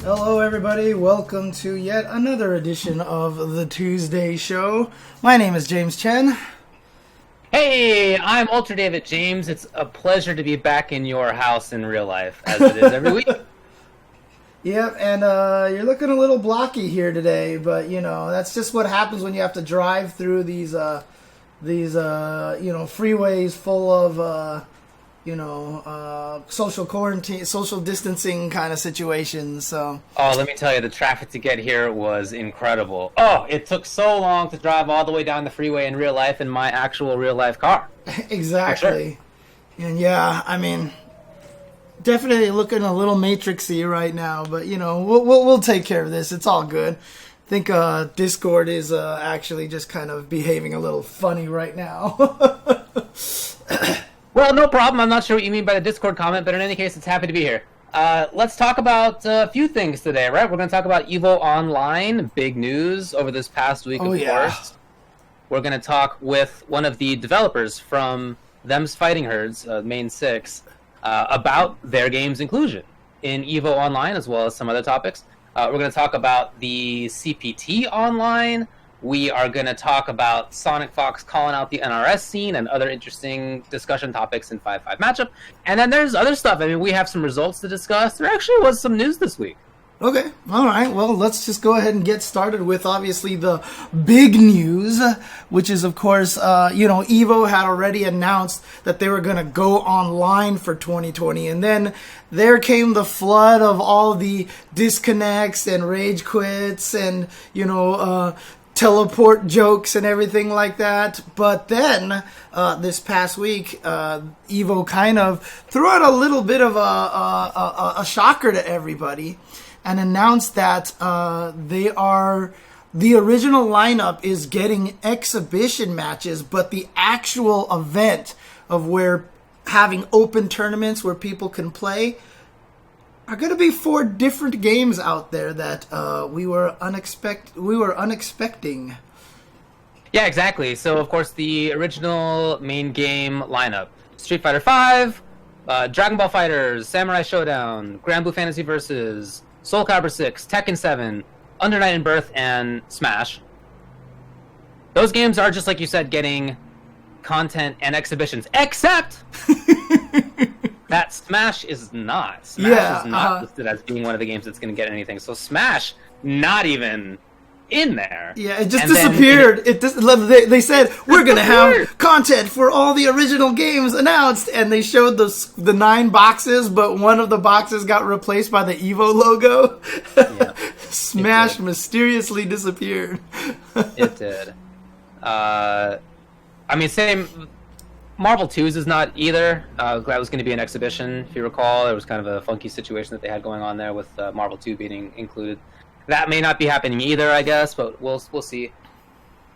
Hello everybody, welcome to yet another edition of the Tuesday Show. My name is James Chen. Hey, I'm Ultra David James. It's a pleasure to be back in your house in real life, as it is every week. Yep, and you're looking a little blocky here today, but you know, that's just what happens when you have to drive through these freeways full of social quarantine, social distancing kind of situations. So. Oh, let me tell you, the traffic to get here was incredible. Oh, it took so long to drive all the way down the freeway in real life in my actual real life car. Exactly. Sure. And yeah, I mean, definitely looking a little matrixy right now, but you know, we'll take care of this. It's all good. I think Discord is actually just kind of behaving a little funny right now. Well, no problem. I'm not sure what you mean by the Discord comment, but in any case, it's happy to be here. Let's talk about a few things today, right? We're going to talk about Evo Online, big news over this past week, of course. We're going to talk with one of the developers from Them's Fighting Herds, ManeSix, about their game's inclusion in Evo Online, as well as some other topics. We're going to talk about the CPT Online. We are going to talk about SonicFox calling out the NRS scene and other interesting discussion topics in 5-5 matchup. And then there's other stuff. I mean, we have some results to discuss. There actually was some news this week. Okay, all right. Well, let's just go ahead and get started with, obviously, the big news, which is, of course, Evo had already announced that they were going to go online for 2020. And then there came the flood of all the disconnects and rage quits and, teleport jokes and everything like that. But then this past week, Evo kind of threw out a little bit of a shocker to everybody and announced that the original lineup is getting exhibition matches, but the actual event of where having open tournaments where people can play are going to be 4 different games out there that we were unexpecting. Yeah, exactly. So, of course, the original main game lineup: Street Fighter V, Dragon Ball FighterZ, Samurai Shodown, Grand Blue Fantasy Versus, Soul Calibur 6, Tekken 7, Under Night in Birth, and Smash. Those games are, just like you said, getting content and exhibitions, except that Smash is not. Smash is not listed as being one of the games that's going to get anything. So Smash, not even in there. Yeah, it just disappeared. They said, we're going to have content for all the original games announced, and they showed the 9 boxes, but one of the boxes got replaced by the Evo logo. Yeah, Smash mysteriously disappeared. It did. Same... Marvel 2's is not either. That was going to be an exhibition, if you recall. There was kind of a funky situation that they had going on there with Marvel 2 being included. That may not be happening either, I guess, but we'll see.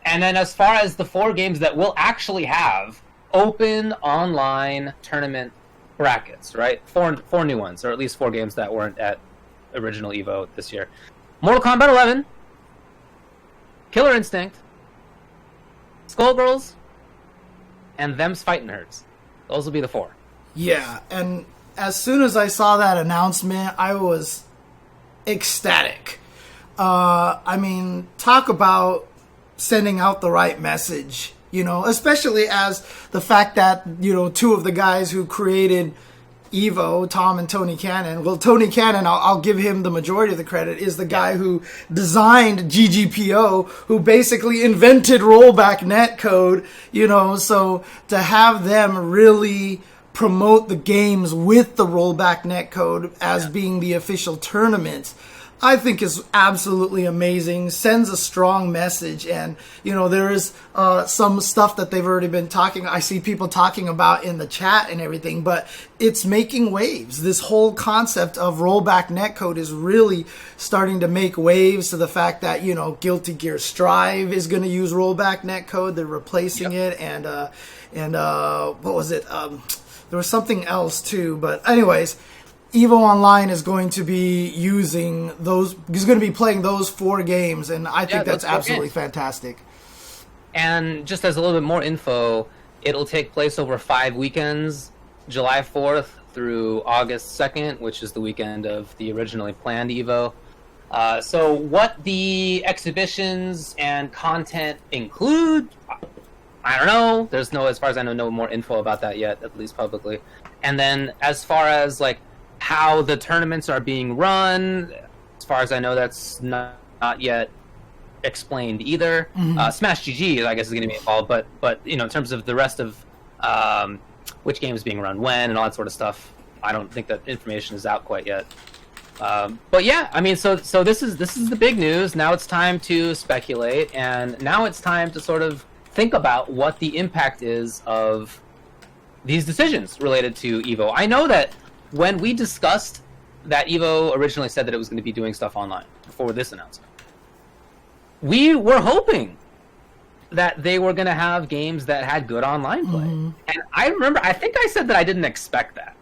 And then as far as the 4 games that will actually have open online tournament brackets, right? Four new ones, or at least 4 games that weren't at original Evo this year. Mortal Kombat 11, Killer Instinct, Skullgirls, and Them's Fighting Herds. Those will be the 4. Yeah, and as soon as I saw that announcement, I was ecstatic. Talk about sending out the right message, especially as the fact that, 2 of the guys who created Evo, Tom and Tony Cannon. Well, Tony Cannon, I'll give him the majority of the credit, is the guy who designed GGPO, who basically invented rollback netcode, so to have them really promote the games with the rollback netcode as being the official tournament, I think is absolutely amazing, sends a strong message, and, there is some stuff that they've already been I see people talking about in the chat and everything, but it's making waves. This whole concept of rollback netcode is really starting to make waves to the fact that, Guilty Gear Strive is going to use rollback netcode. They're replacing it, and what was it? There was something else too, but anyways, Evo Online is going to be using those. He's going to be playing those 4 games, and I think that's absolutely fantastic. And just as a little bit more info, it'll take place over 5 weekends: July 4th through August 2nd, which is the weekend of the originally planned Evo. So what the exhibitions and content include, I don't know. There's no, as far as I know, no more info about that yet, at least publicly. And then as far as like how the tournaments are being run, as far as I know, that's not yet explained either. Smash GG, I guess, is going to be involved, but in terms of the rest of which game is being run when and all that sort of stuff, I don't think that information is out quite yet. But yeah, I mean, so this is the big news. Now it's time to speculate, and now it's time to sort of think about what the impact is of these decisions related to Evo. I know that when we discussed that Evo originally said that it was going to be doing stuff online before this announcement, we were hoping that they were going to have games that had good online play. And I remember, I think I said that I didn't expect that.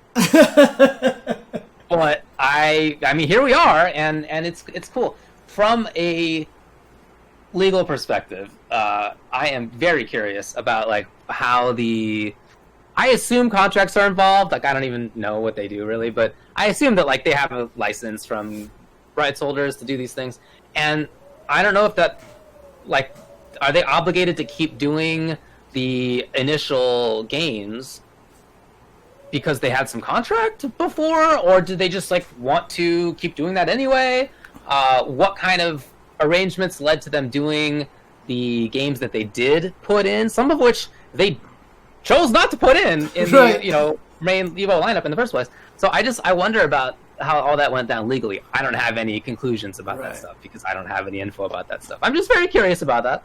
But I mean, here we are, and it's cool. From a legal perspective, I am very curious about like how I assume contracts are involved. Like, I don't even know what they do really, but I assume that like they have a license from rights holders to do these things, and I don't know if that, like, are they obligated to keep doing the initial games because they had some contract before, or do they just like want to keep doing that anyway? What kind of arrangements led to them doing the games that they did put in, some of which they chose not to put in Right. the main Evo lineup in the first place? So I wonder about how all that went down legally. I don't have any conclusions about that stuff because I don't have any info about that stuff. I'm just very curious about that.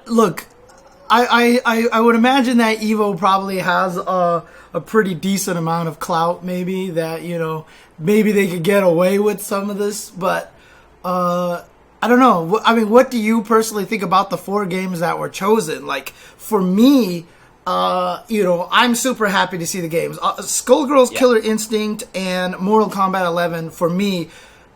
Look, I would imagine that Evo probably has a pretty decent amount of clout, maybe, that, maybe they could get away with some of this, but I don't know. I mean, what do you personally think about the 4 games that were chosen? Like, for me, I'm super happy to see the games. Skullgirls, Killer Instinct, and Mortal Kombat 11, for me,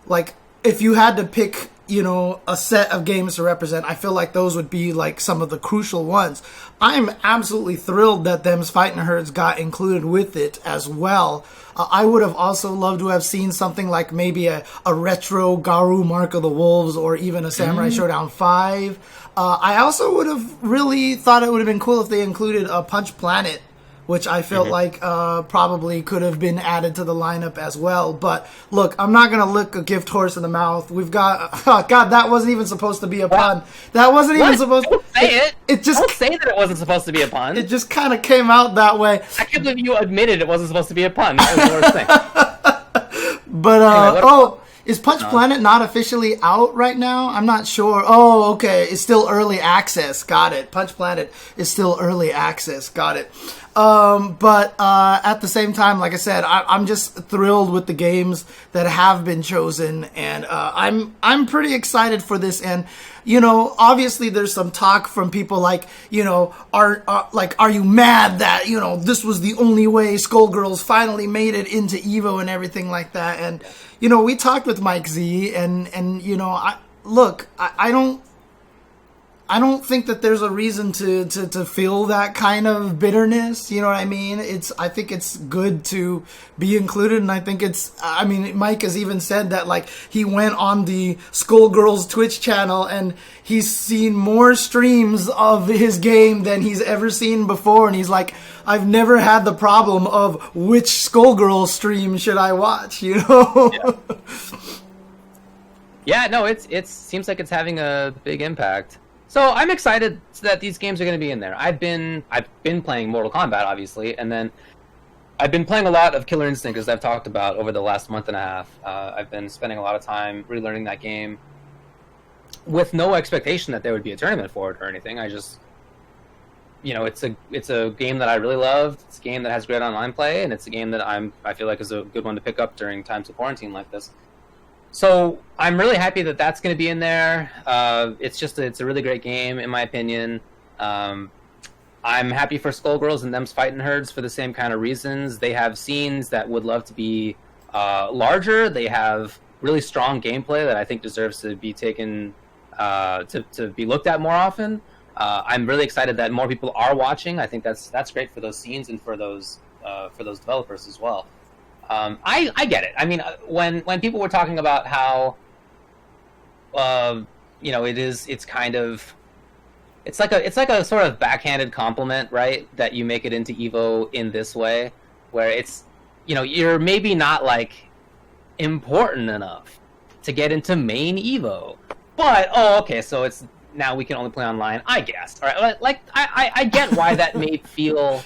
like, if you had to pick, a set of games to represent, I feel like those would be, like, some of the crucial ones. I'm absolutely thrilled that them's Fightin' Herds got included with it as well. I would have also loved to have seen something like maybe a retro Garu Mark of the Wolves, or even a Samurai Shodown 5. I also would have really thought it would have been cool if they included a Punch Planet, which I felt like probably could have been added to the lineup as well. But look, I'm not going to lick a gift horse in the mouth. We've got... Oh, God, that wasn't even supposed to be a pun. That wasn't even supposed to... Don't say it. It just... Don't say that it wasn't supposed to be a pun. It just kind of came out that way. I can't believe you admitted it wasn't supposed to be a pun. That was the worst thing. But, anyway, is Punch Planet not officially out right now? I'm not sure. Oh, okay. It's still early access. Got it. Punch Planet is still early access. Got it. But at the same time, like I said, I'm just thrilled with the games that have been chosen, and I'm pretty excited for this. And obviously there's some talk from people like, are you mad that this was the only way Skullgirls finally made it into Evo and everything like that? And we talked with Mike Z, and I don't think that there's a reason to feel that kind of bitterness. You know what I mean? I think it's good to be included, and I think Mike has even said that, like, he went on the Skullgirls Twitch channel and he's seen more streams of his game than he's ever seen before, and he's like, I've never had the problem of which Skullgirls stream should I watch, Yeah, no, it seems like it's having a big impact. So I'm excited that these games are going to be in there. I've been playing Mortal Kombat, obviously, and then I've been playing a lot of Killer Instinct, as I've talked about over the last month and a half. I've been spending a lot of time relearning that game with no expectation that there would be a tournament for it or anything. I just, it's a game that I really loved. It's a game that has great online play, and it's a game that I feel like is a good one to pick up during times of quarantine like this. So I'm really happy that that's going to be in there. It's a really great game, in my opinion. I'm happy for Skullgirls and them's Fightin' Herds for the same kind of reasons. They have scenes that would love to be larger. They have really strong gameplay that I think deserves to be taken to be looked at more often. I'm really excited that more people are watching. I think that's great for those scenes and for those developers as well. I get it. I mean, when people were talking about how, it's kind of, it's like a sort of backhanded compliment, right? That you make it into Evo in this way, where it's, you're maybe not like important enough to get into main Evo, but okay, so it's now we can only play online, I guess. All right, like I get why that may feel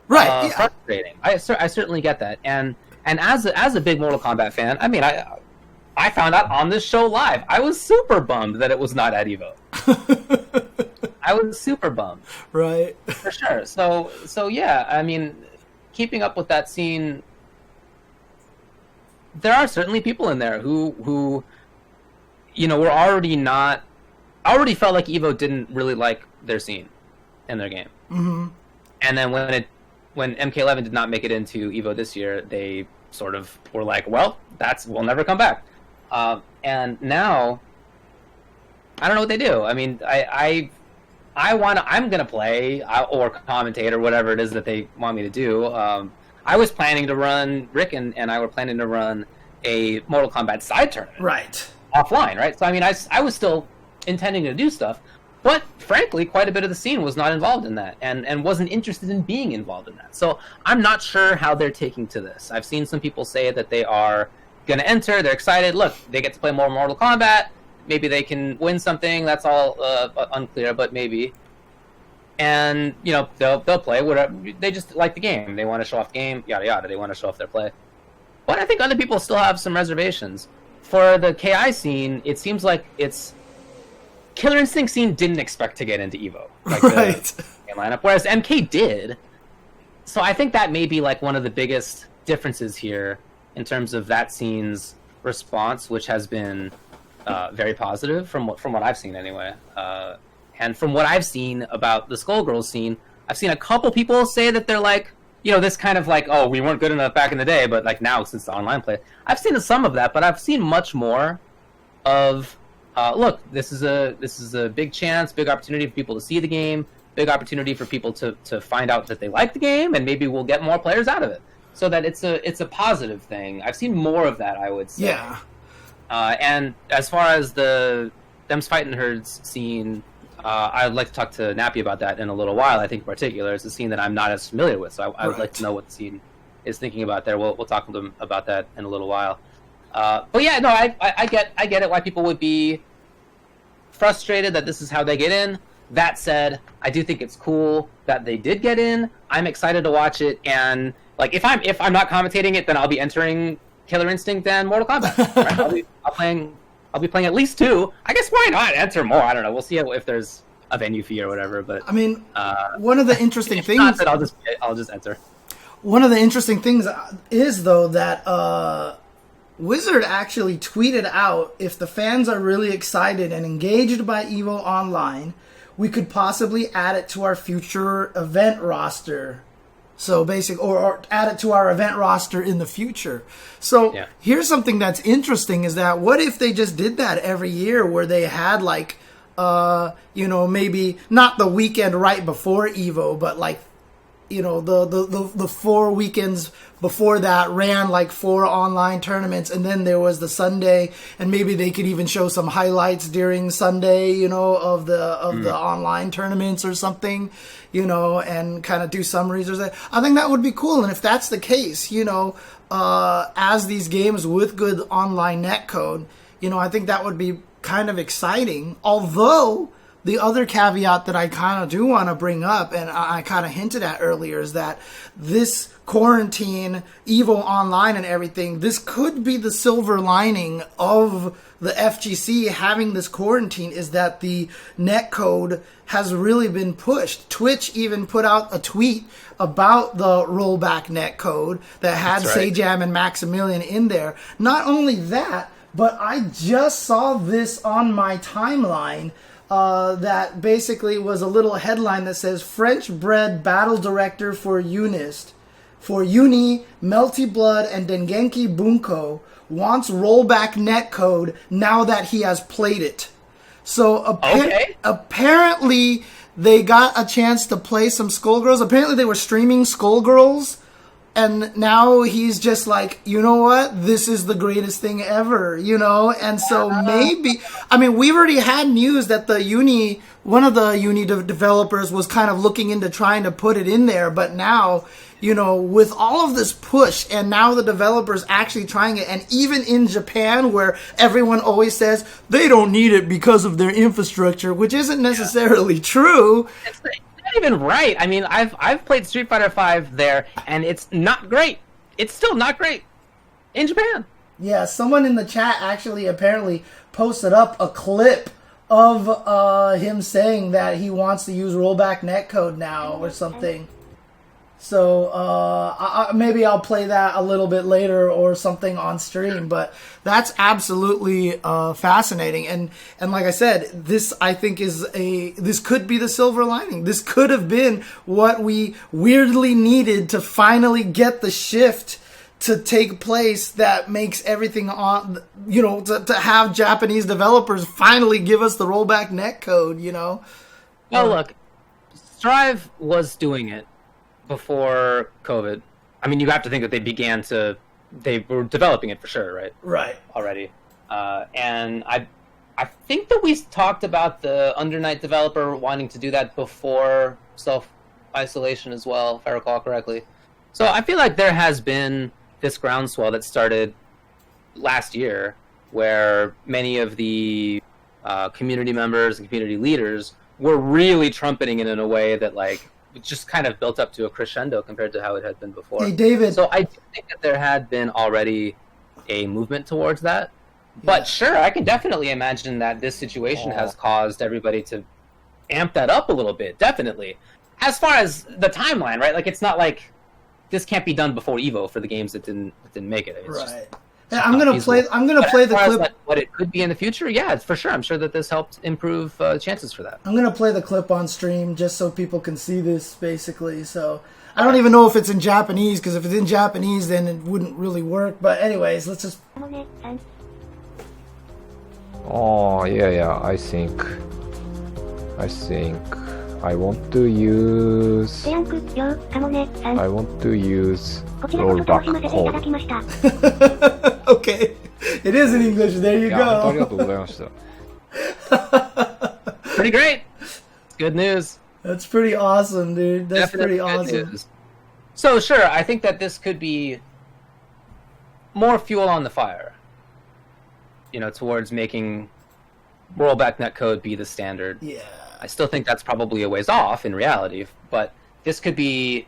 right, frustrating. I certainly get that, and as a big Mortal Kombat fan, I mean, I found out on this show live. I was super bummed that it was not at Evo. I was super bummed, right, for sure. So yeah, I mean, keeping up with that scene, there are certainly people in there who were already not. I already felt like Evo didn't really like their scene and their game. Mm-hmm. And then when MK11 did not make it into Evo this year, they sort of were like, well, we'll never come back. And now, I don't know what they do. I mean, I'm gonna play or commentate or whatever it is that they want me to do. I was planning to run, Rick and I were planning to run a Mortal Kombat side tournament. Right. Offline, right? So, I mean, I was still intending to do stuff, but frankly, quite a bit of the scene was not involved in that and wasn't interested in being involved in that. So I'm not sure how they're taking to this. I've seen some people say that they are going to enter, they're excited, look, they get to play more Mortal Kombat, maybe they can win something, that's all unclear, but maybe. And, they'll play whatever, they just like the game, they want to show off the game, yada yada, they want to show off their play. But I think other people still have some reservations. For the KI scene, it seems like it's Killer Instinct scene didn't expect to get into Evo, like right. the lineup, whereas MK did. So I think that may be like one of the biggest differences here in terms of that scene's response, which has been very positive from what I've seen anyway. And from what I've seen about the Skullgirls scene, I've seen a couple people say that they're like, this kind of like, oh, we weren't good enough back in the day, but like now since the online play, I've seen some of that, but I've seen much more of. Look, this is a big chance, big opportunity for people to see the game, big opportunity for people to find out that they like the game, and maybe we'll get more players out of it. So that it's a positive thing. I've seen more of that, I would say. Yeah. And as far as the Them's Fightin' Herds scene, I'd like to talk to Nappy about that in a little while. I think in particular, it's a scene that I'm not as familiar with, so I would like to know what the scene is thinking about there. We'll talk to them about that in a little while. But yeah, no, I get it why people would be frustrated that this is how they get in. That said, I do think it's cool that they did get in. I'm excited to watch it, and like if I'm not commentating it, then I'll be entering Killer Instinct and Mortal Kombat. Right? I'll be playing at least two. I guess why not enter more? I don't know. We'll see if there's a venue fee or whatever. But I mean, one of the interesting things. Not that I'll just enter. One of the interesting things is though that Wizard actually tweeted out, if the fans are really excited and engaged by Evo Online, we could possibly add it to our future event roster. So basically, or add it to our event roster in the future. So Here's something that's interesting is that what if they just did that every year where they had like, maybe not the weekend right before Evo, but like, the 4 weekends before that ran like 4 online tournaments, and then there was the Sunday, and maybe they could even show some highlights during Sunday, of the online tournaments or something, and kind of do summaries or something. I think that would be cool. And if that's the case, as these games with good online netcode, I think that would be kind of exciting. Although the other caveat that I kind of do want to bring up, and I kind of hinted at earlier, is that this quarantine, Evo Online and everything, this could be the silver lining of the FGC having this quarantine, is that the netcode has really been pushed. Twitch even put out a tweet about the rollback netcode that had Sajam and Maximilian in there. Not only that, but I just saw this on my timeline. That basically was a little headline that says French-bred battle director for Unist, for Uni, Melty Blood, and Dengenki Bunko wants rollback netcode now that he has played it. So apparently they got a chance to play some Skullgirls. Apparently they were streaming Skullgirls, and now he's just like, you know what? This is the greatest thing ever, you know? And so maybe, I mean, we've already had news that one of the Uni developers was kind of looking into trying to put it in there, but now, you know, with all of this push and now the developers actually trying it, and even in Japan where everyone always says they don't need it because of their infrastructure, which isn't necessarily true. It's not even right. I mean, I've played Street Fighter V there, and it's not great. It's still not great in Japan. Yeah, someone in the chat actually apparently posted up a clip of him saying that he wants to use rollback netcode now or something. So maybe I'll play that a little bit later or something on stream, but that's absolutely fascinating. And like I said, this I think this could be the silver lining. This could have been what we weirdly needed to finally get the shift to take place that makes everything on, you know, to have Japanese developers finally give us the rollback netcode, you know. Well, look, Strive was doing it before COVID. I mean, you have to think that they were developing it for sure, right? Right. Already. And I think that we talked about the Undernight developer wanting to do that before self-isolation as well, if I recall correctly. So I feel like there has been this groundswell that started last year where many of the community members and community leaders were really trumpeting it in a way that, like, it just kind of built up to a crescendo compared to how it had been before. Hey, David. So I do think that there had been already a movement towards that. Yeah. But sure, I can definitely imagine that this situation has caused everybody to amp that up a little bit, definitely. As far as the timeline, right? Like, it's not like this can't be done before Evo for the games that didn't make it. It's right. Yeah, I'm gonna play the clip. Like what it could be in the future, yeah, for sure. I'm sure that this helped improve chances for that. I'm gonna play the clip on stream just so people can see this, basically. So I don't even know if it's in Japanese, because if it's in Japanese, then it wouldn't really work. But anyways, let's just. Oh yeah. I think I want to use rollback code. Okay, it is in English. There you go. ありがとうございました。 Pretty great. Good news. That's pretty awesome, dude. That's Definitely pretty awesome. News. So sure, I think that this could be more fuel on the fire, you know, towards making rollback netcode be the standard. Yeah. I still think that's probably a ways off in reality, but this could be,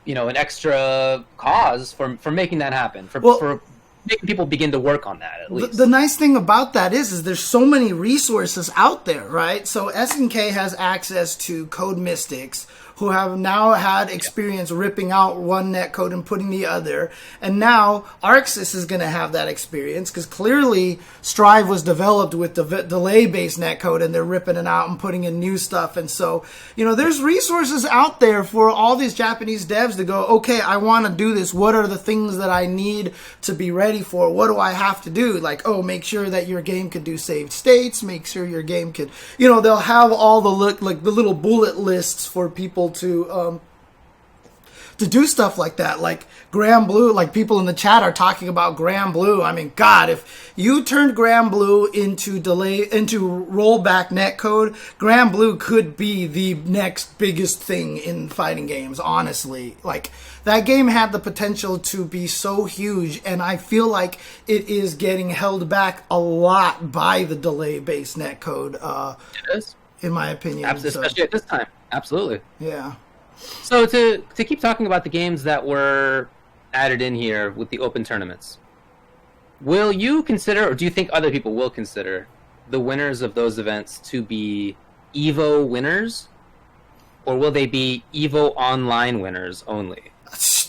you know, an extra cause for making that happen, for making people begin to work on that, at least. The nice thing about that is there's so many resources out there, right? So SNK has access to Code Mystics, who have now had experience ripping out one netcode and putting the other. And now ArcSys is going to have that experience, because clearly Strive was developed with delay-based netcode, and they're ripping it out and putting in new stuff. And so, you know, there's resources out there for all these Japanese devs to go, okay, I want to do this. What are the things that I need to be ready for? What do I have to do? Like, oh, make sure that your game could do saved states. Make sure your game could, you know, they'll have all the little bullet lists for people to do stuff like that. Like Graham Blue, like people in the chat are talking about Graham Blue. I mean, God, if you turned Graham Blue into rollback netcode, Graham Blue could be the next biggest thing in fighting games, honestly. Like, that game had the potential to be so huge, and I feel like it is getting held back a lot by the delay-based netcode. It is, in my opinion. Especially at this time. Absolutely. Yeah. So to keep talking about the games that were added in here with the open tournaments, will you consider, or do you think other people will consider, the winners of those events to be Evo winners, or will they be Evo Online winners only?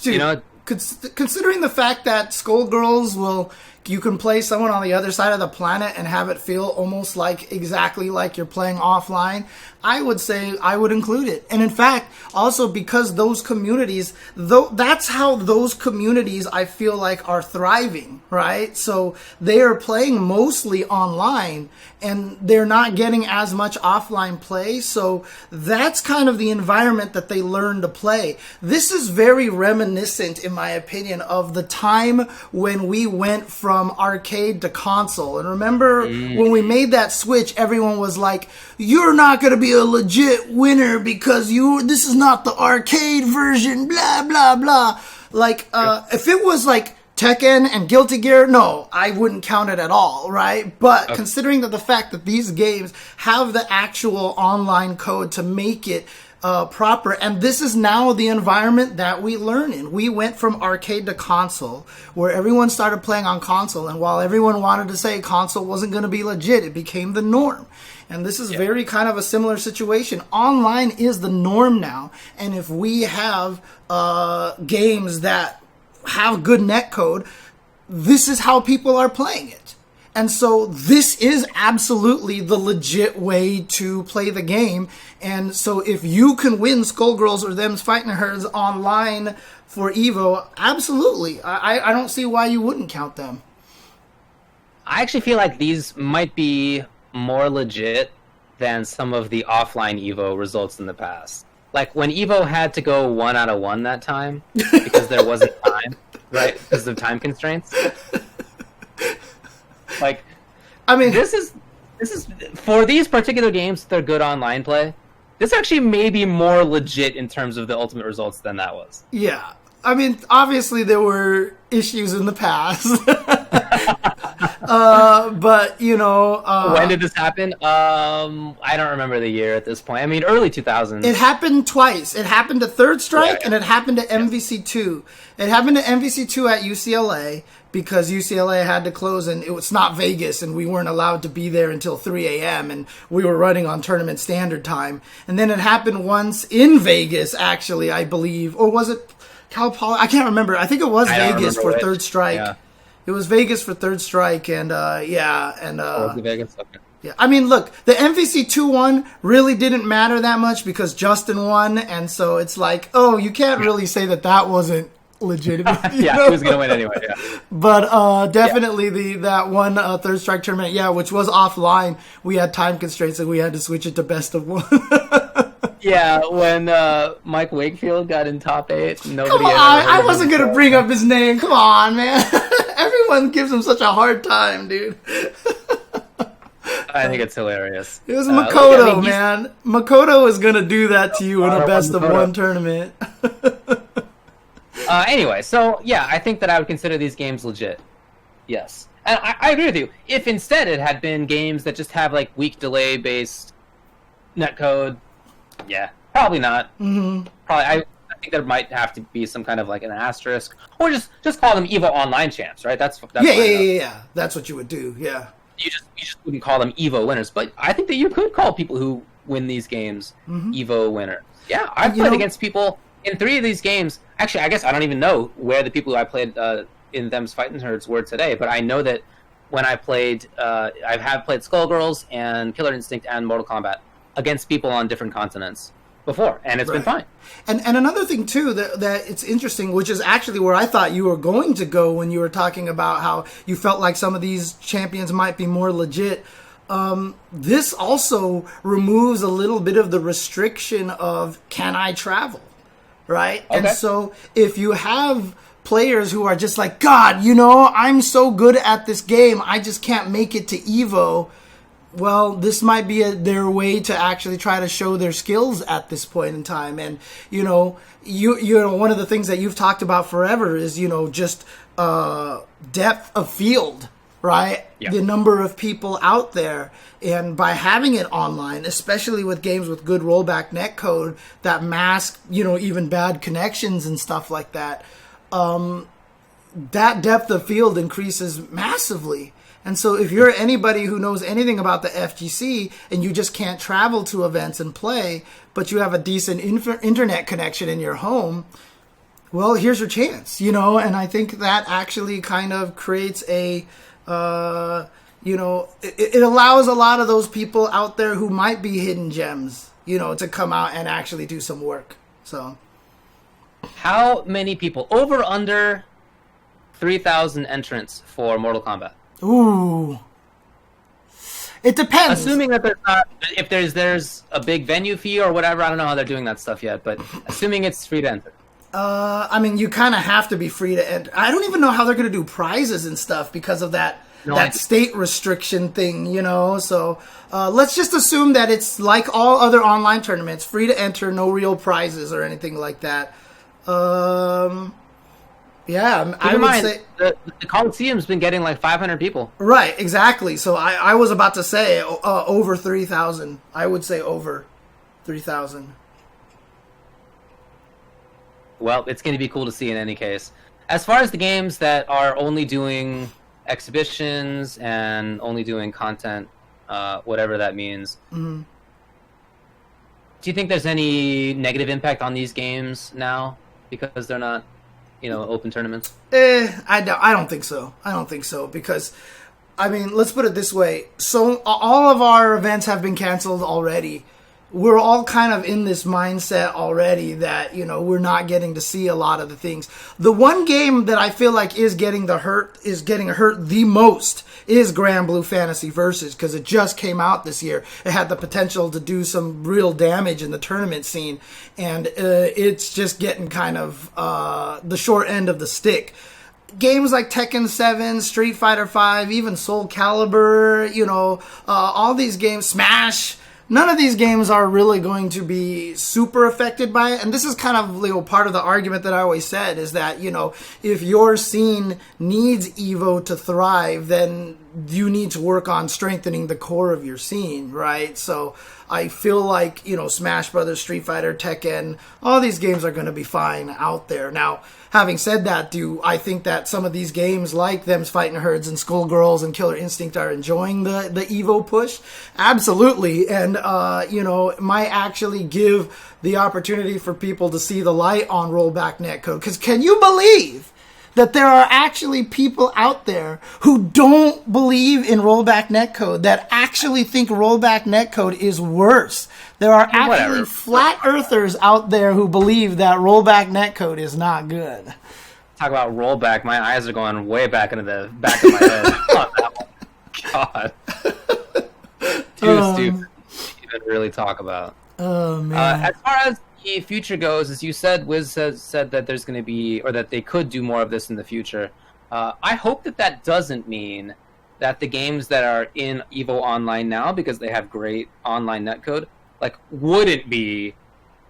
Dude, you know, considering the fact that Skullgirls will you can play someone on the other side of the planet and have it feel almost like exactly like you're playing offline, I would say I would include it. And in fact, also because those communities, that's how those communities I feel like are thriving, right? So they are playing mostly online and they're not getting as much offline play. So that's kind of the environment that they learn to play. This is very reminiscent, in my opinion, of the time when we went from arcade to console. And remember when we made that switch, everyone was like, you're not going to be a legit winner because this is not the arcade version, blah, blah, blah. Like, if it was like Tekken and Guilty Gear, no, I wouldn't count it at all, right? But considering that the fact that these games have the actual online code to make it proper, and this is now the environment that we learn in. We went from arcade to console, where everyone started playing on console, and while everyone wanted to say console wasn't going to be legit, it became the norm. And this is very kind of a similar situation. Online is the norm now, and if we have games that have good netcode, this is how people are playing it. And so this is absolutely the legit way to play the game. And so if you can win Skullgirls or Them's Fightin' Herds online for Evo, absolutely. I don't see why you wouldn't count them. I actually feel like these might be more legit than some of the offline Evo results in the past. Like when Evo had to go 1 out of 1 that time because there wasn't time, right? Because of time constraints. Like, I mean, this is for these particular games, they're good online play. This actually may be more legit in terms of the ultimate results than that was. Yeah. I mean, obviously there were issues in the past. But, you know... when did this happen? I don't remember the year at this point. I mean, early 2000s. It happened twice. It happened to Third Strike, and it happened to MVC2. It happened to MVC2 at UCLA, because UCLA had to close, and it's not Vegas, and we weren't allowed to be there until 3 a.m., and we were running on tournament standard time. And then it happened once in Vegas, actually, I believe. Or was it Cal Poly? I can't remember. I think it was Vegas for Third Strike. Yeah. It was Vegas for Third Strike, and was it Vegas? Okay. Yeah, I mean, look, the MVC2 one really didn't matter that much because Justin won, and so it's like, oh, you can't really say that wasn't legitimate. Yeah, he was going to win anyway, yeah. But definitely that one Third Strike tournament, which was offline, we had time constraints and we had to switch it to best of 1. Yeah, when Mike Wakefield got in top 8, nobody Come on, I wasn't going to bring up his name. Come on, man. Everyone gives him such a hard time, dude. I think it's hilarious. It was Makoto, man. Makoto is going to do that to you in a best of 1 tournament. Anyway, so yeah, I think that I would consider these games legit. Yes. And I agree with you. If instead it had been games that just have like weak delay based netcode, yeah, probably not. Mm-hmm. Probably, I think there might have to be some kind of like an asterisk, or just call them Evo Online champs, right? That's yeah. That's what you would do. Yeah. You just wouldn't call them Evo winners, but I think that you could call people who win these games Evo winners. Yeah, I've played against people in 3 of these games. Actually, I guess I don't even know where the people who I played in Them's Fightin' Herds were today, but I know that when I played, I have played Skullgirls and Killer Instinct and Mortal Kombat against people on different continents before, and it's been fine. And another thing, too, that it's interesting, which is actually where I thought you were going to go when you were talking about how you felt like some of these champions might be more legit. This also removes a little bit of the restriction of, can I travel? Right? Okay. And so if you have players who are just like, God, I'm so good at this game, I just can't make it to Evo. Well, this might be their way to actually try to show their skills at this point in time. And, you know, one of the things that you've talked about forever is, just depth of field, right? Yeah. The number of people out there. And by having it online, especially with games with good rollback netcode that mask, even bad connections and stuff like that, that depth of field increases massively. And so if you're anybody who knows anything about the FGC and you just can't travel to events and play, but you have a decent internet connection in your home, well, here's your chance, you know, and I think that actually kind of creates a, you know, it allows a lot of those people out there who might be hidden gems, you know, to come out and actually do some work. So, how many people, over under 3,000 entrants for Mortal Kombat? Ooh. It depends. Assuming that there's not, if there's a big venue fee or whatever, I don't know how they're doing that stuff yet, but assuming it's free to enter. I mean, you kind of have to be free to enter. I don't even know how they're going to do prizes and stuff because of that state restriction thing, you know. So let's just assume that it's like all other online tournaments, free to enter, no real prizes or anything like that. Yeah, I would say the Kolosseum's been getting like 500 people. Right, exactly. So I was about to say over 3,000. I would say over 3,000. Well, it's going to be cool to see in any case. As far as the games that are only doing exhibitions and only doing content, whatever that means, do you think there's any negative impact on these games now because they're not, you know, open tournaments? I don't think so. I don't think so because, I mean, let's put it this way. So all of our events have been canceled already. We're all kind of in this mindset already that, you know, we're not getting to see a lot of the things. The one game that I feel like is getting hurt the most is Grand Blue Fantasy Versus because it just came out this year. It had the potential to do some real damage in the tournament scene, and it's just getting kind of the short end of the stick. Games like Tekken 7, Street Fighter 5, even Soul Calibur, you know, all these games, Smash. None of these games are really going to be super affected by it. And this is kind of, you know, part of the argument that I always said is that, you know, if your scene needs Evo to thrive, then you need to work on strengthening the core of your scene, right? So I feel like, you know, Smash Brothers, Street Fighter, Tekken, all these games are going to be fine out there. Now, having said that, do I think that some of these games like Them's Fightin' Herds and Skullgirls and Killer Instinct are enjoying the Evo push? Absolutely. And, you know, might actually give the opportunity for people to see the light on Rollback netcode. Because can you believe that there are actually people out there who don't believe in Rollback netcode, that actually think Rollback netcode is worse? There are actually flat earthers out there who believe that Rollback netcode is not good. Talk about Rollback. My eyes are going way back into the back of my head. Oh, that one. God. Too stupid to even really talk about. Oh, man. As far as the future goes, as you said, Wiz has said that there's going to be, or that they could do more of this in the future. I hope that doesn't mean that the games that are in Evo Online now, because they have great online netcode, like, wouldn't be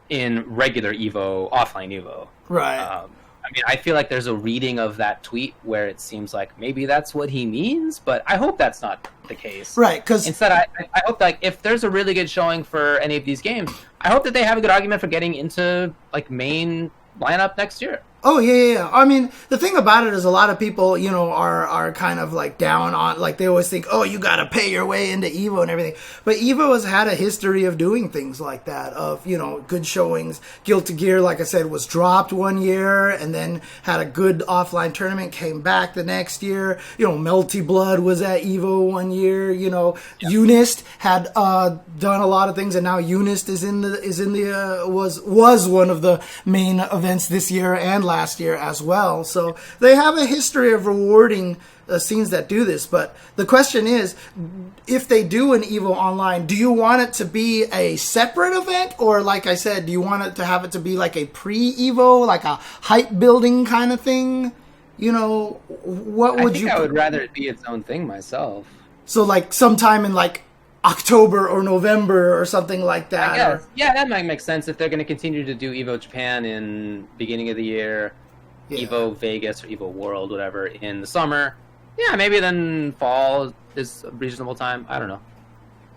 in regular Evo, offline Evo. Right. I mean, I feel like there's a reading of that tweet where it seems like maybe that's what he means, but I hope that's not the case. Right, because instead, I hope that if there's a really good showing for any of these games, I hope that they have a good argument for getting into like main lineup next year. Oh, yeah. I mean, the thing about it is a lot of people, you know, are kind of like down on, like they always think, oh, you got to pay your way into Evo and everything. But Evo has had a history of doing things like that, of, you know, good showings. Guilty Gear, like I said, was dropped one year and then had a good offline tournament, came back the next year. You know, Melty Blood was at Evo one year. You know, yeah. Unist had done a lot of things, and now Unist was one of the main events this year and last year as well. So they have a history of rewarding scenes that do this. But the question is, if they do an Evo Online, do you want it to be a separate event? Or like I said, do you want it to have it to be like a pre-Evo, like a hype building kind of thing? You know, what would you... I would rather it be its own thing myself. So like sometime in like October or November or something like that. I guess. Yeah, that might make sense if they're going to continue to do Evo Japan in beginning of the year, yeah. Evo Vegas or Evo World, whatever, in the summer. Yeah, maybe then fall is a reasonable time. I don't know.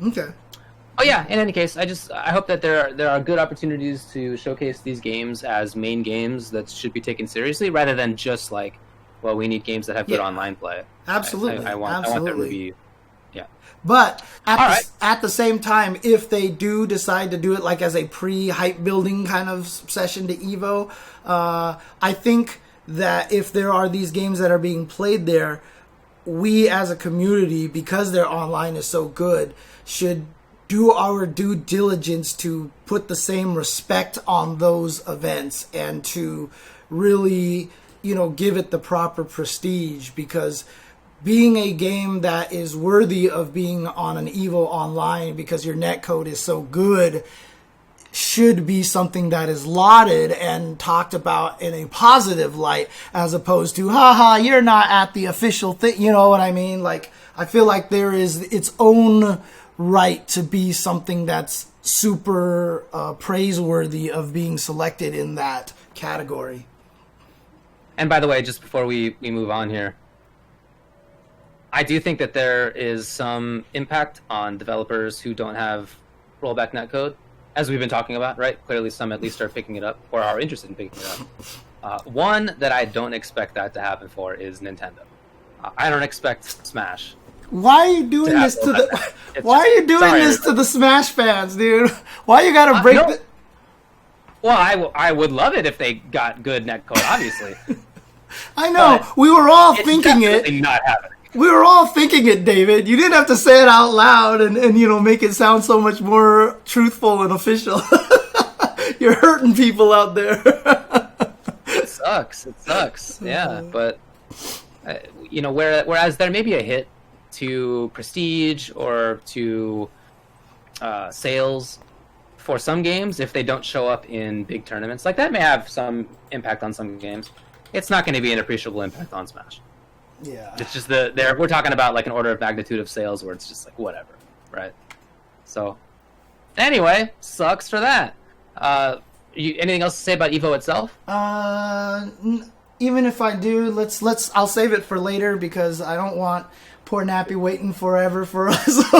Okay. Oh yeah, in any case, I hope that there are good opportunities to showcase these games as main games that should be taken seriously, rather than just like, well, we need games that have good online play. Absolutely. I want there to be Yeah. But All at the same time, if they do decide to do it like as a pre-hype building kind of session to Evo, I think that if there are these games that are being played there, we as a community, because their online is so good, should do our due diligence to put the same respect on those events and to really, give it the proper prestige, because being a game that is worthy of being on an Evo Online because your netcode is so good should be something that is lauded and talked about in a positive light, as opposed to, haha, you're not at the official thing, you know what I mean? Like, I feel like there is its own right to be something that's super praiseworthy of being selected in that category. And by the way, just before we move on here, I do think that there is some impact on developers who don't have rollback netcode, as we've been talking about, right? Clearly some at least are picking it up or are interested in picking it up. One that I don't expect that to happen for is Nintendo. I don't expect Smash. Why are you doing this to the? Why are you doing this to the Smash fans, dude? Why you gotta break? Well, I would love it if they got good netcode, obviously. I know. But we were all thinking it. Not happening. We were all thinking it, David. You didn't have to say it out loud and make it sound so much more truthful and official. You're hurting people out there. It sucks. Yeah, but whereas there may be a hit to prestige or to sales for some games if they don't show up in big tournaments, like that may have some impact on some games. It's not going to be an appreciable impact on Smash. Yeah, it's just we're talking about like an order of magnitude of sales where it's just like whatever, right? So anyway, sucks for that. Anything else to say about Evo itself? Even if I do, I'll save it for later because I don't want poor Nappy waiting forever for us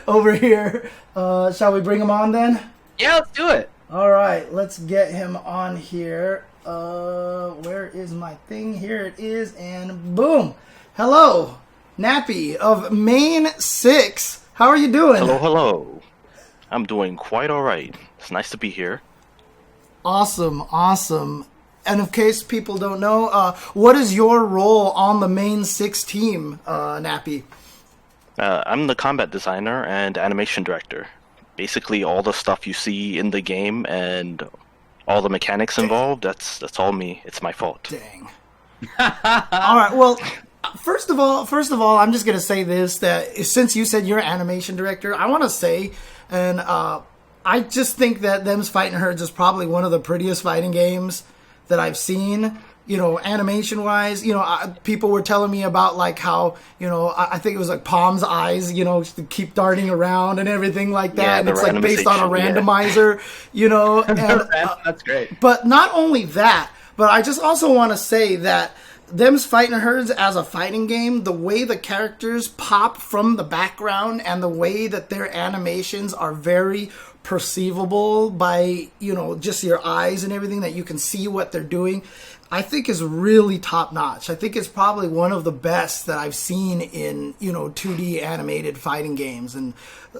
over here. Shall we bring him on then? Yeah, let's do it. All right, let's get him on here. Where is my thing? Here it is, and boom. Hello, Nappy of ManeSix. How are you doing? Hello. I'm doing quite all right. It's nice to be here. Awesome. And in case people don't know, what is your role on the ManeSix team, Nappy? I'm the combat designer and animation director. Basically, all the stuff you see in the game and all the mechanics involved, that's all me. It's my fault. Dang. All right. Well, first of all, I'm just gonna say this: that since you said you're animation director, I want to say, and I just think that Them's Fightin' Herds is probably one of the prettiest fighting games that I've seen. Animation wise, people were telling me about like how, I think it was like Palm's eyes, keep darting around and everything like that. Yeah, and it's like based on a randomizer, and, that's great. But not only that, but I just also want to say that Them's Fightin' Herds as a fighting game, the way the characters pop from the background and the way that their animations are very perceivable by, just your eyes and everything, that you can see what they're doing, I think is really top notch. I think it's probably one of the best that I've seen in, 2D animated fighting games. And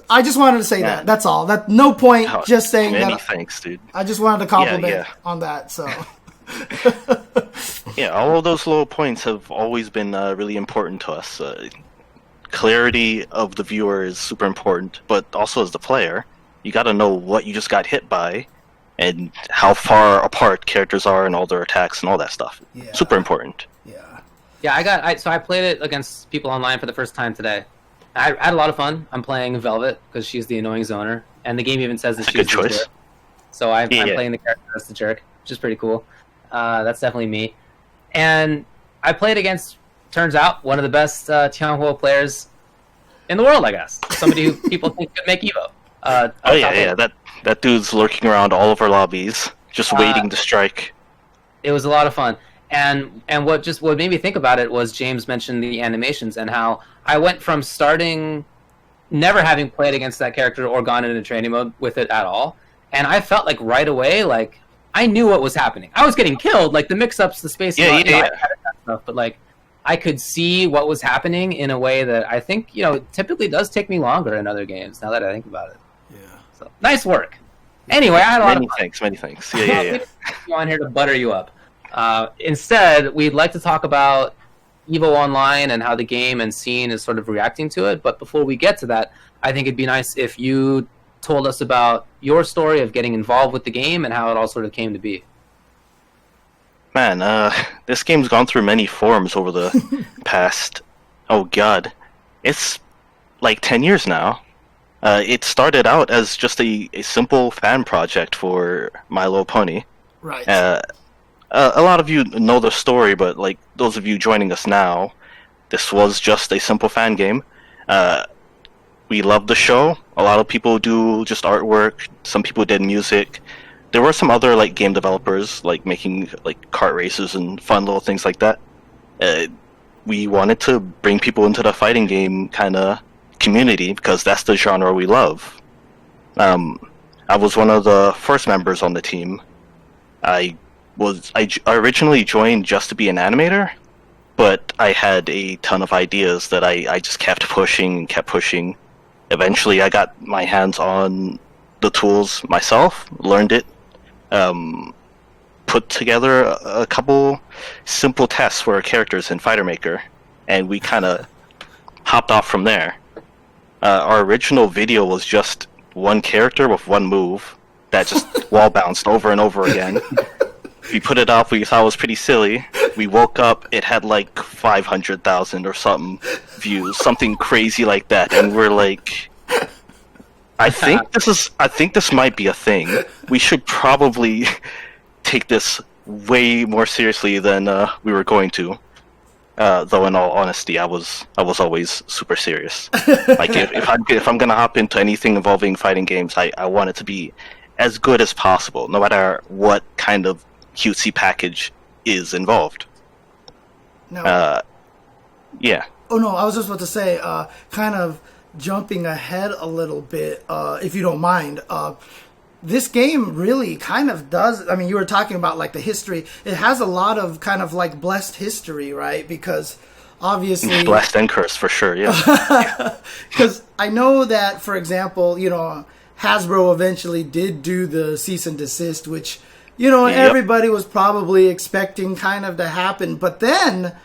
I just wanted to say that. That's all. That no point just saying many that. Thanks, dude. I just wanted to compliment on that. So yeah, all of those little points have always been really important to us. Clarity of the viewer is super important, but also as the player, you got to know what you just got hit by and how far apart characters are and all their attacks and all that stuff. Yeah. Super important. Yeah, I played it against people online for the first time today. I had a lot of fun. I'm playing Velvet because she's the annoying zoner, and the game even says that she's a good choice. Jerk. So I'm playing the character that's the jerk, which is pretty cool. That's definitely me. And I played against, turns out, one of the best Tianhuo players in the world, I guess. Somebody who people think could make Evo. That dude's lurking around all of our lobbies, just waiting to strike. It was a lot of fun. And what made me think about it was James mentioned the animations and how I went from starting never having played against that character or gone into training mode with it at all, and I felt like right away, like I knew what was happening. I was getting killed, like the mix-ups, the spacing, I had that stuff, but like I could see what was happening in a way that I think, typically does take me longer in other games, now that I think about it. Yeah. So, nice work. Anyway, I had a lot of fun. Many thanks. Yeah. I'm on here to butter you up. Instead, we'd like to talk about Evo Online and how the game and scene is sort of reacting to it. But before we get to that, I think it'd be nice if you told us about your story of getting involved with the game and how it all sort of came to be. Man, this game's gone through many forms over the past, it's like 10 years now. It started out as just a simple fan project for My Little Pony. Right. A lot of you know the story, but like those of you joining us now, this was just a simple fan game. We loved the show. A lot of people do just artwork. Some people did music. There were some other like game developers like making like kart races and fun little things like that. We wanted to bring people into the fighting game kind of community because that's the genre we love. I was one of the first members on the team. I originally joined just to be an animator, but I had a ton of ideas that I just kept pushing. Eventually, I got my hands on the tools myself, learned it, put together a couple simple tests for our characters in Fighter Maker, and we kind of hopped off from there. Our original video was just one character with one move that just wall bounced over and over again. We put it up, we thought it was pretty silly. We woke up, it had like 500,000 or something views, something crazy like that, and we're like, I think this might be a thing. We should probably take this way more seriously than we were going to. Though in all honesty, I was always super serious. Like if I'm gonna hop into anything involving fighting games, I want it to be as good as possible, no matter what kind of cutesy package is involved. No. Yeah. Oh no, I was just about to say, kind of jumping ahead a little bit, if you don't mind. This game really kind of does. I mean, you were talking about like the history. It has a lot of kind of like blessed history, right? Because obviously blessed and cursed for sure. Yeah. Because I know that, for example, Hasbro eventually did do the cease and desist, which everybody was probably expecting kind of to happen. But then,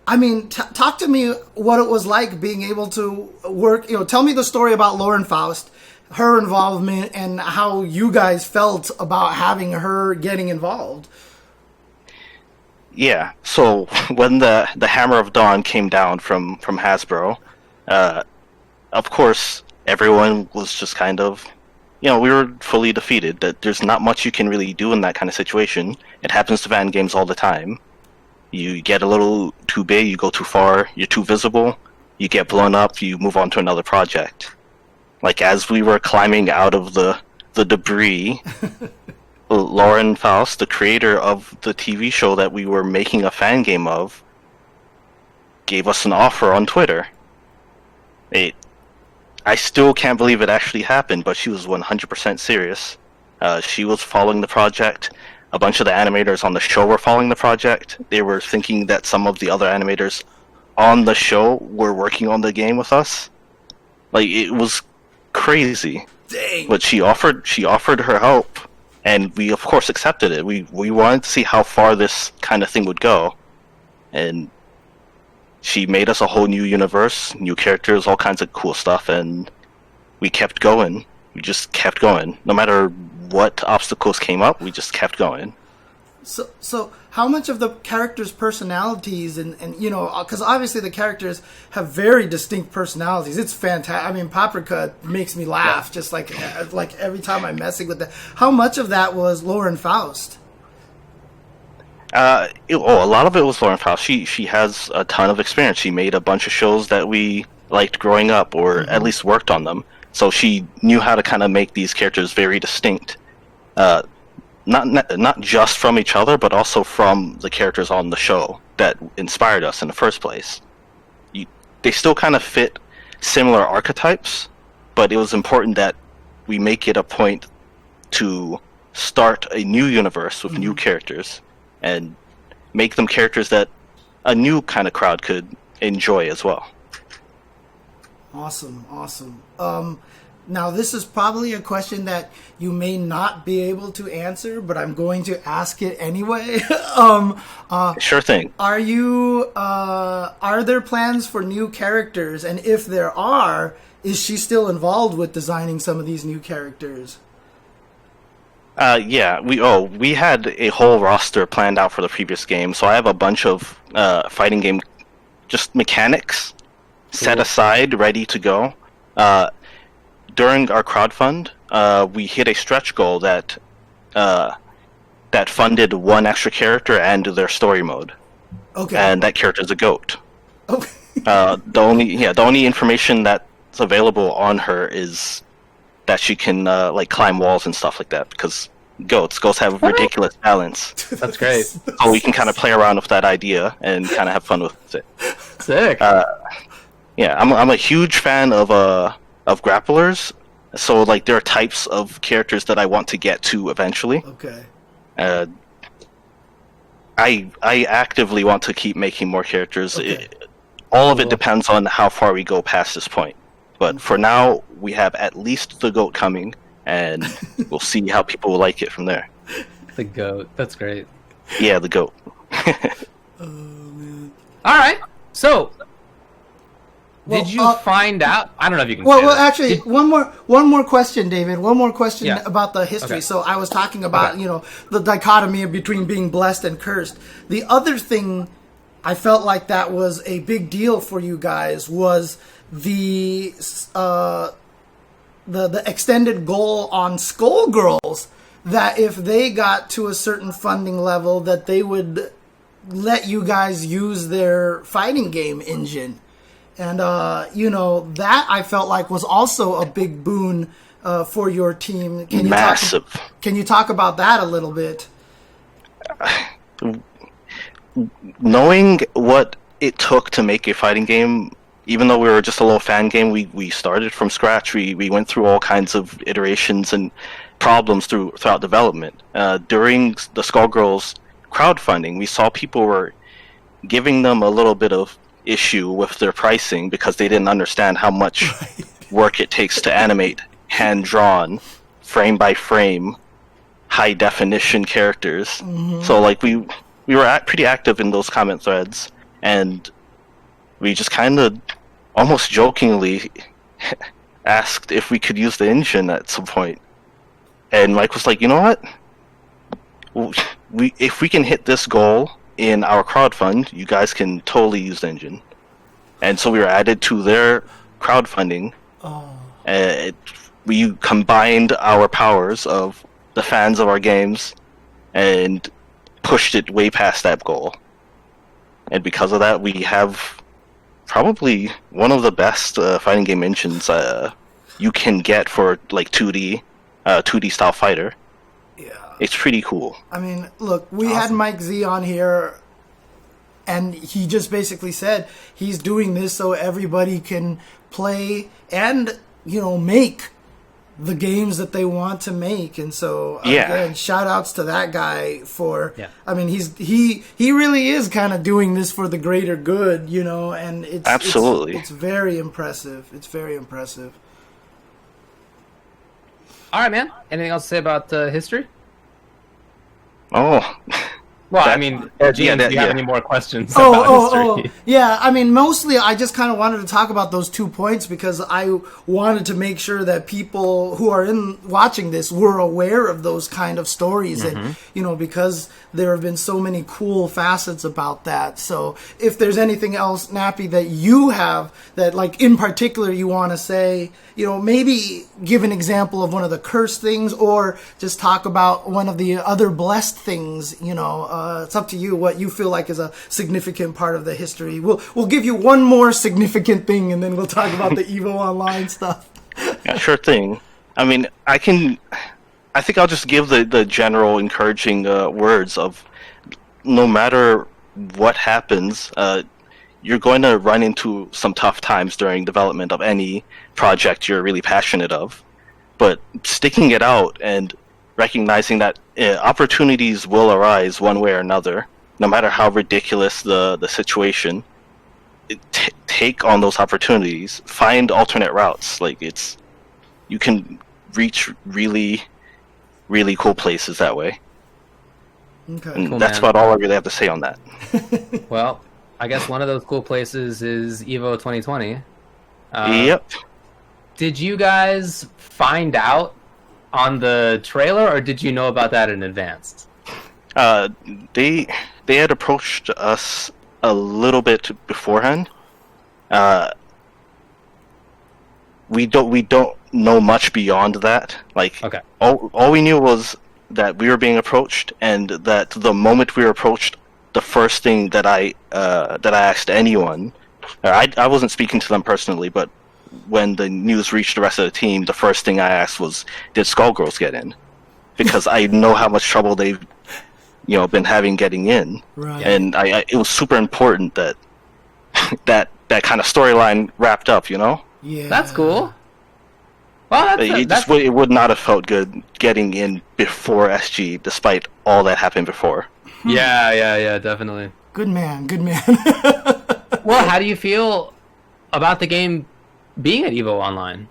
I mean, talk to me what it was like being able to work. Tell me the story about Lauren Faust, her involvement, and how you guys felt about having her getting involved. Yeah. So when the Hammer of Dawn came down from Hasbro, of course everyone was just kind of, we were fully defeated. That there's not much you can really do in that kind of situation. It happens to fan games all the time. You get a little too big, you go too far, you're too visible, you get blown up, you move on to another project. Like as we were climbing out of the debris, Lauren Faust, the creator of the TV show that we were making a fan game of, gave us an offer on Twitter. I still can't believe it actually happened, but she was 100% serious. She was following the project. A bunch of the animators on the show were following the project. They were thinking that some of the other animators on the show were working on the game with us. Like, it was crazy. Dang. But she offered her help, and we of course accepted it. We wanted to see how far this kind of thing would go. And she made us a whole new universe, new characters, all kinds of cool stuff, and we kept going. We just kept going. No matter what obstacles came up, we just kept going. So how much of the characters' personalities and because obviously the characters have very distinct personalities. It's fantastic. I mean, Paprika makes me laugh just like every time I'm messing with that. How much of that was Lauren Faust? A lot of it was Lauren Faust. She has a ton of experience. She made a bunch of shows that we liked growing up, or at least worked on them. So she knew how to kind of make these characters very distinct. Not just from each other, but also from the characters on the show that inspired us in the first place. They still kind of fit similar archetypes, but it was important that we make it a point to start a new universe with new characters and make them characters that a new kind of crowd could enjoy as well. Awesome. Now, this is probably a question that you may not be able to answer, but I'm going to ask it anyway. Sure thing. Are there plans for new characters? And if there are, is she still involved with designing some of these new characters? Yeah, we had a whole roster planned out for the previous game, so I have a bunch of fighting game just mechanics set aside, ready to go. During our crowdfund, we hit a stretch goal that funded one extra character and their story mode. Okay. And that character is a goat. Okay. The only information that's available on her is that she can like climb walls and stuff like that, because goats have ridiculous balance. That's great. So we can kind of play around with that idea and kind of have fun with it. Sick. Yeah, I'm a huge fan of grapplers. So like there are types of characters that I want to get to eventually. Okay. I actively want to keep making more characters. Okay. All of it depends on how far we go past this point. But for now, we have at least the goat coming, and we'll see how people will like it from there. The goat. That's great. Yeah, the goat. Oh, man. All right. So, did you find out? I don't know if you can. Well, actually, one more question, David. One more question about the history. Okay. So I was talking about the dichotomy between being blessed and cursed. The other thing I felt like that was a big deal for you guys was the extended goal on Skullgirls, that if they got to a certain funding level, that they would let you guys use their fighting game engine. And, that I felt like was also a big boon for your team. Massive. Can you talk about that a little bit? Knowing what it took to make a fighting game, even though we were just a little fan game, we started from scratch. We went through all kinds of iterations and problems throughout development. During the Skullgirls crowdfunding, we saw people were giving them a little bit of issue with their pricing because they didn't understand how much work it takes to animate hand-drawn, frame-by-frame, high-definition characters. Mm-hmm. So, like, we were pretty active in those comment threads, and we just kind of almost jokingly asked if we could use the engine at some point. And Mike was like, you know what? If we can hit this goal in our crowdfund, you guys can totally use the engine. And so we were added to their crowdfunding. We combined our powers of the fans of our games and pushed it way past that goal. And because of that, we have probably one of the best fighting game engines you can get for like 2D style fighter. Yeah. It's pretty cool. I mean, look, we had Mike Z on here, and he just basically said he's doing this so everybody can play and, make the games that they want to make. And so, again, shout outs to that guy for, I mean, he really is kind of doing this for the greater good, and it's absolutely. It's very impressive. It's very impressive. All right, man. Anything else to say about history? Oh. Well, I mean, do you have any more questions about history? Yeah, I mean, mostly I just kind of wanted to talk about those 2 points because I wanted to make sure that people who are watching this were aware of those kind of stories. Mm-hmm. And, because there have been so many cool facets about that. So if there's anything else, Nappy, that you have that, like, in particular you want to say, maybe give an example of one of the cursed things or just talk about one of the other blessed things, it's up to you what you feel like is a significant part of the history. We'll give you one more significant thing, and then we'll talk about the Evo Online stuff. Yeah, sure thing. I mean, I think I'll just give the general encouraging words of no matter what happens, you're going to run into some tough times during development of any project you're really passionate of. But sticking it out and recognizing that opportunities will arise one way or another, no matter how ridiculous the situation, take on those opportunities, find alternate routes. Like you can reach really, really cool places that way. Okay. And Cool, that's man. about all I really have to say on that. Well, I guess one of those cool places is Evo 2020. Yep. Did you guys find out on the trailer, or did you know about that in advance? They had approached us a little bit beforehand. We don't know much beyond that. Like, Okay. all we knew was that we were being approached, and that the moment we were approached, the first thing that I asked anyone, I wasn't speaking to them personally, but when the news reached the rest of the team, the first thing I asked was, "Did Skullgirls get in?" Because I know how much trouble they've, been having getting in, Right. and it was super important that that kind of storyline wrapped up. Yeah. That's cool. Well, It would not have felt good getting in before SG, despite all that happened before. Yeah, definitely. Good man. Good man. Well, how do you feel about the game being at Evo Online?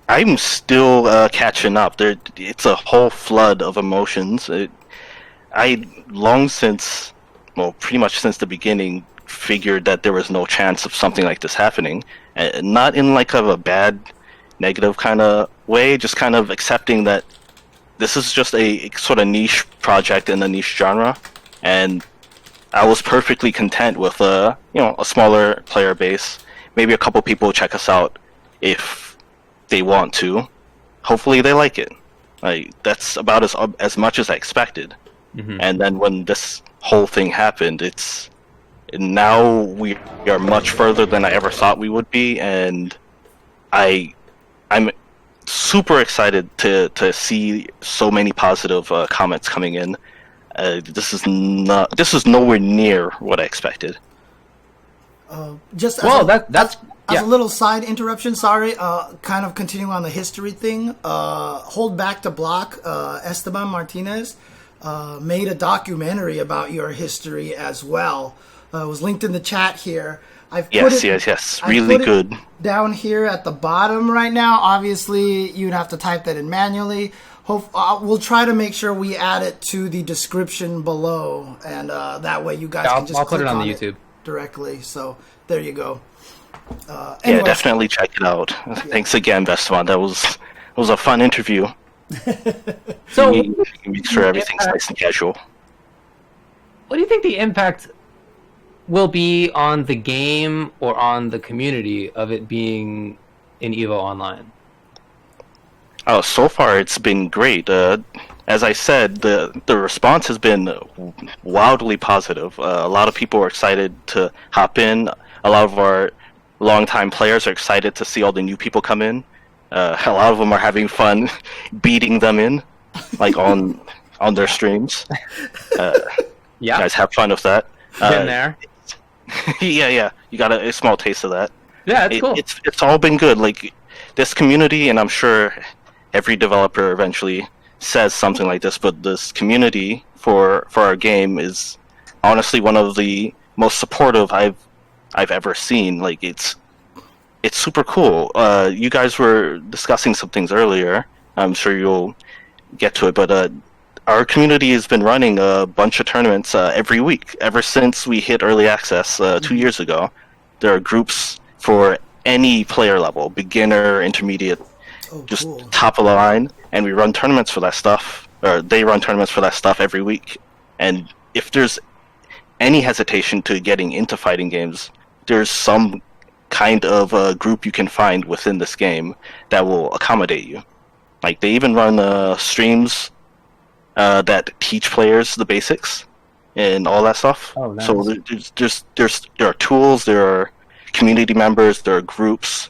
I'm still catching up. It's a whole flood of emotions. I long since, pretty much since the beginning, figured that there was no chance of something like this happening. Not in like a bad, negative kind of way, just kind of accepting that this is just a sort of niche project in a niche genre, and I was perfectly content with a smaller player base. Maybe a couple people check us out if they want to. Hopefully they like it. Like, that's about as much as I expected. Mm-hmm. And then when this whole thing happened, now we are much further than I ever thought we would be, and I'm super excited to see so many positive comments coming in. This is nowhere near what I expected. Just as Well, that's a little side interruption, sorry, kind of continuing on the history thing, Hold Back to Block, Esteban Martinez, made a documentary about your history as well. It was linked in the chat here. Yes. Really good. Down here at the bottom right now. Obviously, you'd have to type that in manually. We'll try to make sure we add it to the description below, and that way you guys can just I'll put click it on the it YouTube directly. So there you go. Yeah, Anyways, definitely check it out. Thanks again, Vestavan. That was a fun interview. So, Make sure everything's nice and casual. what do you think the impact will be on the game or on the community of it being in Evo Online? Oh, so far it's been great. As I said, the response has been wildly positive. A lot of people are excited to hop in. A lot of our longtime players are excited to see all the new people come in. A lot of them are having fun beating them in, like on their streams. Yeah, Guys, have fun with that. been there. Yeah. You got a small taste of that. Yeah, it's cool. It's all been good. Like, this community, and I'm sure every developer eventually says something like this, but this community for our game is honestly one of the most supportive I've ever seen. Like, it's super cool. You guys were discussing some things earlier. I'm sure you'll get to it, but our community has been running a bunch of tournaments every week ever since we hit early access 2 years ago. There are groups for any player level, beginner, intermediate, just cool. top of the line, and we run tournaments for that stuff, or they run tournaments for that stuff every week. And if there's any hesitation to getting into fighting games, there's some kind of a group you can find within this game that will accommodate you. Like, they even run streams that teach players the basics and all that stuff. Oh, nice. So there are tools, there are community members, there are groups,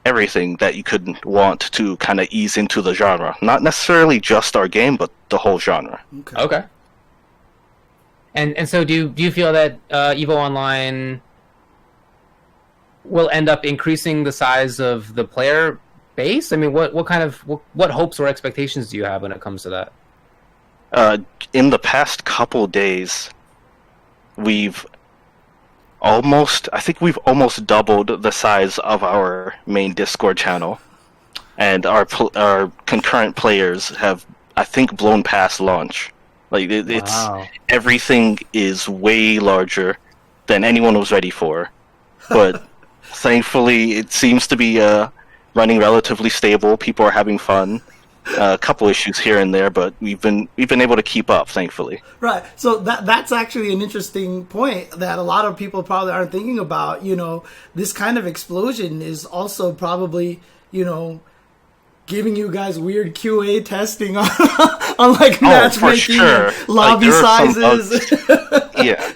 everything that you could want to kind of ease into the genre. Not necessarily just our game, but the whole genre. Okay. And so do you feel that Evo Online will end up increasing the size of the player base? I mean, what hopes or expectations do you have when it comes to that? In the past couple days, we've I think we've almost doubled the size of our main Discord channel, and our concurrent players have, I think, blown past launch. Like it's everything is way larger than anyone was ready for, but thankfully it seems to be running relatively stable. People are having fun. A couple issues here and there, but we've been able to keep up, thankfully. Right. So that's actually an interesting point that a lot of people probably aren't thinking about. You know, this kind of explosion is also probably, you know, giving you guys weird QA testing on like matchmaking, sure. lobby sizes. Yeah,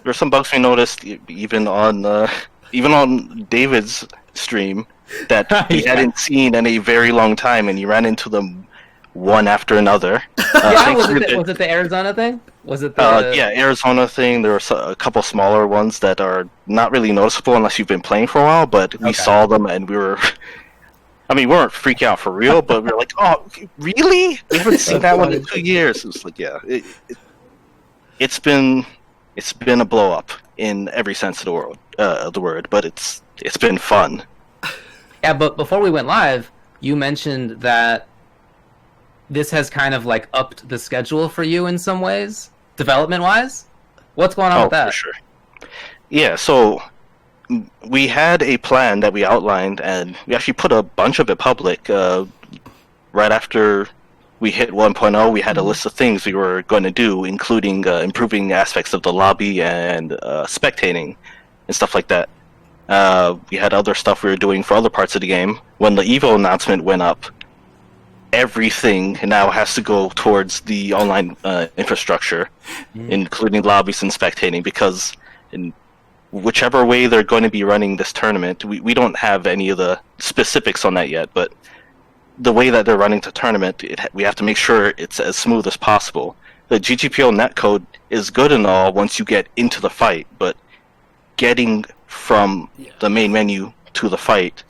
there's some bugs we noticed even on David's stream that he hadn't seen in a very long time, and he ran into them one after another. Was it the Arizona thing? Was it the Arizona thing? There were a couple smaller ones that are not really noticeable unless you've been playing for a while, but we saw them and we were... I mean, we weren't freaking out for real, but we were like, oh, really? We haven't seen that one in 2 years. It's like, yeah, it's been a blow up in every sense of the word, but it's been fun. Yeah, but before we went live, you mentioned that this has kind of like upped the schedule for you in some ways, development-wise. What's going on with that? For sure. Yeah, so we had a plan that we outlined, and we actually put a bunch of it public. Right after we hit 1.0, we had a list of things we were going to do, including improving aspects of the lobby and spectating and stuff like that. We had other stuff we were doing for other parts of the game. When the Evo announcement went up, everything now has to go towards the online infrastructure, including lobbies and spectating, because in whichever way they're going to be running this tournament, we don't have any of the specifics on that yet, but the way that they're running the tournament, we have to make sure it's as smooth as possible. The GGPO netcode is good and all once you get into the fight, but getting from the main menu to the fight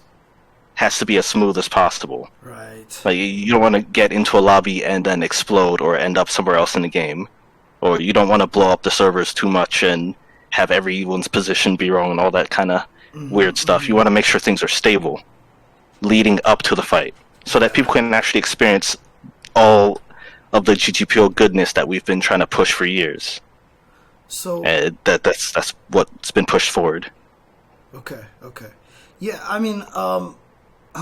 has to be as smooth as possible. Right. Like, you don't want to get into a lobby and then explode or end up somewhere else in the game. Or you don't want to blow up the servers too much and have everyone's position be wrong and all that kind of weird stuff. You want to make sure things are stable leading up to the fight, so that people can actually experience all of the GGPO goodness that we've been trying to push for years. So that's what's been pushed forward. Okay. Yeah, I mean, oh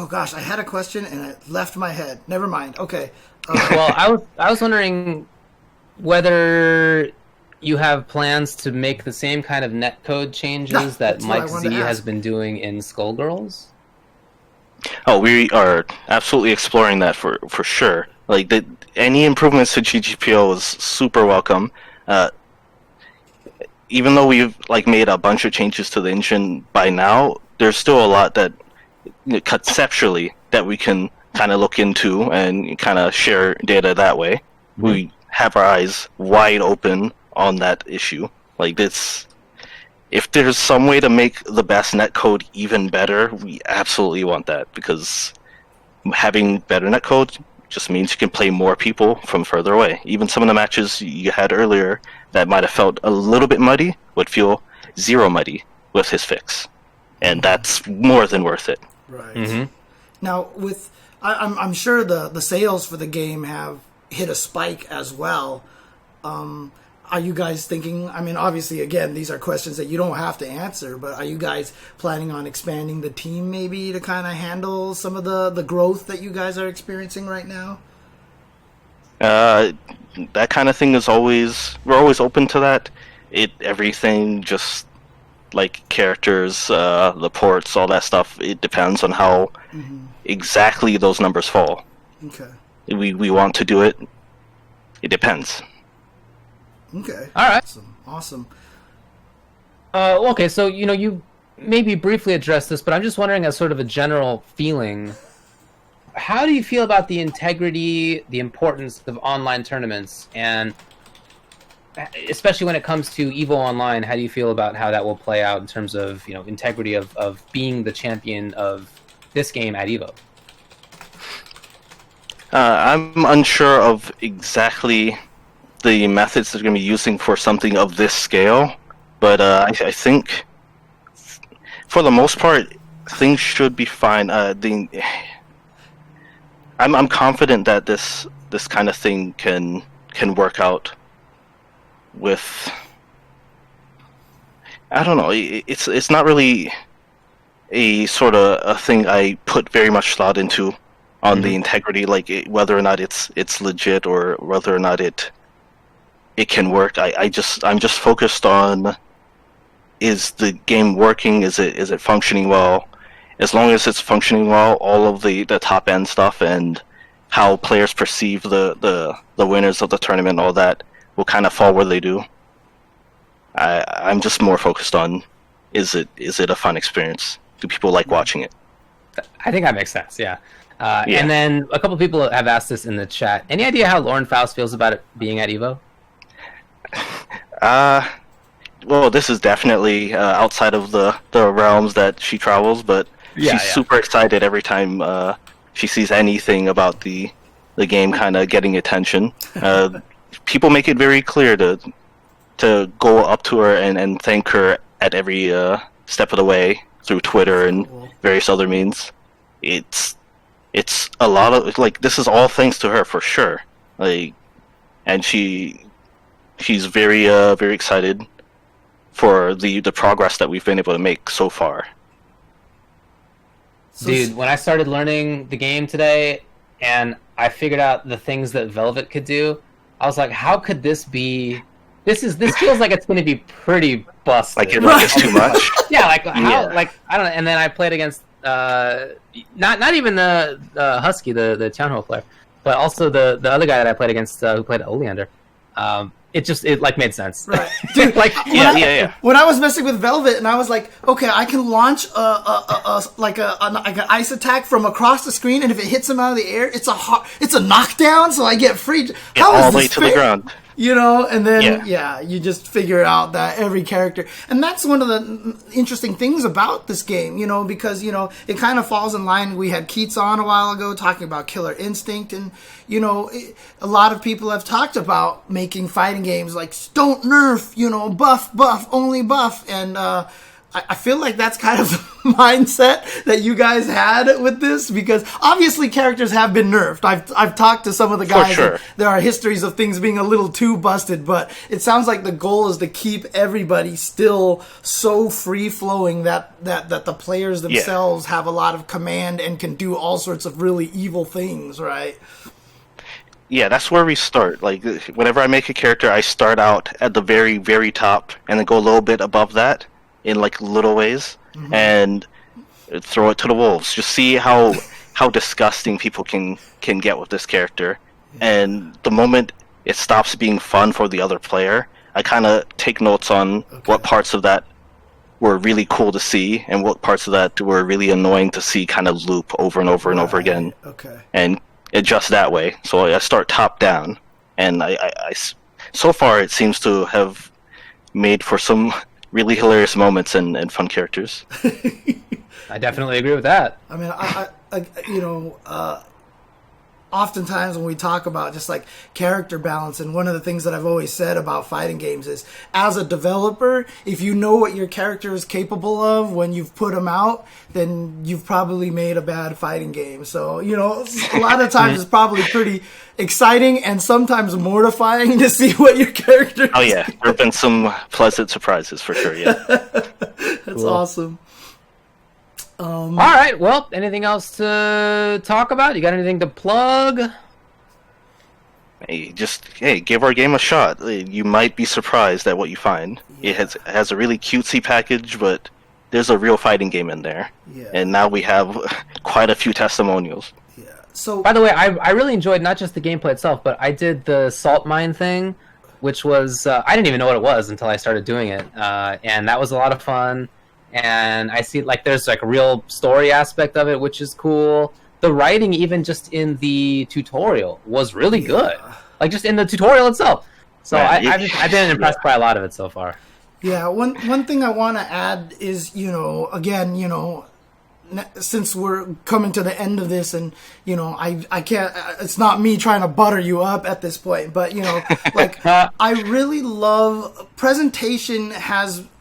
gosh, I had a question and it left my head. Never mind. Okay. Well, I was wondering whether you have plans to make the same kind of netcode changes that Mike Z has been doing in Skullgirls. Oh, we are absolutely exploring that for sure. Like, any improvements to GGPO is super welcome. Even though we've made a bunch of changes to the engine by now, there's still a lot that conceptually that we can kind of look into and kind of share data that way. We have our eyes wide open on that issue. Like, this, if there's some way to make the best netcode even better, we absolutely want that, because having better netcode just means you can play more people from further away. Even some of the matches you had earlier that might have felt a little bit muddy would feel zero muddy with his fix, and that's more than worth it. Right. Now, I'm sure the sales for the game have hit a spike as well. Are you guys thinking, I mean, obviously, again, these are questions that you don't have to answer, but are you guys planning on expanding the team maybe to kind of handle some of the growth that you guys are experiencing right now? That kind of thing is we're always open to that. Everything, just like characters, the ports, all that stuff, it depends on how exactly those numbers fall. Okay. We want to do it. It depends. Okay. All right. Awesome. Okay, so you maybe briefly addressed this, but I'm just wondering, as sort of a general feeling, how do you feel about the integrity, the importance of online tournaments, and especially when it comes to Evo Online, how do you feel about how that will play out in terms of integrity of being the champion of this game at Evo? I'm unsure of exactly the methods they're going to be using for something of this scale, but I think for the most part things should be fine. I'm confident that this kind of thing can work out with. I don't know. It's not really a sort of a thing I put very much thought into on the integrity, like whether or not it's legit or whether or not it can work. I'm just focused on, is the game working? Is it functioning well? As long as it's functioning well, all of the top end stuff and how players perceive the winners of the tournament, all that will kind of fall where they do. I'm just more focused on, is it a fun experience? Do people like watching it? I think that makes sense. Yeah. And then a couple people have asked this in the chat. Any idea how Lauren Faust feels about it being at Evo? Well, this is definitely outside of the realms that she travels, but she's super excited every time she sees anything about the game kind of getting attention. People make it very clear to go up to her and thank her at every step of the way through Twitter and various other means. It's a lot of, like, this is all thanks to her for sure. Like, and she's very very excited for the progress that we've been able to make so far. Dude, when I started learning the game today and I figured out the things that Velvet could do, I was like, how could this be? This feels like it's going to be pretty busted. Like it's too much. Yeah, like how? Like I don't know. And then I played against not even the Husky, the Town Hall player, but also the other guy that I played against who played Oleander. It like made sense. Right. Dude, like when I was messing with Velvet and I was like, okay, I can launch like an ice attack from across the screen, and if it hits him out of the air, it's a knockdown, so I get free. How all is the way this to fair? the ground. You know, and then you just figure out that every character, and that's one of the interesting things about this game, you know, because it kind of falls in line. We had Keats on a while ago talking about Killer Instinct, and a lot of people have talked about making fighting games like don't nerf, buff, only buff, and I feel like that's kind of the mindset that you guys had with this, because obviously characters have been nerfed. I've talked to some of the guys. For sure. And there are histories of things being a little too busted, but it sounds like the goal is to keep everybody still so free flowing that the players themselves have a lot of command and can do all sorts of really evil things, right? Yeah, that's where we start. Like, whenever I make a character, I start out at the very, very top and then go a little bit above that in like little ways, and throw it to the wolves. Just see how disgusting people can get with this character. And the moment it stops being fun for the other player, I kind of take notes on what parts of that were really cool to see and what parts of that were really annoying to see kind of loop over and over and over again. And adjust that way. So I start top down, and I so far it seems to have made for some really hilarious moments and fun characters. I definitely agree with that. I mean, oftentimes when we talk about just like character balance, and one of the things that I've always said about fighting games is, as a developer, if you know what your character is capable of when you've put them out, then you've probably made a bad fighting game. So, a lot of times it's probably pretty exciting and sometimes mortifying to see what your character is. Oh yeah, there have been some pleasant surprises for sure, yeah. That's awesome. All right, well, anything else to talk about? You got anything to plug? Hey, give our game a shot. You might be surprised at what you find. It has a really cutesy package, but there's a real fighting game in there. Yeah. And now we have quite a few testimonials. Yeah. So, by the way, I really enjoyed not just the gameplay itself, but I did the salt mine thing, which was I didn't even know what it was until I started doing it, and that was a lot of fun. And I see there's like a real story aspect of it, which is cool. The writing, even just in the tutorial, was really good. Like just in the tutorial itself. So I've been impressed by a lot of it so far. Yeah, one thing I want to add is, again, since we're coming to the end of this, and I can't. It's not me trying to butter you up at this point, but like I really love presentation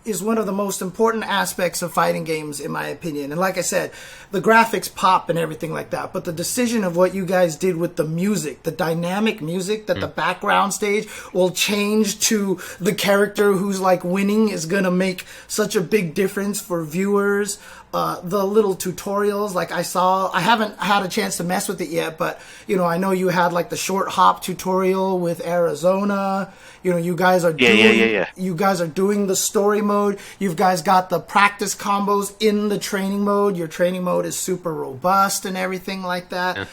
is one of the most important aspects of fighting games, in my opinion. And like I said, the graphics pop and everything like that, but the decision of what you guys did with the music, the dynamic music, that the background stage will change to the character who's like winning, is gonna make such a big difference for viewers. The little tutorials, like I haven't had a chance to mess with it yet, but I know you had like the short hop tutorial with Arizona. You guys are doing you guys are doing the story mode. You guys got the practice combos in the training mode. Your training mode is super robust and everything like that. Yeah.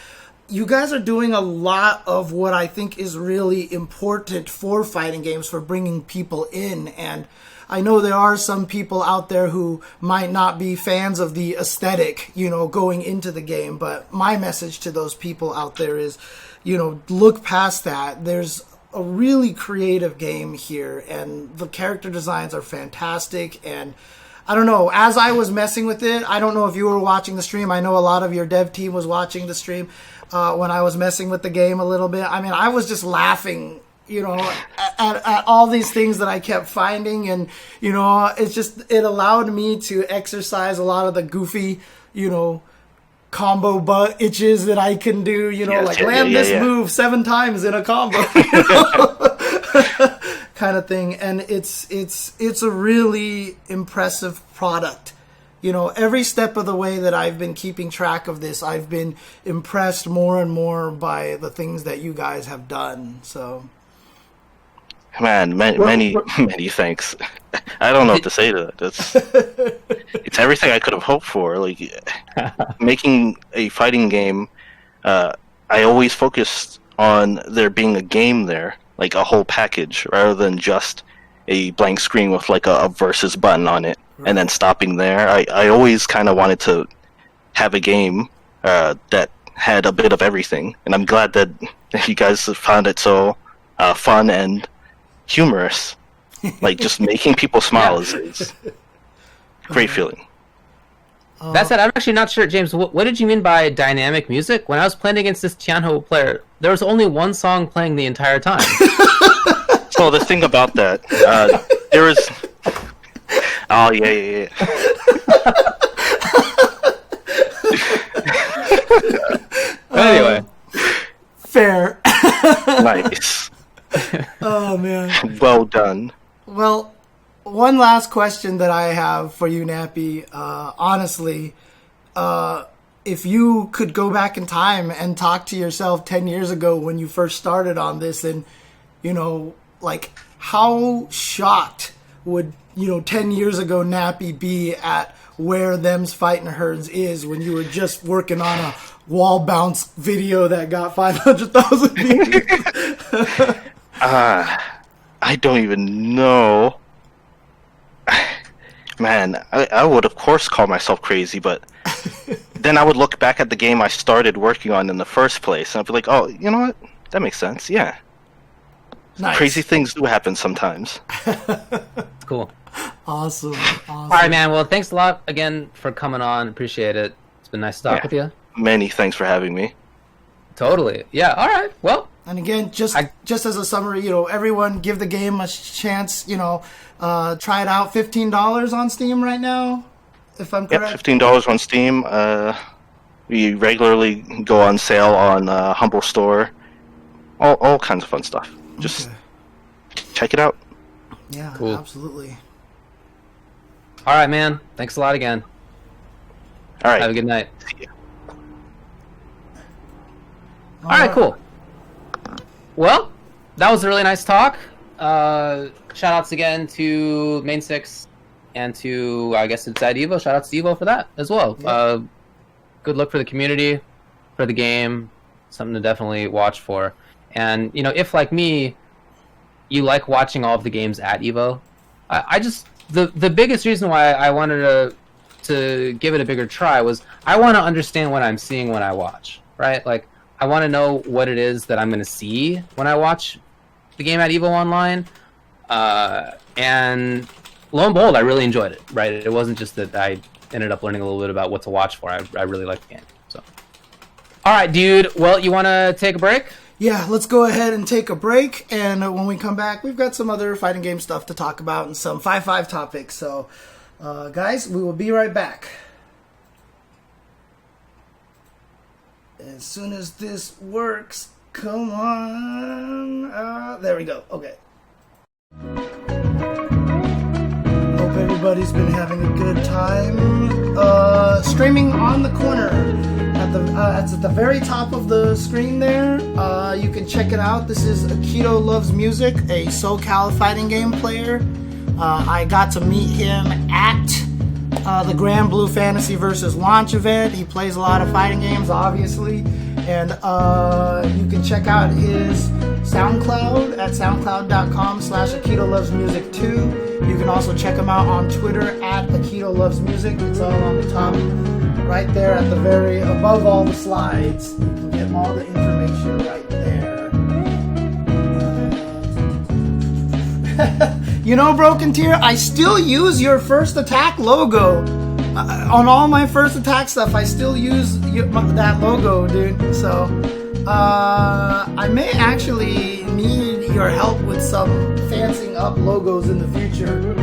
You guys are doing a lot of what I think is really important for fighting games, for bringing people in. And I know there are some people out there who might not be fans of the aesthetic, going into the game. But my message to those people out there is, look past that. There's a really creative game here, and the character designs are fantastic. And I don't know, as I was messing with it, I don't know if you were watching the stream. I know a lot of your dev team was watching the stream when I was messing with the game a little bit. I mean, I was just laughing, at all these things that I kept finding. And, it allowed me to exercise a lot of the goofy, combo butt itches that I can do, land this move 7 times in a combo, kind of thing. And it's a really impressive product. Every step of the way that I've been keeping track of this, I've been impressed more and more by the things that you guys have done. So, man, many thanks. I don't know what to say to that. It's everything I could have hoped for. Like, making a fighting game, I always focused on there being a game there, like a whole package, rather than just a blank screen with like a versus button on it, and then stopping there. I always kind of wanted to have a game that had a bit of everything, and I'm glad that you guys have found it so fun and humorous. Like, just making people smile is a great feeling. That said, I'm actually not sure, James, what did you mean by dynamic music? When I was playing against this Tianho player, there was only one song playing the entire time. So the thing about that, there was... Oh, yeah. Anyway. Fair. Nice. Oh, man. Well done. Well, one last question that I have for you, Nappy. Honestly, if you could go back in time and talk to yourself 10 years ago when you first started on this, and, like, how shocked would, 10 years ago Nappy be at where them's Fightin' Herds is when you were just working on a wall bounce video that got 500,000 views? I don't even know. Man, I would of course call myself crazy, but then I would look back at the game I started working on in the first place, and I'd be like, oh, you know what? That makes sense, yeah. Nice. Crazy things do happen sometimes. Cool. Awesome. All right, man. Well, thanks a lot again for coming on. Appreciate it. It's been nice to talk with you. Many thanks for having me. Totally. Yeah, all right. Well, and again, just as a summary, everyone give the game a chance, try it out. $15 on Steam right now, if I'm correct. Yep, $15 on Steam. We regularly go on sale on Humble Store. All kinds of fun stuff. Just check it out. Yeah, cool. Absolutely. All right, man. Thanks a lot again. All right. Have a good night. See ya. All right, cool. Well, that was a really nice talk. Shout-outs again to ManeSix and to, I guess, Inside Evo. Shout-outs to Evo for that as well. Yeah. Good luck for the community, for the game. Something to definitely watch for. And, if, like me, you like watching all of the games at Evo, I just... The biggest reason why I wanted to give it a bigger try was I want to understand what I'm seeing when I watch, right? Like, I want to know what it is that I'm going to see when I watch the game at Evo Online. And lo and behold, I really enjoyed it, right? It wasn't just that I ended up learning a little bit about what to watch for. I really like the game. So, all right, dude. Well, you want to take a break? Yeah, let's go ahead and take a break. And when we come back, we've got some other fighting game stuff to talk about and some 5-5 topics. So, guys, we will be right back. As soon as this works, come on. There we go. Okay. Hope everybody's been having a good time. Streaming on the corner at the very top of the screen there. You can check it out. This is Akito Loves Music, a SoCal fighting game player. I got to meet him at the Grand Blue Fantasy vs. launch event. He plays a lot of fighting games, obviously. And you can check out his SoundCloud at soundcloud.com/AkitoLovesMusic2. You can also check him out on Twitter at Akito Loves Music. It's all on the top, right there at the very above all the slides. You can get all the information right there. You know, Broken Tear, I still use your First Attack logo. On all my First Attack stuff, I still use that logo, dude. So, I may actually need your help with some fancying up logos in the future.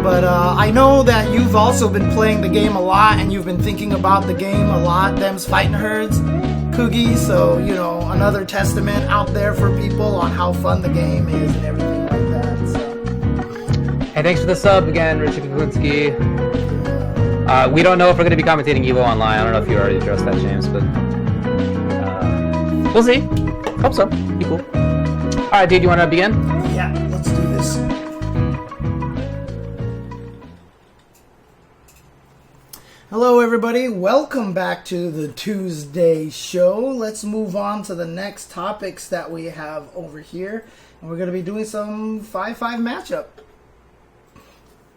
But I know that you've also been playing the game a lot, and you've been thinking about the game a lot, them's Fightin' Herds, Kugi. So, you know, another testament out there for people on how fun the game is and everything like that. So. Hey, thanks for the sub again, Richard Kuklinski. We don't know if we're going to be commentating Evo Online. I don't know if you already addressed that, James, but we'll see. Hope so. Be cool. All right, dude, you want to begin? Yeah, let's do this. Hello, everybody. Welcome back to the Tuesday show. Let's move on to the next topics that we have over here. And we're going to be doing some 5-5 matchup.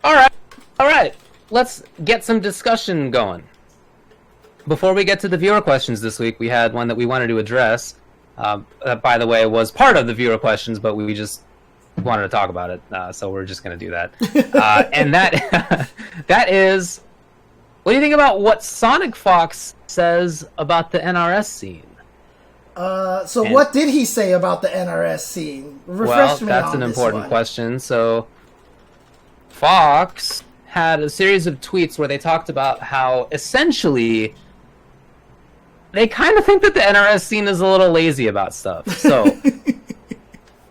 All right. Let's get some discussion going. Before we get to the viewer questions this week, we had one that we wanted to address. That, by the way, was part of the viewer questions, but we just wanted to talk about it, so we're just going to do that. And that that is, what do you think about what SonicFox says about the NRS scene? What did he say about the NRS scene? Refresh me that's on an this important one. question. So, Fox had a series of tweets where they talked about how essentially they kind of think that the NRS scene is a little lazy about stuff. So,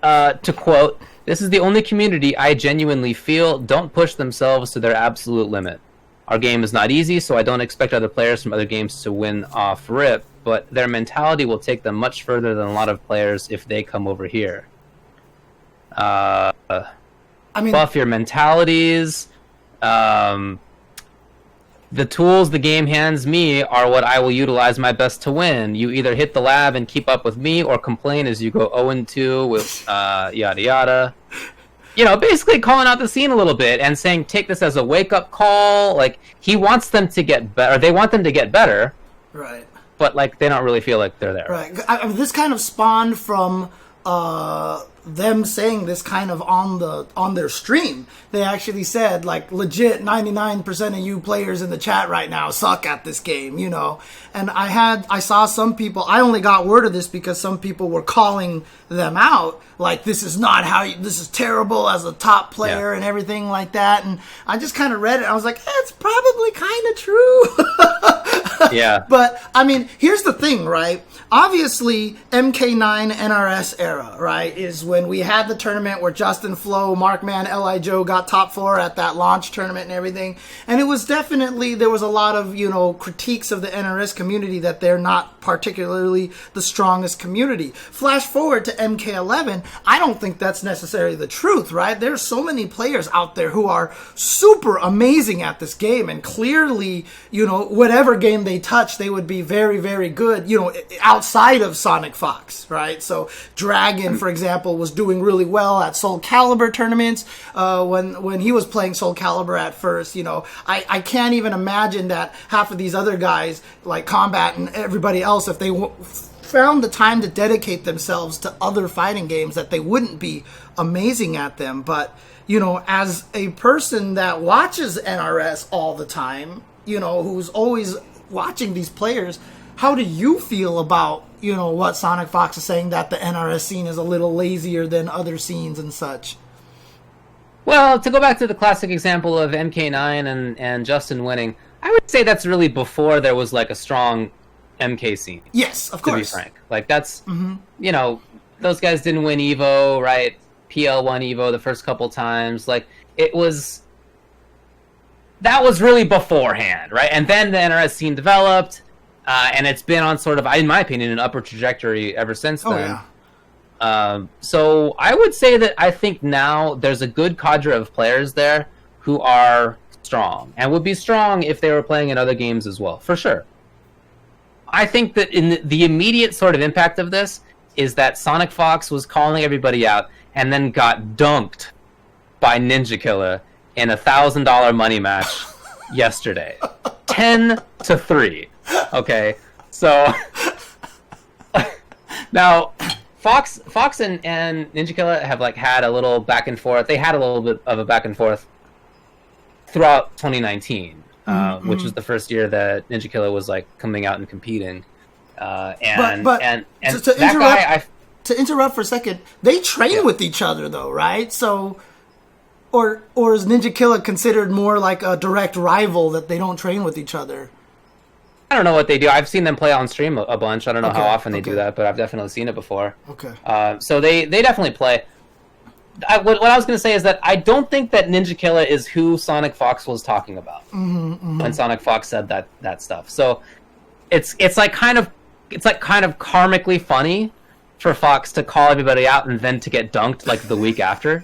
to quote, "This is the only community I genuinely feel don't push themselves to their absolute limit. Our game is not easy, so I don't expect other players from other games to win off rip, but their mentality will take them much further than a lot of players if they come over here. Buff your mentalities. The tools the game hands me are what I will utilize my best to win. You either hit the lab and keep up with me, or complain as you go 0-2 with yada yada." You know, basically calling out the scene a little bit and saying, take this as a wake-up call. Like, he wants them to get better. They want them to get better. Right. But, like, they don't really feel like they're there. Right. I mean, this kind of spawned from them saying this kind of on their stream. They actually said, like, legit 99% of you players in the chat right now suck at this game, you know. And I saw some people, I only got word of this because some people were calling them out, like, this is not how you, this is terrible as a top player and everything like that. And I just kind of read it. I was like, it's probably kind of true. Yeah. But, I mean, here's the thing, right? Obviously, MK9 NRS era, right, is when we had the tournament where Justin Flo, Markman, L.I. Joe got top 4 at that launch tournament and everything. And it was definitely, there was a lot of, you know, critiques of the NRS community that they're not particularly the strongest community. Flash forward to MK11, I don't think that's necessarily the truth, right? There's so many players out there who are super amazing at this game, and clearly, you know, whatever game they touch, they would be very, very good, you know, outside of SonicFox, right? So Dragon, for example, was doing really well at Soul Calibur tournaments when he was playing Soul Calibur at first. You know, I can't even imagine that half of these other guys like Kombat and everybody else, if they found the time to dedicate themselves to other fighting games that they wouldn't be amazing at them. But, you know, as a person that watches NRS all the time, you know, who's always watching these players, how do you feel about, you know, what SonicFox is saying, that the NRS scene is a little lazier than other scenes and such? Well, to go back to the classic example of MK9 and Justin winning, I would say that's really before there was like a strong MK scene. Yes, of course. To be frank. Like that's, you know, those guys didn't win Evo, right? PL won Evo the first couple times. Like that was really beforehand, right? And then the NRS scene developed, and it's been on sort of, in my opinion, an upward trajectory ever since then. Oh, yeah. So I would say that I think now there's a good cadre of players there who are strong and would be strong if they were playing in other games as well, for sure. I think that in the immediate sort of impact of this is that SonicFox was calling everybody out and then got dunked by Ninja Killer in a $1,000 money match yesterday. 10-3. Okay, so now Fox and Ninja Killer have like had a little back and forth. They had a little bit of a back and forth throughout 2019, which was the first year that Ninja Killer was like coming out and competing. To interrupt for a second, they train with each other though, right? So, or is Ninja Killer considered more like a direct rival that they don't train with each other? I don't know what they do. I've seen them play on stream a bunch. I don't know how often they do that, but I've definitely seen it before. Okay. So they definitely play. What I was going to say is that I don't think that Ninja Killer is who SonicFox was talking about when SonicFox said that stuff. So it's like kind of karmically funny for Fox to call everybody out and then to get dunked like the week after.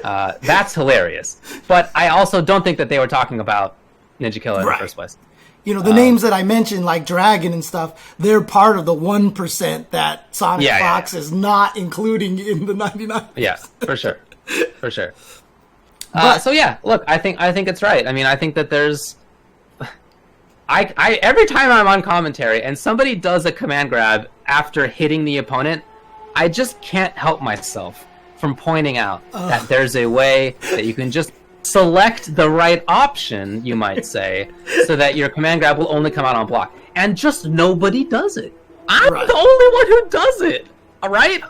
That's hilarious. But I also don't think that they were talking about Ninja Killer in the first place. You know, the names that I mentioned, like Dragon and stuff, they're part of the 1% that SonicFox is not including in the 99%. Yeah, for sure. For sure. So yeah, look, I think it's right. I mean, I think that there's... I every time I'm on commentary and somebody does a command grab after hitting the opponent, I just can't help myself from pointing out that there's a way that you can just select the right option, you might say, so that your command grab will only come out on block. And just nobody does it. I'm the only one who does it. All right?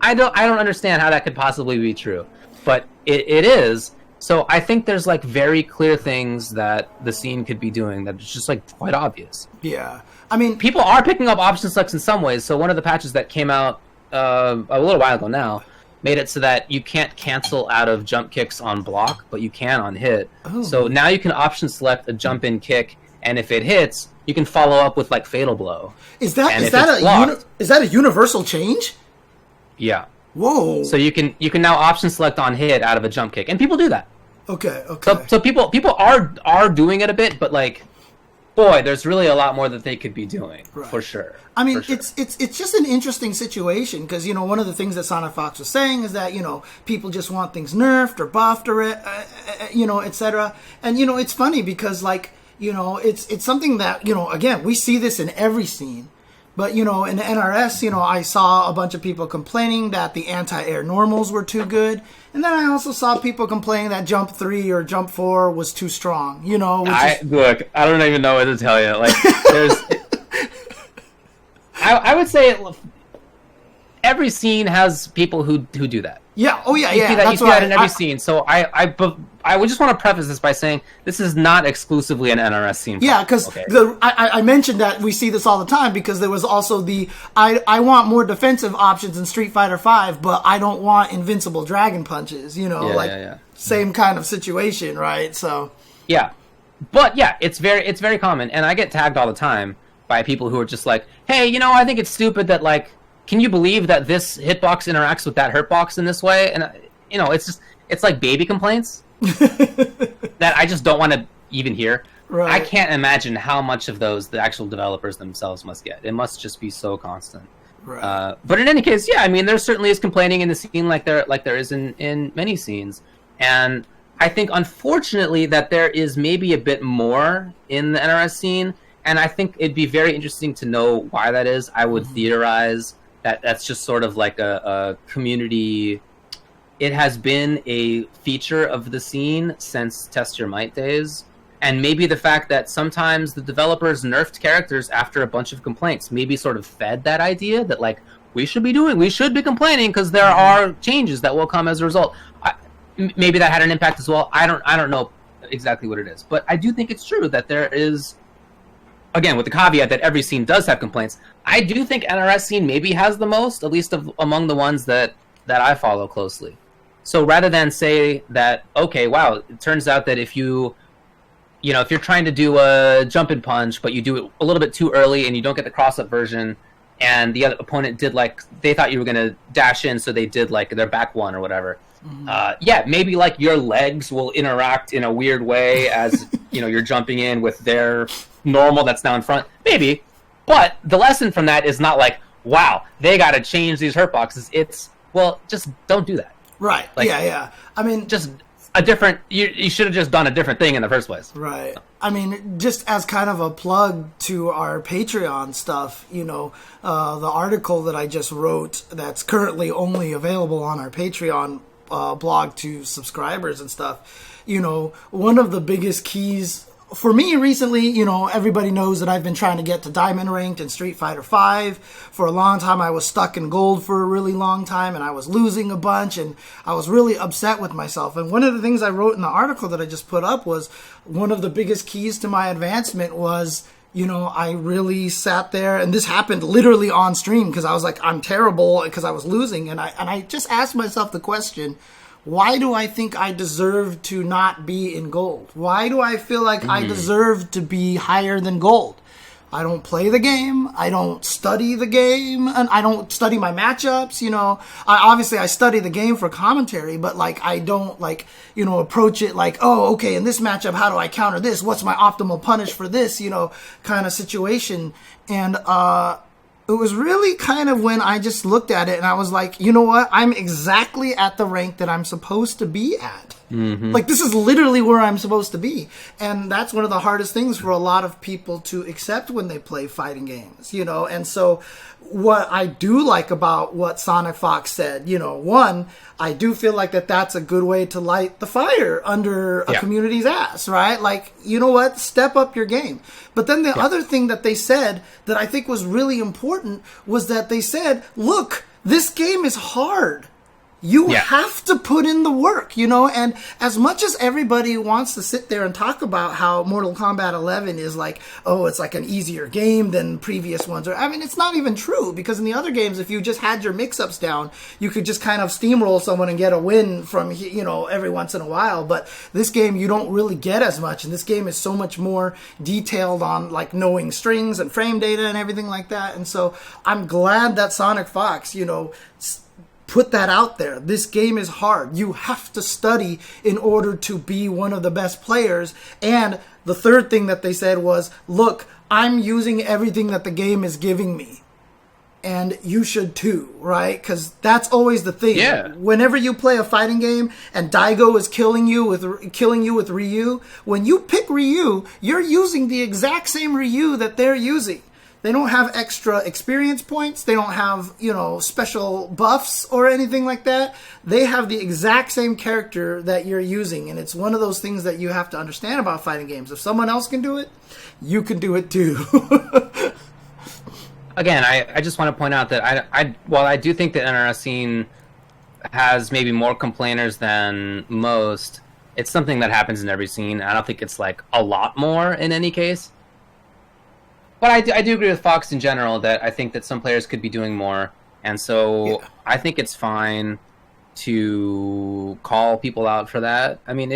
I don't understand how that could possibly be true. But it is. So I think there's like very clear things that the scene could be doing that is just like quite obvious. Yeah. I mean, people are picking up option selects in some ways. So one of the patches that came out a little while ago now made it so that you can't cancel out of jump kicks on block, but you can on hit. Oh. So now you can option select a jump in kick, and if it hits, you can follow up with like fatal blow. Is that a universal change? Yeah. Whoa. So you can now option select on hit out of a jump kick, and people do that. Okay. So people are doing it a bit, but like, boy, there's really a lot more that they could be doing for sure. I mean, it's just an interesting situation because, you know, one of the things that SonicFox was saying is that, you know, people just want things nerfed or buffed or you know, etc. And, you know, it's funny because, like, you know, it's something that, you know, again, we see this in every scene. But, you know, in the NRS, you know, I saw a bunch of people complaining that the anti-air normals were too good. And then I also saw people complaining that jump 3 or jump 4 was too strong, you know. Look, I don't even know what to tell you. Like, there's... I would say every scene has people who do that. Yeah. Oh, yeah, yeah. You see that in every scene. So I would just want to preface this by saying this is not exclusively an NRS scene. Yeah, because I mentioned that we see this all the time because there was also I want more defensive options in Street Fighter V, but I don't want invincible dragon punches. You know, same kind of situation, right? So yeah, but yeah, it's very common, and I get tagged all the time by people who are just like, hey, you know, I think it's stupid that like. Can you believe that this hitbox interacts with that hurtbox in this way? And, you know, it's like baby complaints that I just don't want to even hear. Right. I can't imagine how much of those the actual developers themselves must get. It must just be so constant. Right. But in any case, yeah, I mean, there certainly is complaining in the scene like there is in many scenes. And I think, unfortunately, that there is maybe a bit more in the NRS scene. And I think it'd be very interesting to know why that is. I would theorize that that's just sort of like a community. It has been a feature of the scene since Test Your Might days. And maybe the fact that sometimes the developers nerfed characters after a bunch of complaints maybe sort of fed that idea that, like, we should be complaining because there are changes that will come as a result. Maybe that had an impact as well. I don't know exactly what it is. But I do think it's true that there is, again, with the caveat that every scene does have complaints, I do think NRS scene maybe has the most, at least among the ones that I follow closely. So rather than say that, okay, wow, it turns out that if you're trying to do a jump and punch, but you do it a little bit too early and you don't get the cross-up version, and the other opponent did, like, they thought you were going to dash in, so they did, like, their back one or whatever. Maybe, like, your legs will interact in a weird way as, you're jumping in with their normal that's now in front. Maybe. But the lesson from that is not like, wow, they got to change these hurt boxes. It's, well, just don't do that. Right. Like, yeah. I mean, just a different. You should have just done a different thing in the first place. Right. I mean, just as kind of a plug to our Patreon stuff, the article that I just wrote that's currently only available on our Patreon blog to subscribers and stuff. One of the biggest keys for me recently, everybody knows that I've been trying to get to Diamond Ranked in Street Fighter V. For a long time, I was stuck in Gold for a really long time, and I was losing a bunch, and I was really upset with myself. And one of the things I wrote in the article that I just put up was one of the biggest keys to my advancement was, I really sat there, and this happened literally on stream, because I was like, I'm terrible, because I was losing, and I just asked myself the question, why do I think I deserve to not be in Gold? Why do I feel like I deserve to be higher than Gold? I don't play the game. I don't study the game. And I don't study my matchups. I study the game for commentary, but I don't approach it like, oh, okay, in this matchup, how do I counter this? What's my optimal punish for this, kind of situation. And, it was really kind of when I just looked at it and I was like, you know what? I'm exactly at the rank that I'm supposed to be at. Mm-hmm. Like, this is literally where I'm supposed to be. And that's one of the hardest things for a lot of people to accept when they play fighting games, And so what I do like about what SonicFox said, one, I do feel like that's a good way to light the fire under a community's ass, right? Like, you know what? Step up your game. But then the other thing that they said that I think was really important was that they said, look, this game is hard. You have to put in the work, and as much as everybody wants to sit there and talk about how Mortal Kombat 11 is like, oh, it's like an easier game than previous ones. It's not even true, because in the other games, if you just had your mix-ups down, you could just kind of steamroll someone and get a win from, every once in a while. But this game, you don't really get as much, and this game is so much more detailed on, like, knowing strings and frame data and everything like that. And so I'm glad that SonicFox, put that out there. This game is hard. You have to study in order to be one of the best players. And the third thing that they said was, look, I'm using everything that the game is giving me. And you should too, right? Because that's always the thing. Yeah. Whenever you play a fighting game and Daigo is killing you with Ryu, when you pick Ryu, you're using the exact same Ryu that they're using. They don't have extra experience points. They don't have, special buffs or anything like that. They have the exact same character that you're using. And it's one of those things that you have to understand about fighting games. If someone else can do it, you can do it too. Again, I just want to point out that while I do think the NRS scene has maybe more complainers than most, it's something that happens in every scene. I don't think it's like a lot more in any case. But I do agree with Fox in general that I think that some players could be doing more. And so I think it's fine to call people out for that. I mean,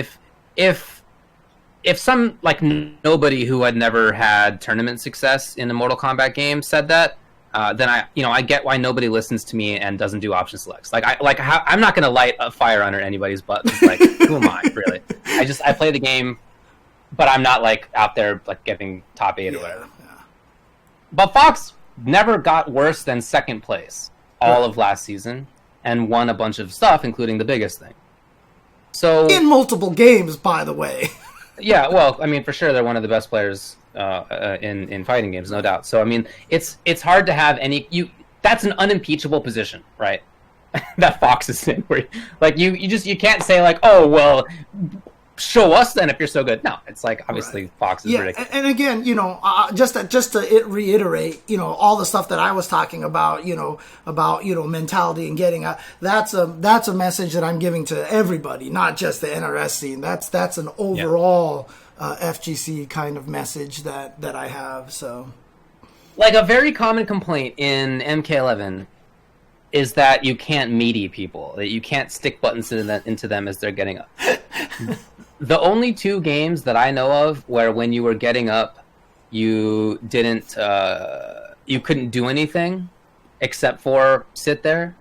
if some, like, nobody who had never had tournament success in a Mortal Kombat game said that, then I get why nobody listens to me and doesn't do option selects. I'm not going to light a fire under anybody's butt. Like, who am I, really? I play the game, but I'm not, like, out there, like, getting top 8 or whatever. But Fox never got worse than second place all of last season and won a bunch of stuff, including the biggest thing. So in multiple games, by the way. Yeah, well, I mean, for sure, they're one of the best players in fighting games, no doubt. So, I mean, it's hard to have any That's an unimpeachable position, right? That Fox is in, where you can't say like, oh well, show us then if you're so good. No, it's like obviously right. Fox is ridiculous. And again, just to reiterate, all the stuff that I was talking about, about mentality and getting out. That's a message that I'm giving to everybody, not just the NRS scene. That's an overall FGC kind of message that I have. So, like a very common complaint in MK11 is that you can't meaty people, that you can't stick buttons into them as they're getting up. The only 2 games that I know of where when you were getting up, you couldn't do anything except for sit there,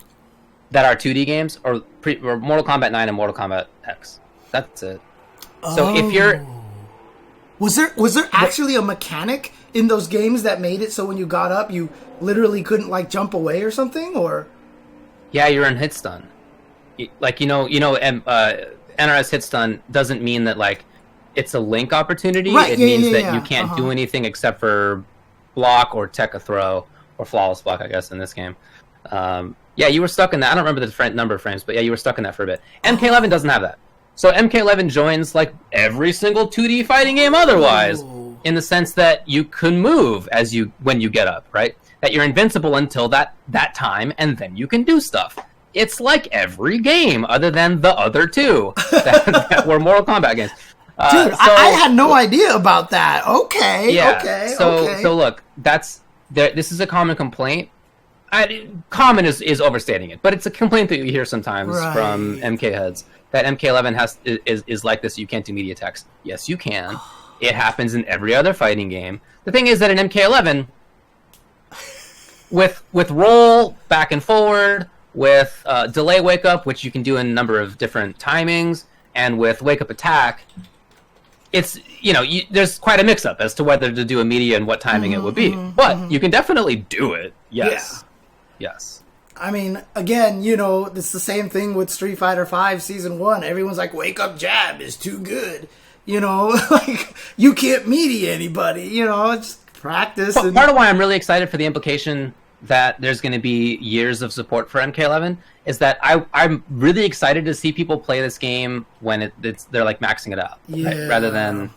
that are 2D games, or Mortal Kombat 9 and Mortal Kombat X. That's it. So if you're... Was there actually a mechanic in those games that made it so when you got up, you literally couldn't like jump away or something, or? Yeah, you're in hit stun. Like NRS hit stun doesn't mean that like it's a link opportunity. Right, it means that you can't do anything except for block or tech a throw or flawless block, I guess, in this game. Yeah, you were stuck in that. I don't remember the number of frames, but yeah, you were stuck in that for a bit. MK11 doesn't have that. So MK11 joins like every single 2D fighting game otherwise, in the sense that you can move when you get up, right? That you're invincible until that time, and then you can do stuff. It's like every game, other than the other 2 that were Mortal Kombat games. Dude, I had no idea about that. Okay, yeah, okay. So look, this is a common complaint. Common is overstating it, but it's a complaint that you hear sometimes from MK heads, that MK11 is like this. You can't do media attacks. Yes, you can. It happens in every other fighting game. The thing is that in MK11, with roll back and forward, with delay wake up, which you can do in a number of different timings, and with wake up attack, it's there's quite a mix up as to whether to do a media and what timing it would be. But you can definitely do it. Yes. Yeah. Yes. I mean, again, it's the same thing with Street Fighter V Season 1. Everyone's like, wake up jab is too good. Like, you can't media anybody, just practice. Part of why I'm really excited for the implication that there's going to be years of support for MK11 is that I'm really excited to see people play this game when they're like maxing it out, right? Rather than...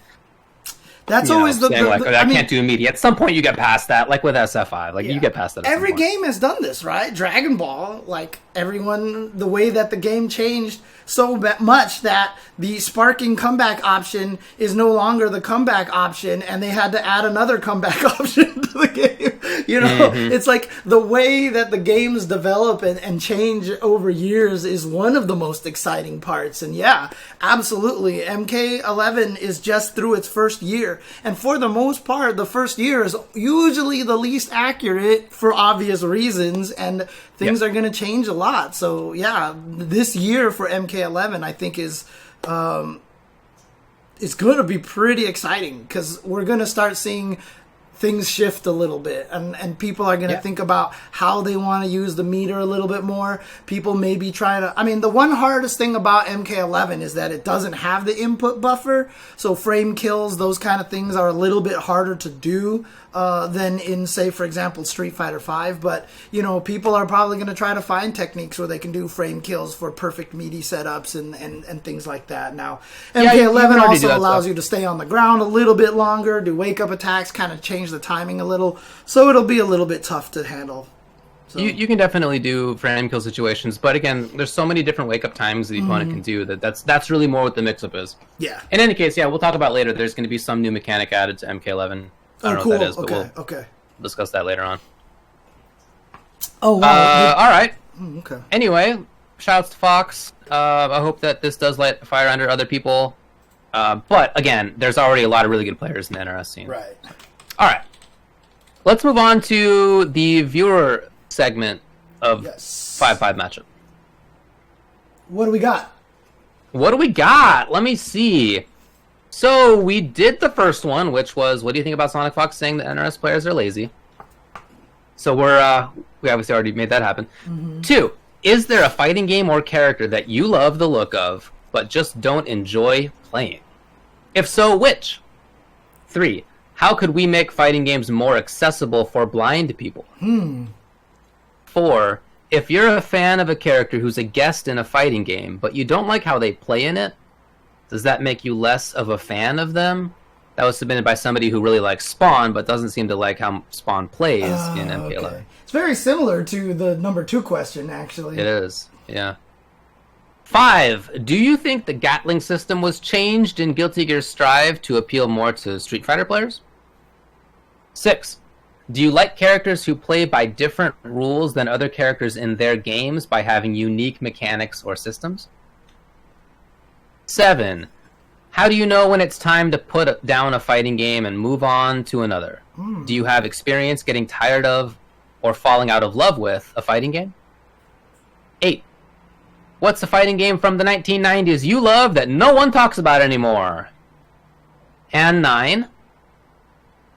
That's always the I can't do media. At some point, you get past that, like with SF5. You get past that. Every game has done this, right? Dragon Ball, like everyone, the way that the game changed so much that the sparking comeback option is no longer the comeback option, and they had to add another comeback option to the game. It's like the way that the games develop and change over years is one of the most exciting parts. And yeah, absolutely, MK11 is just through its first year. And for the most part, the first year is usually the least accurate for obvious reasons, and things are going to change a lot. So yeah, this year for MK11, I think is going to be pretty exciting, because we're going to start seeing things shift a little bit, and people are going to think about how they want to use the meter a little bit more. People may be trying to... I mean, the one hardest thing about MK11 is that it doesn't have the input buffer, so frame kills, those kind of things are a little bit harder to do than in, say, for example, Street Fighter V. But, people are probably going to try to find techniques where they can do frame kills for perfect meaty setups and things like that. Now, MK11 also allows you to stay on the ground a little bit longer, do wake-up attacks, kind of change the timing a little, so it'll be a little bit tough to handle. So. You can definitely do frame kill situations, but again, there's so many different wake-up times that the opponent can do that's really more what the mix-up is. Yeah. In any case, we'll talk about later. There's going to be some new mechanic added to MK11. I don't know what that is, but we'll discuss that later on. Oh, wow. All right. Okay. Anyway, shouts to Fox. I hope that this does light a fire under other people. But again, there's already a lot of really good players in the NRS scene. Right. All right. Let's move on to the viewer segment of 5-5 matchup. What do we got? Let me see. So we did the first one, which was, what do you think about SonicFox saying that NRS players are lazy? So we obviously already made that happen. 2, is there a fighting game or character that you love the look of, but just don't enjoy playing? If so, which? 3. How could we make fighting games more accessible for blind people? 4. If you're a fan of a character who's a guest in a fighting game, but you don't like how they play in it, does that make you less of a fan of them? That was submitted by somebody who really likes Spawn, but doesn't seem to like how Spawn plays in MPLA. Okay. It's very similar to the number 2 question, actually. It is, yeah. 5. Do you think the Gatling system was changed in Guilty Gear Strive to appeal more to Street Fighter players? 6. Do you like characters who play by different rules than other characters in their games by having unique mechanics or systems? 7. How do you know when it's time to put down a fighting game and move on to another? Do you have experience getting tired of or falling out of love with a fighting game? 8. What's a fighting game from the 1990s you love that no one talks about anymore? And 9.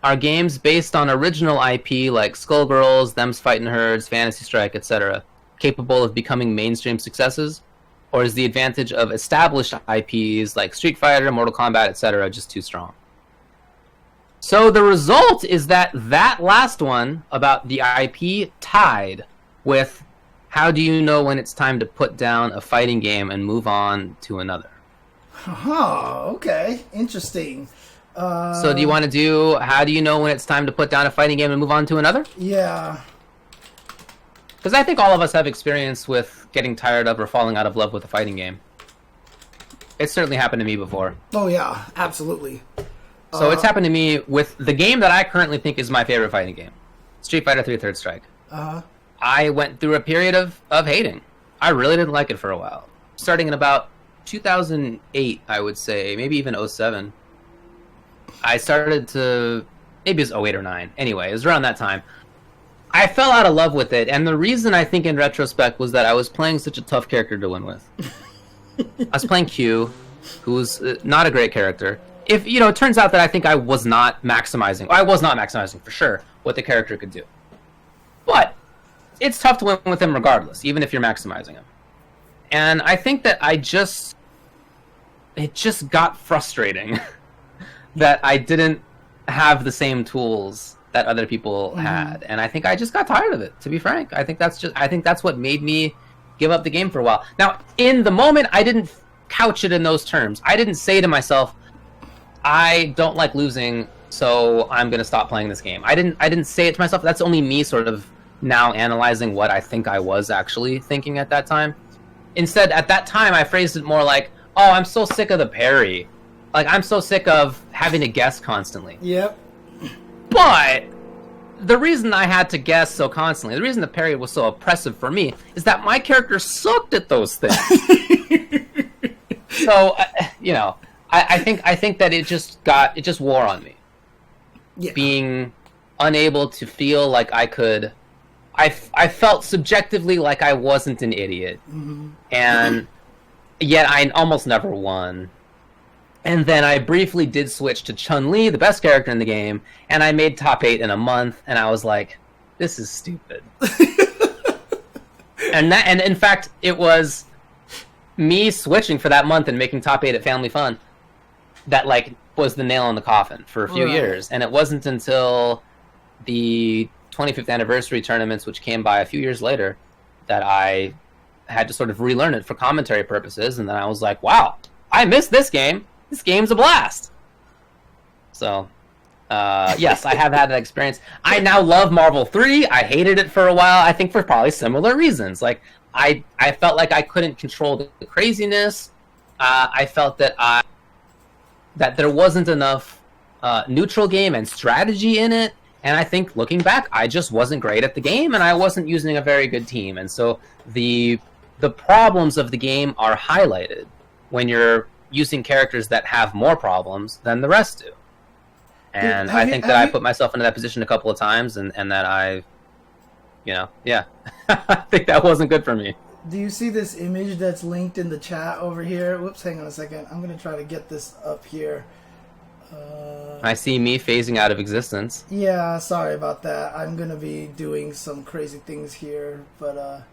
Are games based on original IP like Skullgirls, Them's Fightin' Herds, Fantasy Strike, etc. capable of becoming mainstream successes? Or is the advantage of established IPs like Street Fighter, Mortal Kombat, etc. just too strong? So the result is that last one about the IP tied with how do you know when it's time to put down a fighting game and move on to another? Okay. Interesting. So do you want to do how do you know when it's time to put down a fighting game and move on to another? Yeah. Because I think all of us have experience with getting tired of or falling out of love with a fighting game. It's certainly happened to me before. Oh, yeah. Absolutely. So it's happened to me with the game that I currently think is my favorite fighting game, Street Fighter 3 Third Strike. I went through a period of hating. I really didn't like it for a while. Starting in about 2008, I would say, maybe even 07. I started to... Maybe it was 08 or 09. Anyway, it was around that time. I fell out of love with it, and the reason I think in retrospect was that I was playing such a tough character to win with. I was playing Q, who was not a great character. If it turns out that I think I was not maximizing. I was not maximizing for sure what the character could do. But it's tough to win with him regardless, even if you're maximizing him. And I think that it just got frustrating that I didn't have the same tools that other people had, and I think I just got tired of it, to be frank. I think that's what made me give up the game for a while. Now, in the moment, I didn't couch it in those terms. I didn't say to myself, I don't like losing, so I'm going to stop playing this game. I didn't say it to myself. That's only me sort of now analyzing what I think I was actually thinking at that time. Instead, at that time, I phrased it more like, oh, I'm so sick of the parry. Like, I'm so sick of having to guess constantly. Yep. But the reason I had to guess so constantly, the reason the parry was so oppressive for me, is that my character sucked at those things. So, I think that it just wore on me. Yeah. Being unable to feel like I could... I felt subjectively like I wasn't an idiot. And yet I almost never won. And then I briefly did switch to Chun-Li, the best character in the game, and I made top 8 in a month, and I was like, this is stupid. And in fact, it was me switching for that month and making top 8 at Family Fun that was the nail in the coffin for a few years. And it wasn't until the 25th anniversary tournaments, which came by a few years later, that I had to sort of relearn it for commentary purposes, and then I was like, wow, I missed this game. This game's a blast. So, yes, I have had that experience. I now love Marvel 3. I hated it for a while, I think for probably similar reasons. Like, I felt like I couldn't control the craziness. I felt that there wasn't enough neutral game and strategy in it. And I think, looking back, I just wasn't great at the game, and I wasn't using a very good team. And so the problems of the game are highlighted when you're using characters that have more problems than the rest do. And I think that I put myself into that position a couple of times, and that I think that wasn't good for me. Do you see this image that's linked in the chat over here? Whoops, hang on a second. I'm going to try to get this up here. I see me phasing out of existence. Yeah, sorry about that. I'm going to be doing some crazy things here, but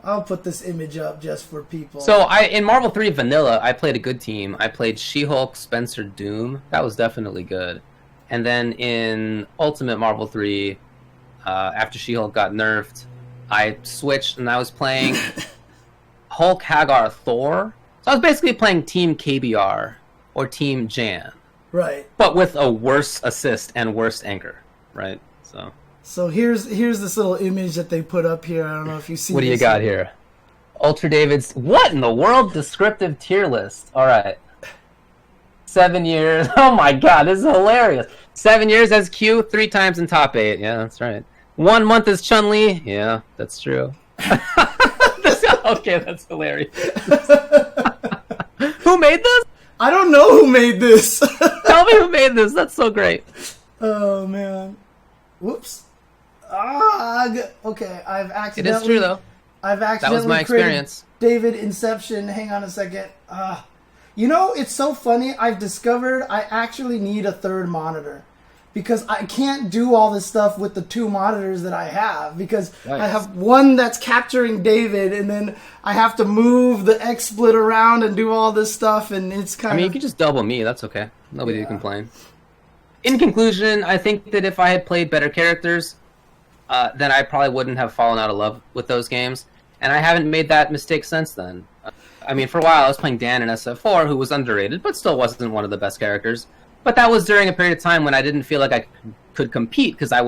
I'll put this image up just for people. So in Marvel 3 Vanilla, I played a good team. I played She-Hulk, Spencer, Doom. That was definitely good. And then in Ultimate Marvel 3, after She-Hulk got nerfed, I switched and I was playing Hulk, Hagar, Thor. So I was basically playing Team KBR or Team Jan. Right. But with a worse assist and worse anchor, right? So here's this little image that they put up here. I don't know if you see. What do you got here? Ultra David's what in the world? Descriptive tier list. All right. 7 years. Oh my god, this is hilarious. 7 years as Q, 3 times in top 8. Yeah, that's right. 1 month as Chun-Li. Yeah, that's true. Okay, that's hilarious. Who made this? I don't know who made this. Tell me who made this. That's so great. Oh man. Whoops. Okay. I've accidentally. It is true though. I've accidentally. That was my experience. David Inception. Hang on a second. You know, it's so funny. I've discovered I actually need a third monitor because I can't do all this stuff with the 2 monitors that I have because nice. I have one that's capturing David and then I have to move the XSplit around and do all this stuff and it's kind of... you can just double me. That's okay. Nobody can complain. In conclusion, I think that if I had played better characters, then I probably wouldn't have fallen out of love with those games. And I haven't made that mistake since then. For a while I was playing Dan in SF4, who was underrated, but still wasn't one of the best characters. But that was during a period of time when I didn't feel like I could compete because I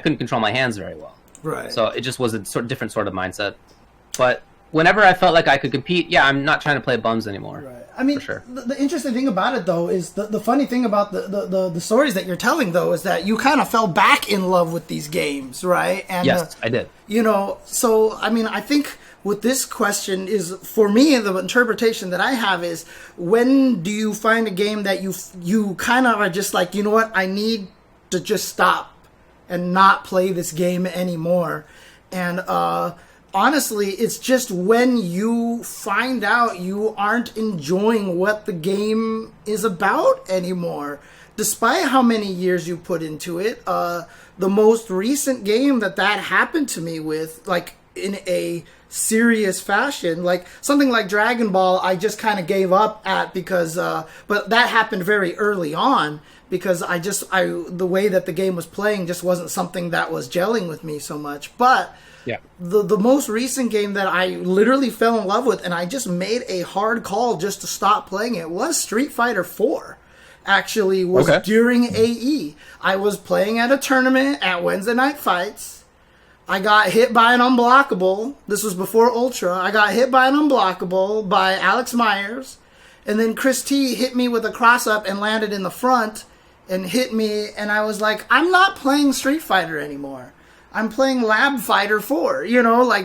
couldn't control my hands very well. Right. So it just was a different sort of mindset. But whenever I felt like I could compete, I'm not trying to play bums anymore. Right. For sure. The interesting thing about it, though, is the funny thing about the stories that you're telling, though, is that you kind of fell back in love with these games, right? And, yes, I did. So, I think with this question is, for me, the interpretation that I have is, when do you find a game that you kind of are just like, you know what, I need to just stop and not play this game anymore. And honestly, it's just when you find out you aren't enjoying what the game is about anymore. Despite how many years you put into it, the most recent game that happened to me with, like, in a serious fashion, like something like Dragon Ball, I just kind of gave up at because, but that happened very early on because the way that the game was playing just wasn't something that was gelling with me so much. But yeah, the most recent game that I literally fell in love with, and I just made a hard call just to stop playing it, was Street Fighter 4. Actually, was during AE. I was playing at a tournament at Wednesday Night Fights. I got hit by an unblockable. This was before Ultra. I got hit by an unblockable by Alex Myers. And then Chris T hit me with a cross-up and landed in the front and hit me. And I was like, I'm not playing Street Fighter anymore. I'm playing Lab Fighter 4.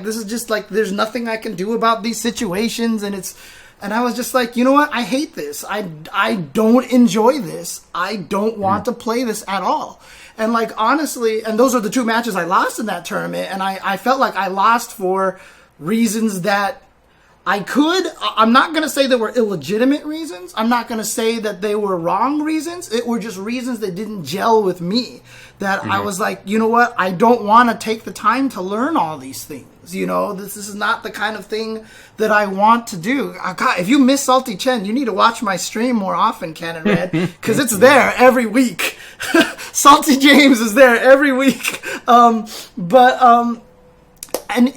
This is just like, there's nothing I can do about these situations. And I was just like, you know what? I hate this. I don't enjoy this. I don't want to play this at all. And like, honestly, and those are the 2 matches I lost in that tournament. And I felt like I lost for reasons that I'm not going to say they were illegitimate reasons. I'm not going to say that they were wrong reasons. It were just reasons that didn't gel with me. That I was like, you know what? I don't want to take the time to learn all these things. This is not the kind of thing that I want to do. God, if you miss Salty Chen, you need to watch my stream more often, Canon Red, because it's there every week. Salty James is there every week. And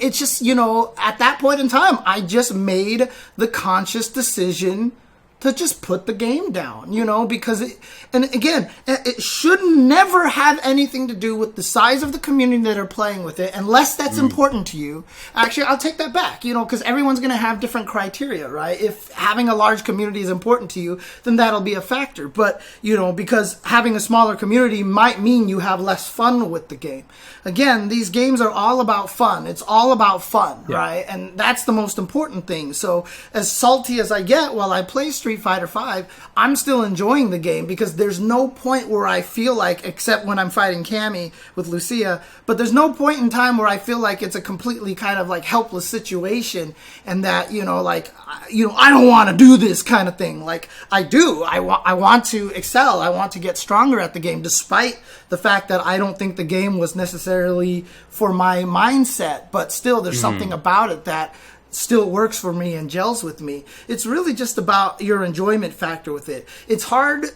it's just, at that point in time, I just made the conscious decision to just put the game down, because it should never have anything to do with the size of the community that are playing with it, unless that's important to you. Actually, I'll take that back, because everyone's going to have different criteria, right? If having a large community is important to you, then that'll be a factor. But, because having a smaller community might mean you have less fun with the game. Again, these games are all about fun. It's all about fun, right? And that's the most important thing. So as salty as I get while I play Street Street Fighter V, I'm still enjoying the game because there's no point where I feel like, except when I'm fighting Cammy with Lucia, but there's no point in time where I feel like it's a completely kind of like helpless situation and that, I don't want to do this kind of thing. Like, I do. I want to excel. I want to get stronger at the game, despite the fact that I don't think the game was necessarily for my mindset. But still, there's something about it that still works for me and gels with me. It's really just about your enjoyment factor with it. It's hard,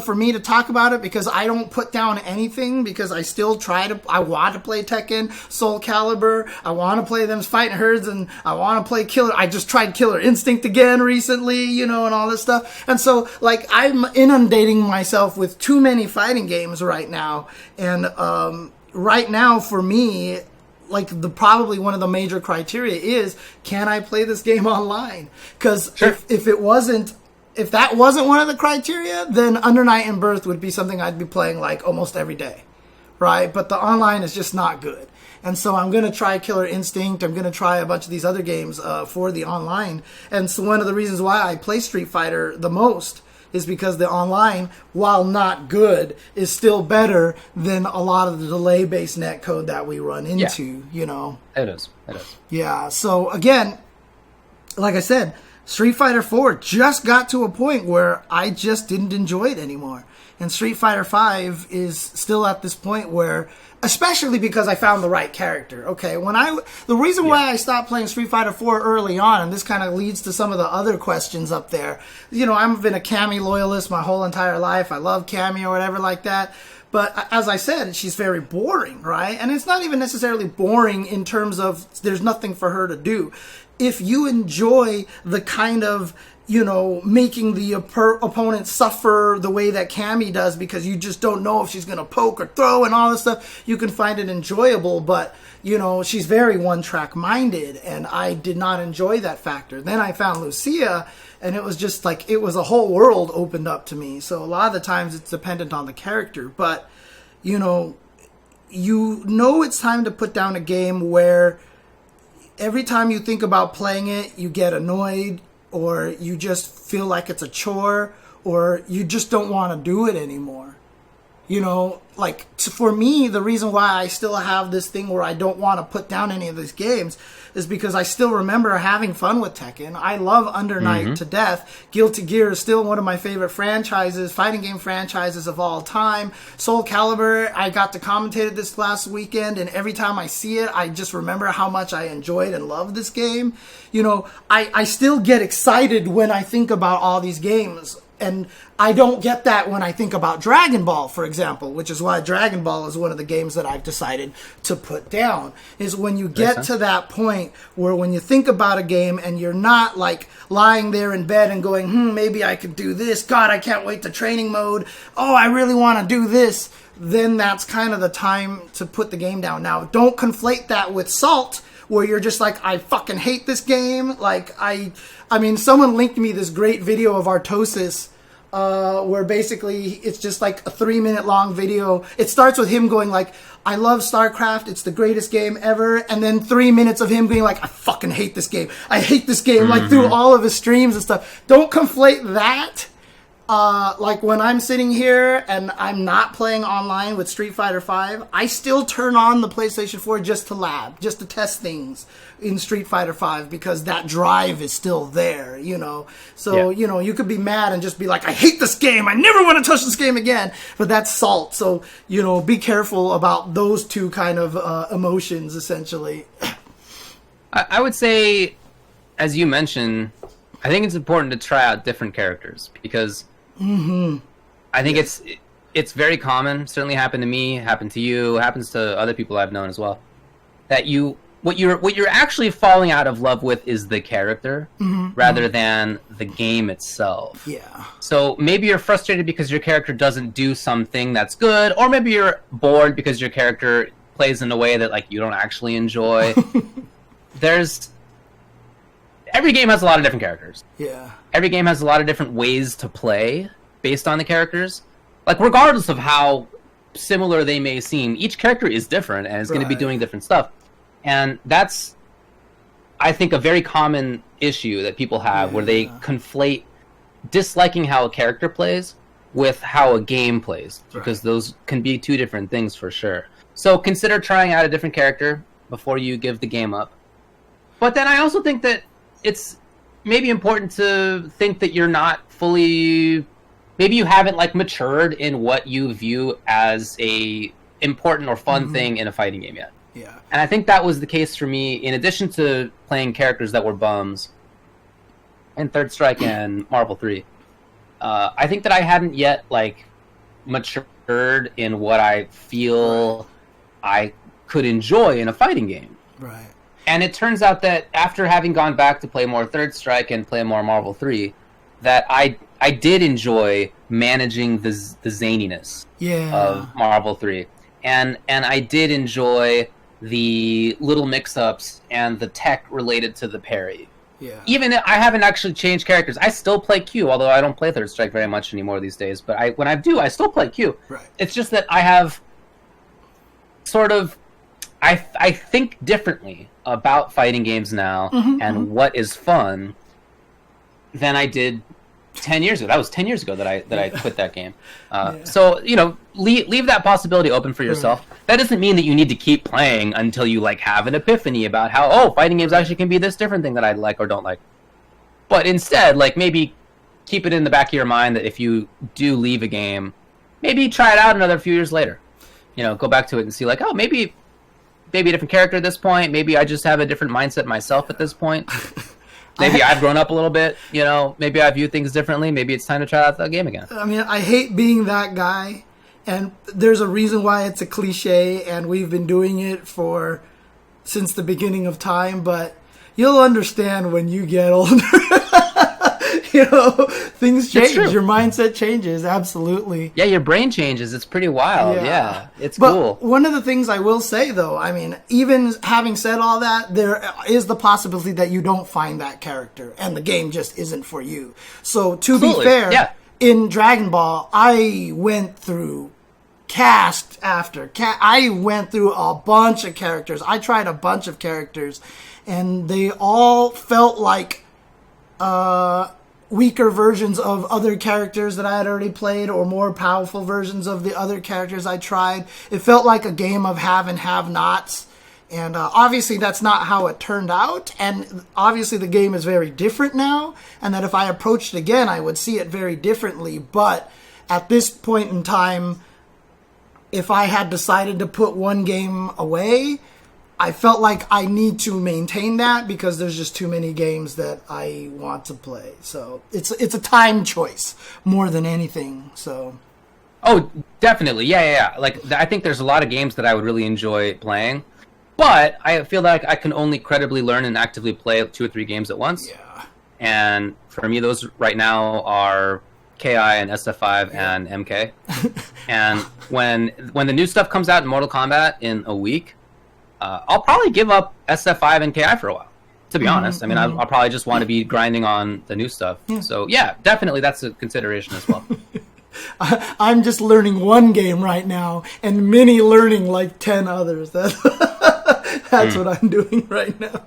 for me to talk about it because I don't put down anything because I still I want to play Tekken, Soul Calibur, I want to play them Fighting Herds, and I want to play I just tried Killer Instinct again recently, and all this stuff. And so, like, I'm inundating myself with too many fighting games right now. And right now, for me, like, probably one of the major criteria is, can I play this game online? Because if that wasn't one of the criteria, then Under Night and Birth would be something I'd be playing like almost every day, right? But the online is just not good. And so I'm going to try Killer Instinct. I'm going to try a bunch of these other games for the online. And so one of the reasons why I play Street Fighter the most is because the online, while not good, is still better than a lot of the delay-based netcode that we run into, It is. Yeah, so again, like I said, Street Fighter 4 just got to a point where I just didn't enjoy it anymore. And Street Fighter 5 is still at this point where, especially because I found the right character. Okay, the reason why I stopped playing Street Fighter 4 early on, and this kind of leads to some of the other questions up there. I've been a Cammy loyalist my whole entire life. I love Cammy or whatever like that. But as I said, she's very boring, right? And it's not even necessarily boring in terms of there's nothing for her to do. If you enjoy the kind of making the opponent suffer the way that Cammy does because you just don't know if she's going to poke or throw and all this stuff, you can find it enjoyable. But, she's very one-track minded, and I did not enjoy that factor. Then I found Lucia, and it was just like, it was a whole world opened up to me. So a lot of the times it's dependent on the character. But, it's time to put down a game where every time you think about playing it, you get annoyed, or you just feel like it's a chore, or you just don't want to do it anymore. For me, the reason why I still have this thing where I don't want to put down any of these games is because I still remember having fun with Tekken. I love Under Night to death. Guilty Gear is still one of my favorite fighting game franchises of all time. Soul Calibur, I got to commentate it this last weekend, and every time I see it, I just remember how much I enjoyed and loved this game. I still get excited when I think about all these games. And I don't get that when I think about Dragon Ball, for example, which is why Dragon Ball is one of the games that I've decided to put down, is when you get to that point where when you think about a game and you're not like lying there in bed and going, maybe I could do this. God, I can't wait to training mode. Oh, I really want to do this. Then that's kind of the time to put the game down. Now, don't conflate that with Salt, where you're just like, I fucking hate this game. Like, I mean, someone linked me this great video of Artosis, where basically it's just like a 3-minute long video. It starts with him going like, I love StarCraft, it's the greatest game ever, and then 3 minutes of him being like, I fucking hate this game. I hate this game, like through all of his streams and stuff. Don't conflate that. Like when I'm sitting here and I'm not playing online with Street Fighter V, I still turn on the PlayStation 4 just to test things in Street Fighter V because that drive is still there, So, you could be mad and just be like, I hate this game. I never want to touch this game again. But that's Salt. So, be careful about those two kind of emotions, essentially. I would say, as you mentioned, I think it's important to try out different characters because I think it's very common. Certainly happened to me, happened to you, happens to other people I've known as well. That what you're actually falling out of love with is the character rather than the game itself. Yeah. So maybe you're frustrated because your character doesn't do something that's good, or maybe you're bored because your character plays in a way that like you don't actually enjoy. Every game has a lot of different characters. Yeah. Every game has a lot of different ways to play based on the characters. Like, regardless of how similar they may seem, each character is different and is going to be doing different stuff. And that's, I think, a very common issue that people have where they conflate disliking how a character plays with how a game plays, because those can be two different things for sure. So consider trying out a different character before you give the game up. But then I also think that it's maybe important to think that you're not fully... Maybe you haven't like matured in what you view as a important or fun thing in a fighting game yet. Yeah. And I think that was the case for me, in addition to playing characters that were bums in Third Strike and Marvel 3. I think that I hadn't yet like matured in what I feel I could enjoy in a fighting game. Right. And it turns out that after having gone back to play more Third Strike and play more Marvel 3, that I did enjoy managing the zaniness of Marvel 3. And I did enjoy the little mix-ups and the tech related to the parry. Yeah. Even if I haven't actually changed characters, I still play Q, although I don't play Third Strike very much anymore these days. But when I do, I still play Q. Right. It's just that I have sort of... I think differently about fighting games now and what is fun than I did 10 years ago. That was 10 years ago that I quit that game. So, leave that possibility open for yourself. That doesn't mean that you need to keep playing until you like have an epiphany about how, fighting games actually can be this different thing that I like or don't like. But instead, like, maybe keep it in the back of your mind that if you do leave a game, maybe try it out another few years later. Go back to it and see like, maybe a different character at this point. Maybe I just have a different mindset myself at this point. Maybe I've grown up a little bit, maybe I view things differently. Maybe it's time to try out that game again. I mean, I hate being that guy, and there's a reason why it's a cliche, and we've been doing it since the beginning of time, but you'll understand when you get older. Things change. Your mindset changes, absolutely. Yeah, your brain changes. It's pretty wild. Yeah, it's cool. One of the things I will say, though, I mean, even having said all that, there is the possibility that you don't find that character, and the game just isn't for you. So, to be fair, in Dragon Ball, I went through cast after cast. I went through a bunch of characters. I tried a bunch of characters, and they all felt like weaker versions of other characters that I had already played, or more powerful versions of the other characters I tried. It felt like a game of have and have-nots, and obviously that's not how it turned out, and obviously the game is very different now, and that if I approached it again, I would see it very differently, but at this point in time, if I had decided to put one game away, I felt like I need to maintain that because there's just too many games that I want to play. So it's a time choice more than anything. So. Oh, definitely. Yeah. Like, I think there's a lot of games that I would really enjoy playing, but I feel like I can only credibly learn and actively play 2 or 3 games at once. Yeah. And for me, those right now are KI and SF5 and MK. And when the new stuff comes out in Mortal Kombat in a week, I'll probably give up SF5 and KI for a while, to be honest. I mean, I'll probably just want to be grinding on the new stuff. So, yeah, definitely that's a consideration as well. I'm just learning one game right now, and Mini learning like 10 others. That's what I'm doing right now.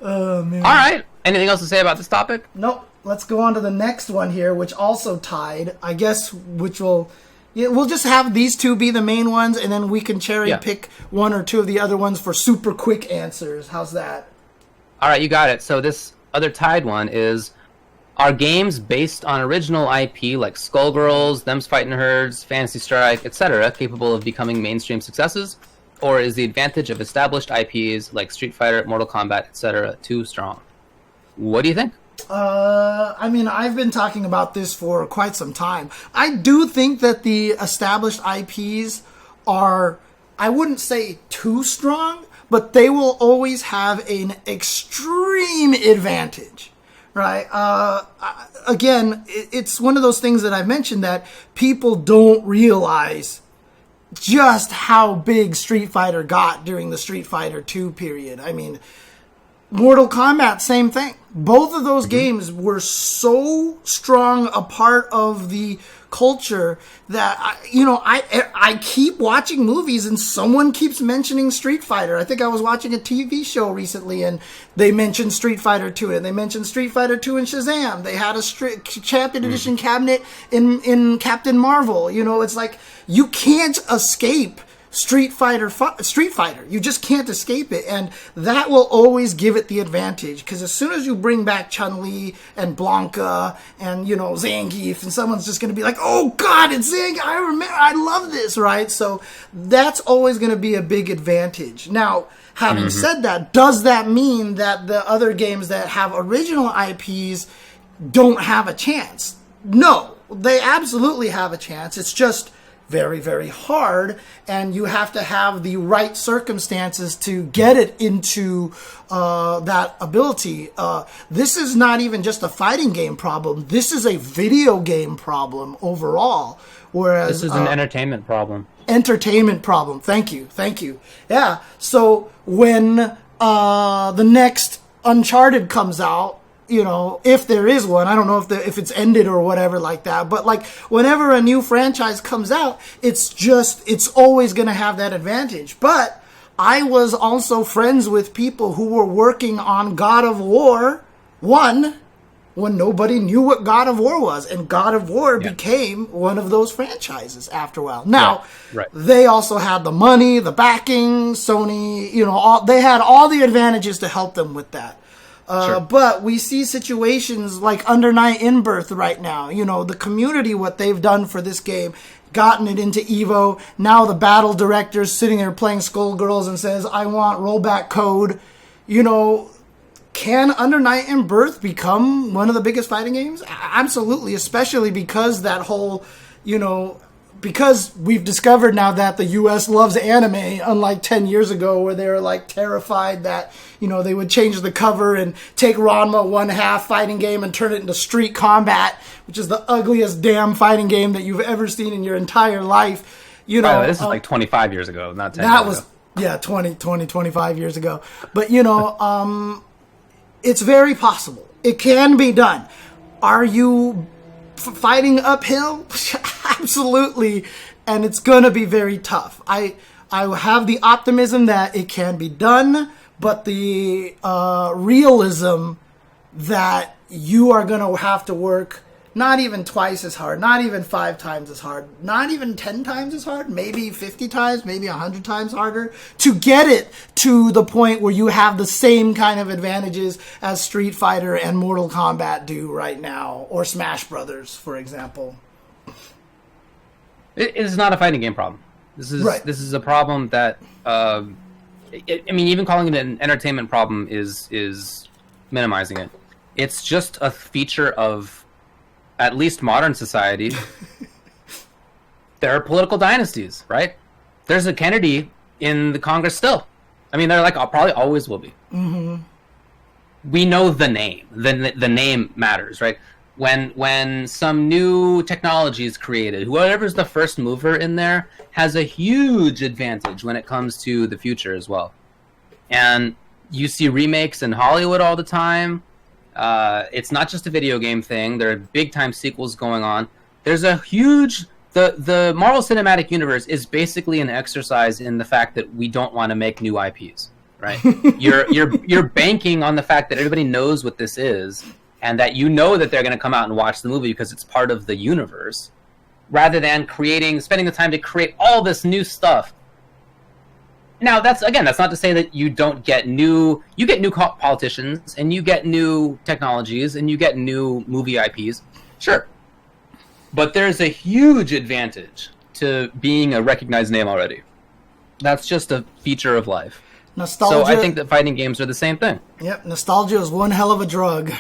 Oh, man. All right. Anything else to say about this topic? Nope. Let's go on to the next one here, which also tied, I guess, which will... Yeah, we'll just have these two be the main ones, and then we can cherry pick 1 or 2 of the other ones for super quick answers. How's that? All right, you got it. So this other tied one is, are games based on original IP like Skullgirls, Them's Fightin' Herds, Fantasy Strike, etc. capable of becoming mainstream successes? Or is the advantage of established IPs like Street Fighter, Mortal Kombat, etc. too strong? What do you think? I mean, I've been talking about this for quite some time. I do think that the established IPs are, I wouldn't say too strong, but they will always have an extreme advantage, right? Again, it's one of those things that I mentioned that people don't realize just how big Street Fighter got during the Street Fighter 2 period. I mean, Mortal Kombat, same thing. Both of those games were so strong a part of the culture that I keep watching movies and someone keeps mentioning Street Fighter. I think I was watching a TV show recently and they mentioned Street Fighter 2 and they mentioned Street Fighter 2 in Shazam. They had a Champion Edition cabinet in Captain Marvel. It's like you can't escape Street Fighter. You just can't escape it, and that will always give it the advantage. Because as soon as you bring back Chun-Li and Blanca and Zangief, and someone's just going to be like, "Oh God, it's Zangief! I love this!" Right? So that's always going to be a big advantage. Now, having said that, does that mean that the other games that have original IPs don't have a chance? No, they absolutely have a chance. It's just very, very hard, and you have to have the right circumstances to get it into that ability. This is not even just a fighting game problem. This is a video game problem overall. Whereas this is an entertainment problem. Entertainment problem. Thank you. Yeah. So when the next Uncharted comes out, if there is one, I don't know if it's ended or whatever like that, but like whenever a new franchise comes out, it's always going to have that advantage. But I was also friends with people who were working on God of War 1 when nobody knew what God of War was, and God of War became one of those franchises after a while. Now, they also had the money, the backing, Sony, they had all the advantages to help them with that. But we see situations like Under Night In-Birth right now. The community, what they've done for this game, gotten it into Evo. Now the battle director's sitting there playing Skullgirls and says, "I want rollback code." Can Under Night In-Birth become one of the biggest fighting games? Absolutely, especially because that whole, because we've discovered now that the U.S. loves anime, unlike 10 years ago where they were like terrified that, they would change the cover and take Ranma 1/2 fighting game and turn it into Street Combat, which is the ugliest damn fighting game that you've ever seen in your entire life. This is like 25 years ago, not 10 that years was, ago. 25 years ago. But, it's very possible. It can be done. Are you fighting uphill? Absolutely, and it's gonna be very tough. I have the optimism that it can be done, but the realism that you are gonna have to work not even twice as hard, not even 5 times as hard, not even 10 times as hard, maybe 50 times, maybe 100 times harder to get it to the point where you have the same kind of advantages as Street Fighter and Mortal Kombat do right now, or Smash Brothers, for example. It is not a fighting game problem. This is a problem that, even calling it an entertainment problem is minimizing it. It's just a feature of at least modern society. There are political dynasties, right? There's a Kennedy in the Congress still. They're like, probably always will be. Mm-hmm. We know the name. The name matters, right? When some new technology is created, whoever's the first mover in there has a huge advantage when it comes to the future as well. And you see remakes in Hollywood all the time. It's not just a video game thing. There are big-time sequels going on. There's a huge... The Marvel Cinematic Universe is basically an exercise in the fact that we don't want to make new IPs, right? You're banking on the fact that everybody knows what this is, and that that they're going to come out and watch the movie because it's part of the universe, rather than spending the time to create all this new stuff. Now, that's not to say that you don't get you get new politicians, and you get new technologies, and you get new movie IPs. Sure. But there's a huge advantage to being a recognized name already. That's just a feature of life. Nostalgia. So I think that fighting games are the same thing. Yep, nostalgia is one hell of a drug.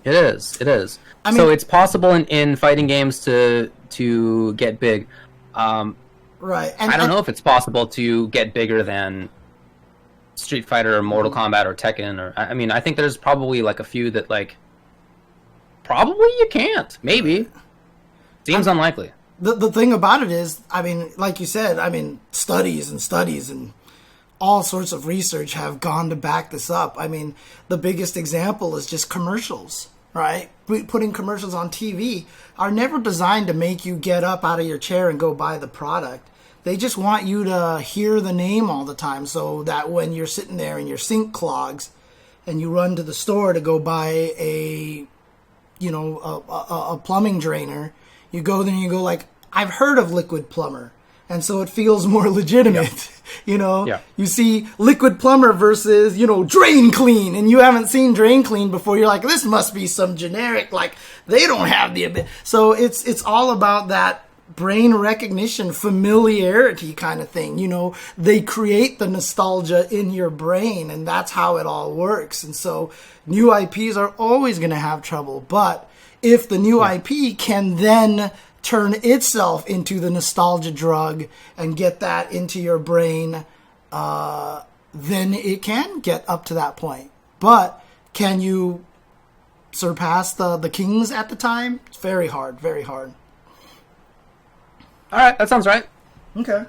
It is. So it's possible in fighting games to get big. Right. I don't know if it's possible to get bigger than Street Fighter or Mortal Kombat or Tekken. I think there's probably like a few that probably you can't. Maybe. Seems unlikely. The thing about it is, like you said, studies and studies and all sorts of research have gone to back this up. I mean, the biggest example is just commercials, right? Putting commercials on TV are never designed to make you get up out of your chair and go buy the product. They just want you to hear the name all the time so that when you're sitting there and your sink clogs and you run to the store to go buy a plumbing drainer, you go there and you go like, I've heard of Liquid Plumber. And so it feels more legitimate, You see Liquid Plumber versus, Drain Clean, and you haven't seen Drain Clean before. You're like, this must be some generic, like, they don't have the ability. So it's all about that brain recognition, familiarity kind of thing. They create the nostalgia in your brain, and that's how it all works. And so new IPs are always going to have trouble. But if the new IP can then turn itself into the nostalgia drug and get that into your brain, then it can get up to that point. But can you surpass the Kings at the time? It's very hard, very hard. All right, that sounds right. Okay.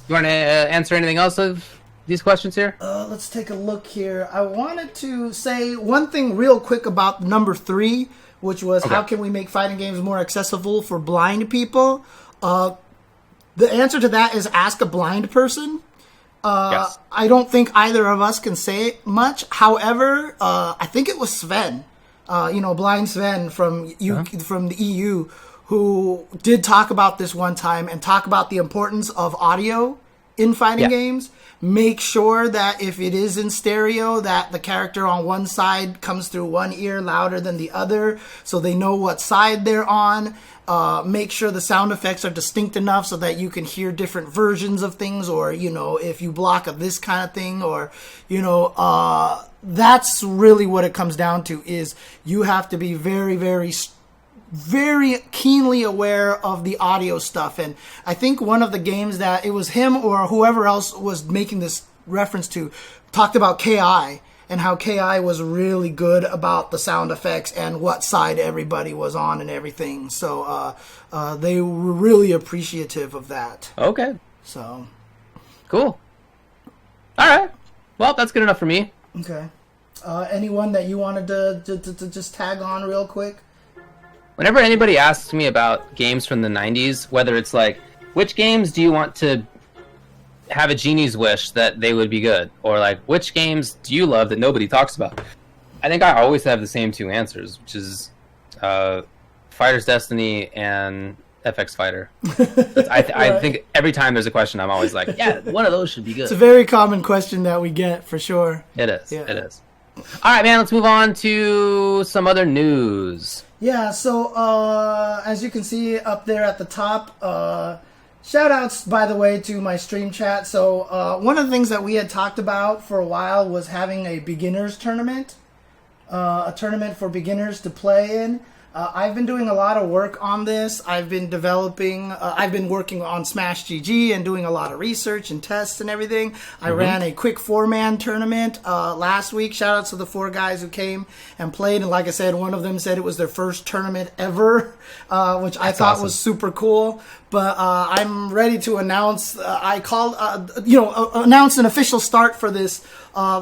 You want to answer anything else of these questions here? Let's take a look here. I wanted to say one thing real quick about number 3, which was how can we make fighting games more accessible for blind people? The answer to that is ask a blind person. Yes. I don't think either of us can say much. However, I think it was Sven, blind Sven from the EU, who did talk about this one time and talk about the importance of audio in fighting games. Make sure that if it is in stereo, that the character on one side comes through one ear louder than the other, so they know what side they're on. Make sure the sound effects are distinct enough so that you can hear different versions of things, or, if you block of this kind of thing, or, that's really what it comes down to, is you have to be very, very very keenly aware of the audio stuff. And I think one of the games that it was him or whoever else was making this reference to talked about KI and how KI was really good about the sound effects and what side everybody was on and everything. So they were really appreciative of that. Okay. So cool. All right. Well, that's good enough for me. Okay. Anyone that you wanted to just tag on real quick? Whenever anybody asks me about games from the 90s, whether it's like, which games do you want to have a genie's wish that they would be good? Or like, which games do you love that nobody talks about? I think I always have the same 2 answers, which is Fighter's Destiny and FX Fighter. I think every time there's a question, I'm always like, yeah, one of those should be good. It's a very common question that we get, for sure. It is. Yeah. It is. All right, man, let's move on to some other news. Yeah, so as you can see up there at the top, shout outs, by the way, to my stream chat. So one of the things that we had talked about for a while was having a beginners tournament, a tournament for beginners to play in. I've been doing a lot of work on this. I've been working on Smash GG and doing a lot of research and tests and everything. I ran a quick 4-man tournament last week. Shout out to the 4 guys who came and played. And like I said, one of them said it was their first tournament ever, which I thought was super cool. But I'm ready to announce. Announce an official start for this.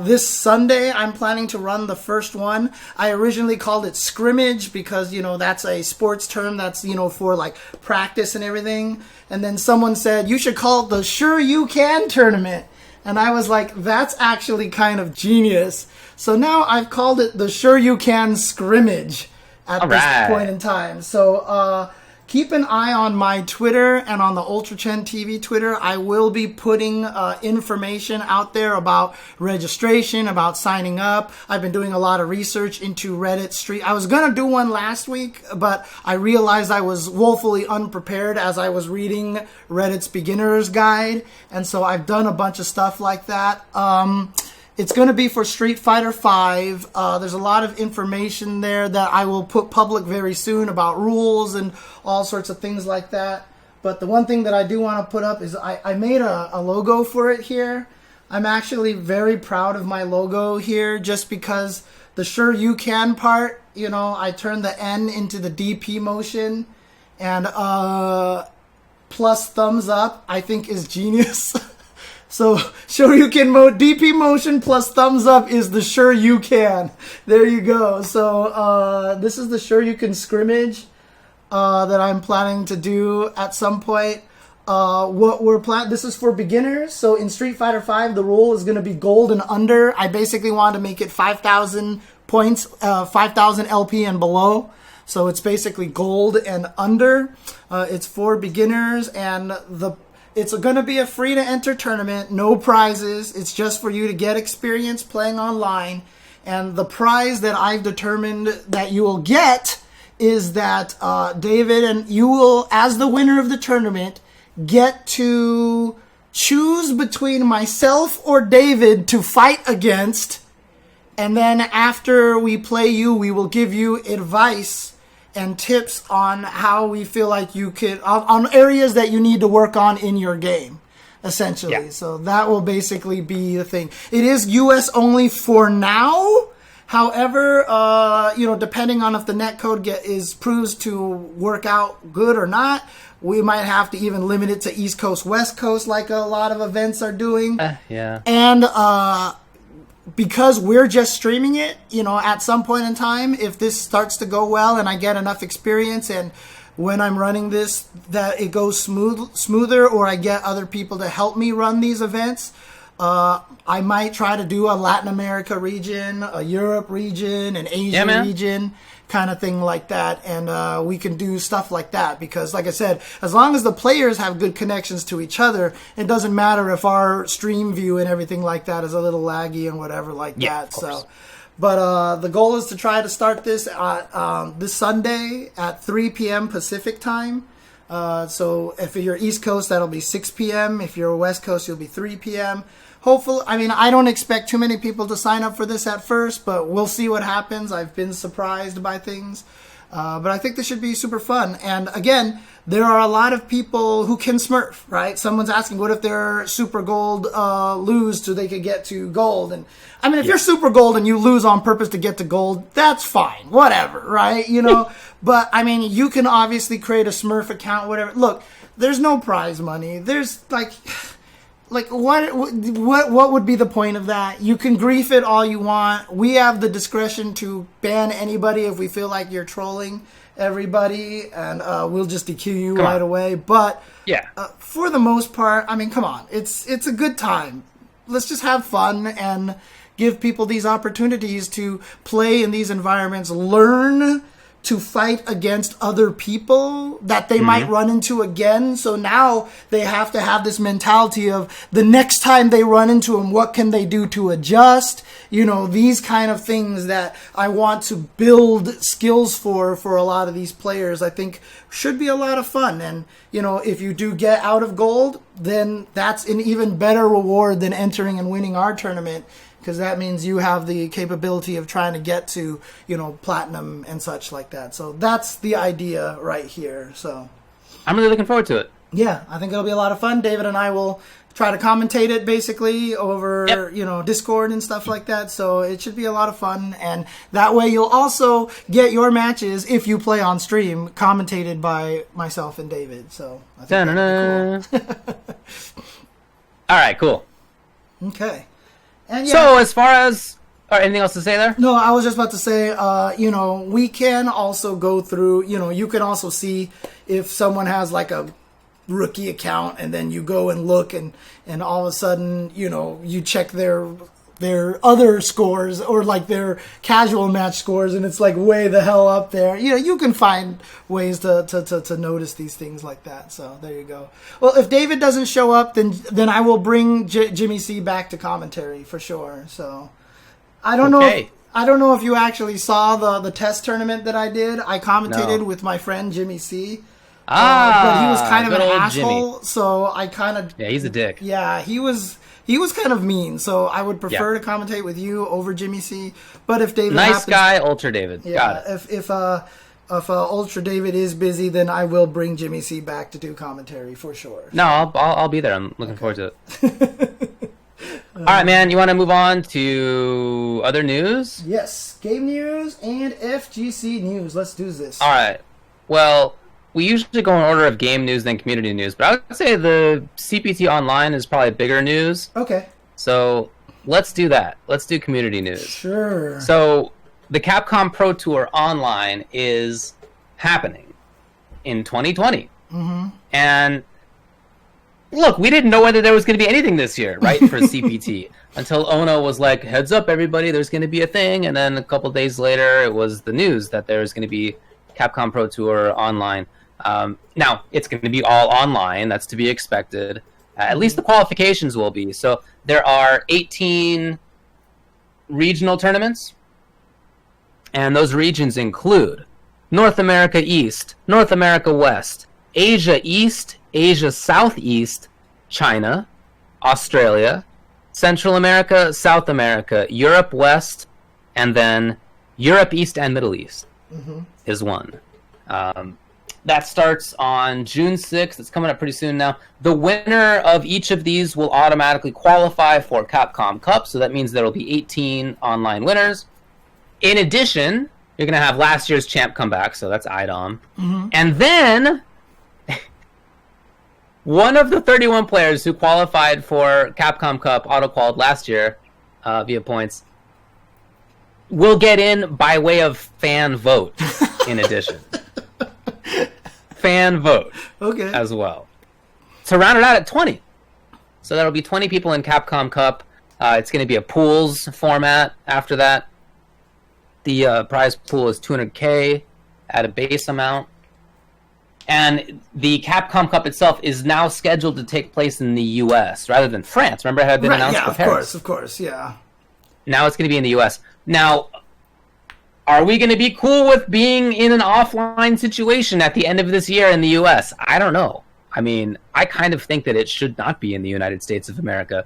This Sunday, I'm planning to run the first one. I originally called it Scrimmage because, that's a sports term that's, for like practice and everything. And then someone said, you should call it the Sure You Can tournament. And I was like, that's actually kind of genius. So now I've called it the Sure You Can Scrimmage at this point in time. So, keep an eye on my Twitter and on the UltraChenTV Twitter. I will be putting information out there about registration, about signing up. I've been doing a lot of research into Reddit Street. I was going to do one last week, but I realized I was woefully unprepared as I was reading Reddit's beginner's guide. And so I've done a bunch of stuff like that. It's going to be for Street Fighter V. There's a lot of information there that I will put public very soon about rules and all sorts of things like that. But the one thing that I do want to put up is I made a logo for it here. I'm actually very proud of my logo here just because the Sure You Can part, I turned the N into the DP motion. And plus thumbs up, I think, is genius. So Shoryuken mode, DP motion plus thumbs up is the sure you can. There you go. So this is the Shoryuken scrimmage that I'm planning to do at some point. This is for beginners. So in Street Fighter V, the rule is going to be gold and under. I basically wanted to make it 5,000 points, 5,000 LP and below. So it's basically gold and under. It's for beginners, and it's going to be a free to enter tournament, no prizes. It's just for you to get experience playing online. And the prize that I've determined that you will get is that David and you will, as the winner of the tournament, get to choose between myself or David to fight against. And then after we play you, we will give you advice and tips on how we feel like you could, on areas that you need to work on in your game, essentially. Yeah. So that will basically be the thing. It is US only for now. However, depending on if the netcode proves to work out good or not, we might have to even limit it to East Coast, West Coast, like a lot of events are doing. Yeah. And because we're just streaming it, at some point in time, if this starts to go well and I get enough experience, and when I'm running this, that it goes smoother, or I get other people to help me run these events, I might try to do a Latin America region, a Europe region, an Asia region, kind of thing like that. And we can do stuff like that because, like I said, as long as the players have good connections to each other, it doesn't matter if our stream view and everything like that is a little laggy and whatever like that. So, but the goal is to try to start this this Sunday at 3 p.m. Pacific time. So if you're East Coast, that'll be 6 p.m. If you're West Coast, you'll be 3 p.m. Hopefully, I don't expect too many people to sign up for this at first, but we'll see what happens. I've been surprised by things. But I think this should be super fun. And again, there are a lot of people who can smurf, right? Someone's asking, what if they're super gold lose so they could get to gold? And if you're super gold and you lose on purpose to get to gold, that's fine. Whatever, right? But you can obviously create a smurf account, whatever. Look, there's no prize money. There's what would be the point of that? You can grief it all you want. We have the discretion to ban anybody if we feel like you're trolling everybody, and we'll just DQ you right away. But for the most part, come on, it's a good time. Let's just have fun and give people these opportunities to play in these environments, learn to fight against other people that they might run into again. So now they have to have this mentality of the next time they run into them, what can they do to adjust? These kind of things that I want to build skills for a lot of these players, I think should be a lot of fun. And, if you do get out of gold, then that's an even better reward than entering and winning our tournament, because that means you have the capability of trying to get to, platinum and such like that. So that's the idea right here. So I'm really looking forward to it. Yeah, I think it'll be a lot of fun. David and I will try to commentate it basically over, Discord and stuff like that. So it should be a lot of fun. And that way you'll also get your matches, if you play on stream, commentated by myself and David. So I think that'd be cool. All right, cool. Okay. And so as far as anything else to say there? No, I was just about to say, we can also go through, you can also see if someone has like a rookie account, and then you go and look, and all of a sudden, you check their other scores, or like their casual match scores, and it's like way the hell up there. You can find ways to notice these things like that. So there you go. Well, if David doesn't show up, then I will bring Jimmy C back to commentary for sure. So I don't know. I don't know if you actually saw the test tournament that I did. I commentated with my friend Jimmy C. But he was kind of an asshole. Jimmy. So I kind of he's a dick. Yeah, he was kind of mean. So I would prefer to commentate with you over Jimmy C. But if David guy, Ultra David. Yeah, got it. If Ultra David is busy, then I will bring Jimmy C back to do commentary for sure. No, I'll be there. I'm looking forward to it. All right, man. You want to move on to other news? Yes, game news and FGC news. Let's do this. All right. Well, we usually go in order of game news then community news, but I would say the CPT Online is probably bigger news. Okay. So let's do that. Let's do community news. Sure. So the Capcom Pro Tour Online is happening in 2020. Mm-hmm. And look, we didn't know whether there was going to be anything this year, right, for CPT. Until Ono was like, heads up, everybody, there's going to be a thing. And then a couple days later, it was the news that there was going to be Capcom Pro Tour Online. Now, it's going to be all online. That's to be expected. At least the qualifications will be. So there are 18 regional tournaments. And those regions include North America East, North America West, Asia East, Asia Southeast, China, Australia, Central America, South America, Europe West, and then Europe East and Middle East is one. That starts on June 6th. It's coming up pretty soon now. The winner of each of these will automatically qualify for Capcom Cup, so that means there will be 18 online winners. In addition, you're going to have last year's champ come back, so that's IDOM. And then one of the 31 players who qualified for Capcom Cup auto-qualified last year via points will get in by way of fan vote in addition. Fan vote as well. To round it out at 20. So that'll be 20 people in Capcom Cup. It's going to be a pools format after that. The prize pool is $200K at a base amount. And the Capcom Cup itself is now scheduled to take place in the U.S. rather than France. Remember, it had been announced for Paris. Of course, yeah. Now it's going to be in the U.S. Now, are we going to be cool with being in an offline situation at the end of this year in the U.S.? I don't know. I mean, I kind of think that it should not be in the United States of America,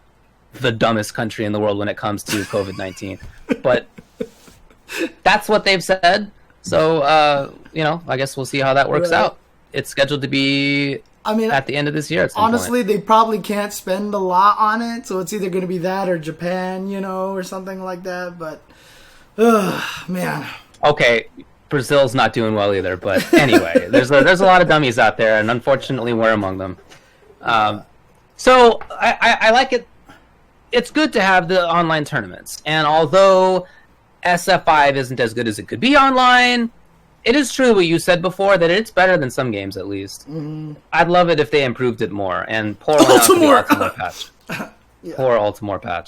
the dumbest country in the world when it comes to COVID-19. But that's what they've said. So, I guess we'll see how that works out. It's scheduled to be at the end of this year. Honestly, they probably can't spend a lot on it, so it's either going to be that or Japan, or something like that. But, man. Okay, Brazil's not doing well either. But anyway, there's a lot of dummies out there, and unfortunately, we're among them. So I like it. It's good to have the online tournaments, and although SF5 isn't as good as it could be online, it is true what you said before, that it's better than some games, at least. I'd love it if they improved it more. And poor Ultimore patch. Poor Ultimore patch.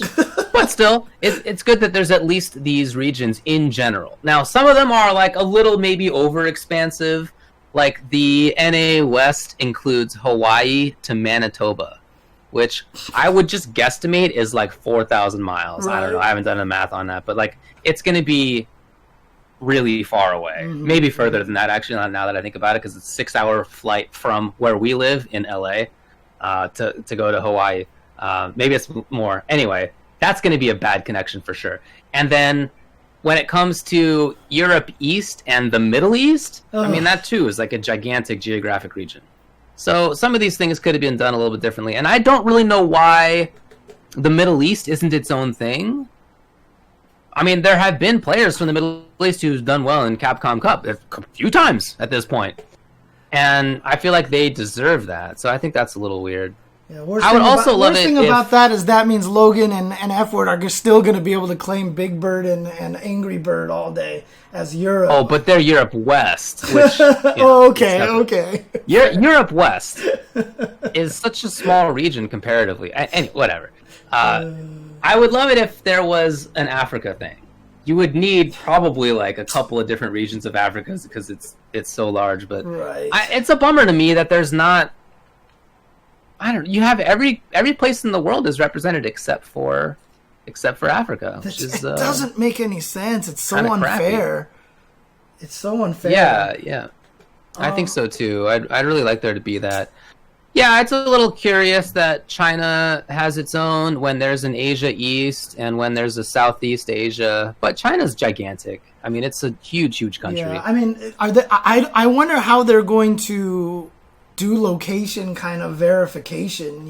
But still, it's good that there's at least these regions in general. Now, some of them are like a little maybe overexpansive. Like the NA West includes Hawaii to Manitoba, which I would just guesstimate is like 4,000 miles. Right. I don't know. I haven't done the math on that. But like, it's going to be really far away, maybe further than that, actually, now that I think about it, because it's a 6-hour flight from where we live in LA to go to Hawaii. Maybe it's more. Anyway, that's going to be a bad connection for sure. And then when it comes to Europe East and the Middle East, I mean, that too is like a gigantic geographic region. So some of these things could have been done a little bit differently. And I don't really know why the Middle East isn't its own thing. I mean, there have been players from the Middle East who've done well in Capcom Cup a few times at this point. And I feel like they deserve that. So I think that's a little weird. Yeah, I would also love it. The thing about that is that means Logan and F-Word are still going to be able to claim Big Bird and Angry Bird all day as Europe. Oh, but they're Europe West. Which, okay. Europe West is such a small region comparatively. Whatever. I would love it if there was an Africa thing. You would need probably like a couple of different regions of Africa because it's so large. But it's a bummer to me that there's not. I don't know. You have every place in the world is represented except for Africa. Which is, it doesn't make any sense. It's so unfair. Crappy. It's so unfair. Yeah. I think so too. I'd really like there to be that. Yeah, it's a little curious that China has its own when there's an Asia East and when there's a Southeast Asia. But China's gigantic. I mean, it's a huge, huge country. Yeah, I mean, I wonder how they're going to do location kind of verification,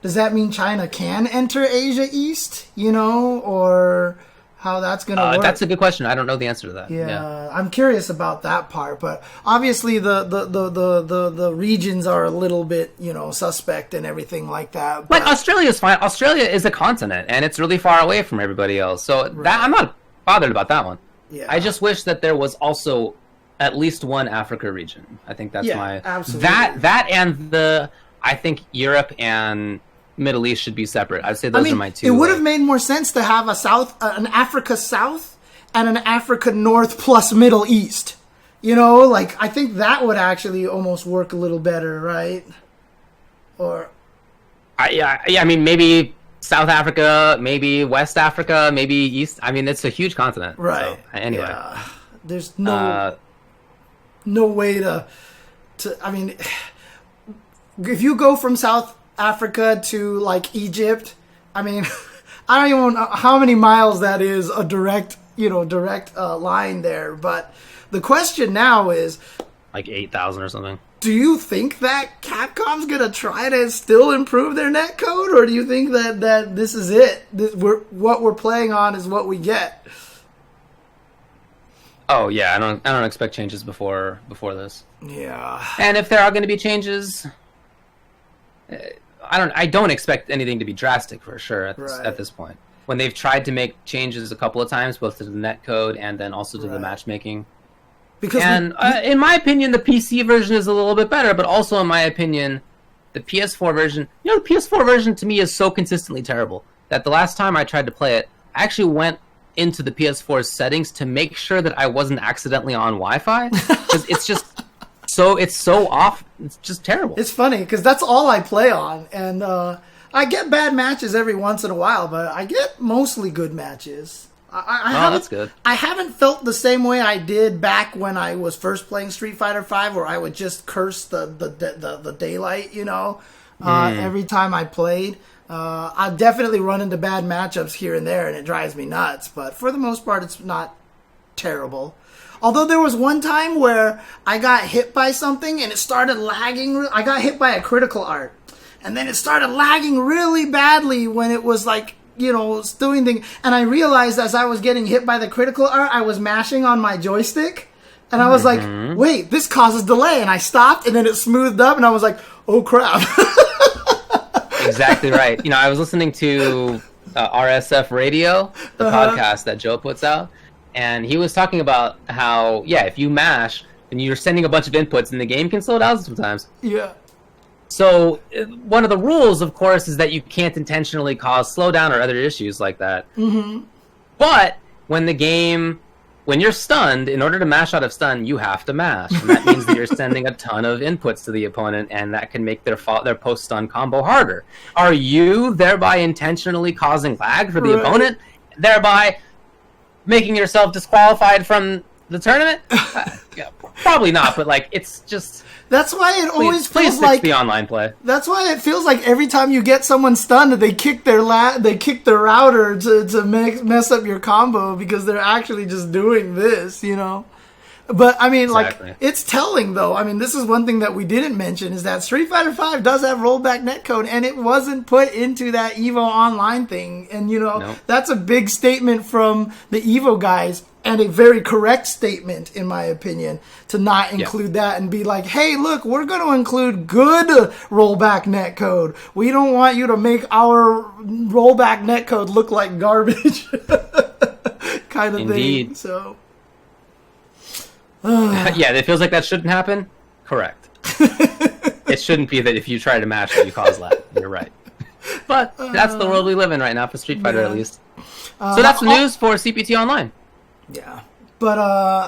Does that mean China can enter Asia East, or how that's going to work. That's a good question. I don't know the answer to that. Yeah, I'm curious about that part, but obviously the regions are a little bit, suspect and everything like that. But... Like, Australia's fine. Australia is a continent, and it's really far away from everybody else. So that I'm not bothered about that one. Yeah. I just wish that there was also at least one Africa region. I think that's my... absolutely. That and I think Europe and Middle East should be separate. I'd say those are my two. It would have made more sense to have an Africa South and an Africa North plus Middle East. I think that would actually almost work a little better, right? Or, I mean, maybe South Africa, maybe West Africa, maybe East. I mean, it's a huge continent. Right. So, anyway, there's no way to. I mean, if you go from South Africa to like Egypt, I mean, I don't even know how many miles that is a direct line there. But the question now is, like 8,000 or something. Do you think that Capcom's gonna try to still improve their netcode, or do you think that this is it? What we're playing on is what we get. Oh yeah, I don't expect changes before this. Yeah. And if there are going to be changes, I don't expect anything to be drastic for sure at this point. When they've tried to make changes a couple of times, both to the netcode and then also to the matchmaking. Because in my opinion, the PC version is a little bit better, but also in my opinion, the PS4 version, the PS4 version to me is so consistently terrible that the last time I tried to play it, I actually went into the PS4's settings to make sure that I wasn't accidentally on Wi-Fi, because it's so off. It's just terrible. It's funny because that's all I play on, and I get bad matches every once in a while, but I get mostly good matches. That's good. I haven't felt the same way I did back when I was first playing Street Fighter V, where I would just curse the daylight, every time I played. I definitely run into bad matchups here and there, and it drives me nuts. But for the most part, it's not terrible. Although there was one time where I got hit by something and it started lagging. I got hit by a critical art, and then it started lagging really badly when it was like, doing things. And I realized as I was getting hit by the critical art, I was mashing on my joystick. And I was like, wait, this causes delay. And I stopped, and then it smoothed up, and I was like, oh crap. Exactly right. I was listening to RSF Radio, the podcast that Joe puts out, and he was talking about how, if you mash, and you're sending a bunch of inputs, and the game can slow down sometimes. Yeah. So one of the rules, of course, is that you can't intentionally cause slowdown or other issues like that. Mm-hmm. But when you're stunned, in order to mash out of stun, you have to mash. And that means that you're sending a ton of inputs to the opponent, and that can make their post-stun combo harder. Are you thereby intentionally causing lag for the opponent, thereby making yourself disqualified from the tournament? Probably not, but it's just... That's why it always feels like the online play. That's why it feels like every time you get someone stunned, they kick their router to mess up your combo, because they're actually just doing this, But I mean, exactly. It's telling though. I mean, this is one thing that we didn't mention, is that Street Fighter V does have rollback netcode, and it wasn't put into that Evo Online thing. And That's a big statement from the Evo guys, and a very correct statement, in my opinion, to not include that and be like, hey, look, we're going to include good rollback netcode. We don't want you to make our rollback netcode look like garbage. kind of thing. So, it feels like that shouldn't happen. Correct. It shouldn't be that if you try to match it, you cause lag. You're right. But that's the world we live in right now for Street Fighter, at least. So that's the news for CPT Online. Yeah, but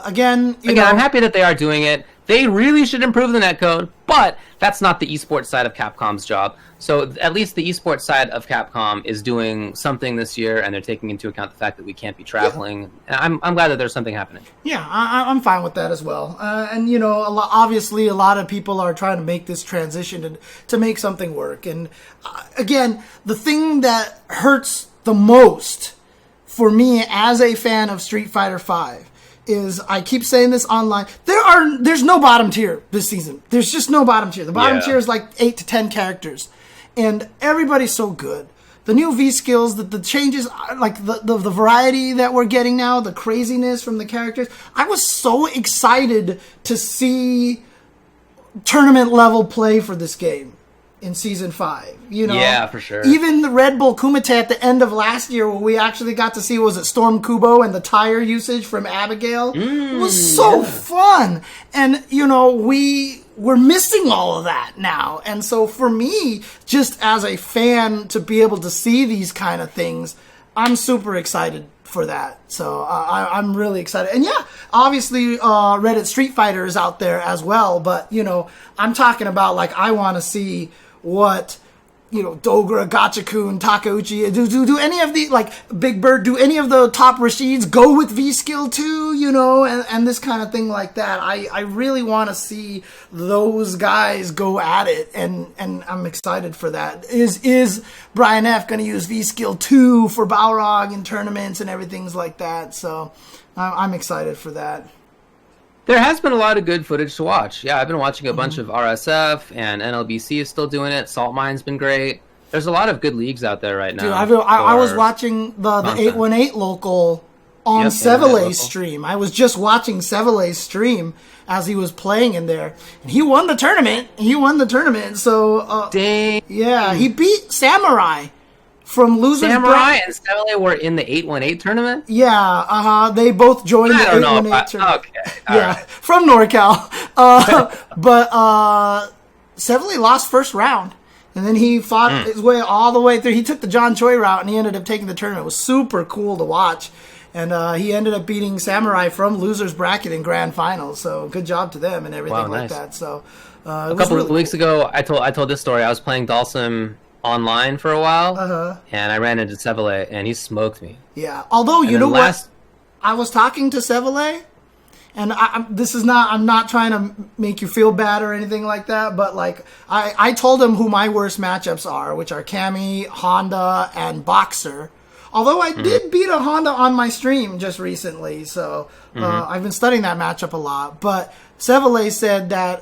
again, I'm happy that they are doing it. They really should improve the netcode, but that's not the esports side of Capcom's job. So at least the esports side of Capcom is doing something this year, and they're taking into account the fact that we can't be traveling. Yeah. And I'm glad that there's something happening. Yeah, I'm fine with that as well. And obviously a lot of people are trying to make this transition to make something work. And again, the thing that hurts the most for me as a fan of Street Fighter V is, I keep saying this online, there's no bottom tier this season. There's just no bottom tier. The bottom tier is like 8 to 10 characters, and everybody's so good. the new V skills, the changes, like the variety that we're getting now, the craziness from the characters. I was so excited to see tournament level play for this game in Season 5. You know? Yeah, for sure. Even the Red Bull Kumite at the end of last year, where we actually got to see, was it Storm Kubo and the tire usage from Abigail? It was so fun. And, you know, we're missing all of that now. And so for me, just as a fan, to be able to see these kind of things, I'm super excited for that. So I'm really excited. And yeah, obviously Reddit Street Fighter is out there as well. But, you know, I'm talking about, like, I want to see what, you know, Dogra, Gachikun, Takeuchi, do any of the, like, Big Bird, do any of the top Rashids go with V-Skill too, you know, and this kind of thing like that. I really want to see those guys go at it, and I'm excited for that. Is Brian F. going to use V-Skill 2 for Balrog in tournaments and everything like that? So I'm excited for that. There has been a lot of good footage to watch. Yeah, I've been watching a bunch of RSF, and NLBC is still doing it. Salt Mine's been great. There's a lot of good leagues out there right now. Dude, I was watching the 818 local on Sevele's stream. I was just watching Sevele's stream as he was playing in there. And he won the tournament. So, dang. Yeah, he beat Samurai from Losers Samurai and Sevele were in the 818 tournament? Yeah, they both joined the 818 tournament. Okay. Yeah, right. From NorCal. But Sevele lost first round. And then he fought his way all the way through. He took the John Choi route, and he ended up taking the tournament. It was super cool to watch. And he ended up beating Samurai from Losers Bracket in Grand Finals. So good job to them and everything like that. So a couple of weeks ago, I told this story. I was playing Dalsum online for a while, and I ran into Sevele, and he smoked me. Yeah, although you know what, I was talking to Sevele, and I'm not trying to make you feel bad or anything like that, but like I told him who my worst matchups are, which are Cammy, Honda, and Boxer. Although I did beat a Honda on my stream just recently, so I've been studying that matchup a lot. But Sevele said that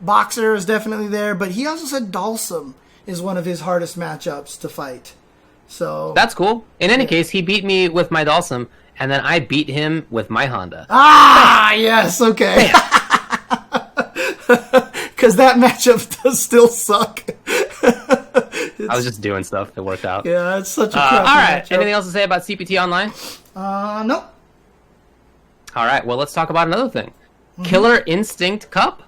Boxer is definitely there, but he also said Dalsum is one of his hardest matchups to fight. So that's cool. In any case, he beat me with my Dalsum, and then I beat him with my Honda. Ah, yes, okay. Because that matchup does still suck. I was just doing stuff. It worked out. Yeah, it's such a crappy all right. matchup. Anything else to say about CPT Online? Nope. All right. Well, let's talk about another thing. Killer Instinct Cup?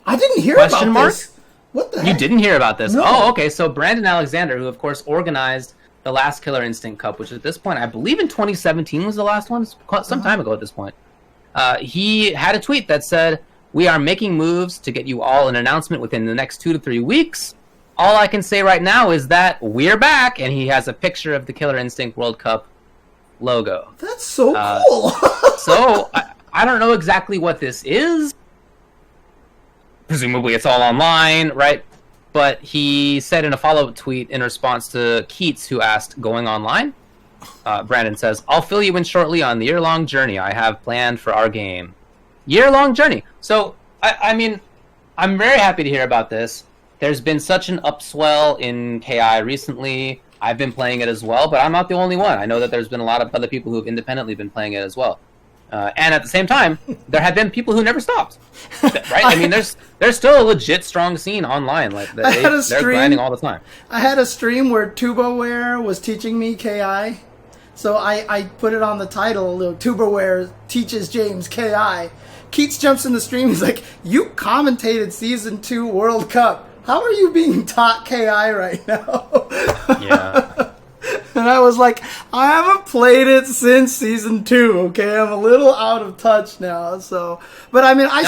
I didn't hear about this. What the heck? You didn't hear about this? No. Oh, okay. So Brandon Alexander, who of course organized the last Killer Instinct Cup, which at this point, I believe in 2017 was the last one, some time ago at this point. He had a tweet that said, "We are making moves to get you all an announcement within the next 2 to 3 weeks. All I can say right now is that we're back," and he has a picture of the Killer Instinct World Cup logo. That's so cool. So I don't know exactly what this is. Presumably it's all online, right? But he said in a follow-up tweet in response to Keats, who asked, "Going online?" Brandon says, "I'll fill you in shortly on the year-long journey I have planned for our game." Year-long journey. So, I mean, I'm very happy to hear about this. There's been such an upswell in KI recently. I've been playing it as well, but I'm not the only one. I know that there's been a lot of other people who have independently been playing it as well. And at the same time, there have been people who never stopped. Right? I mean, there's still a legit strong scene online. Like they're grinding all the time. I had a stream where Tubaware was teaching me KI. So I put it on the title, Tubaware teaches James KI. Keats jumps in the stream. He's like, "You commentated Season 2 World Cup. How are you being taught KI right now?" Yeah. And I was like, I haven't played it since Season 2, okay? I'm a little out of touch now, so... But, I mean, I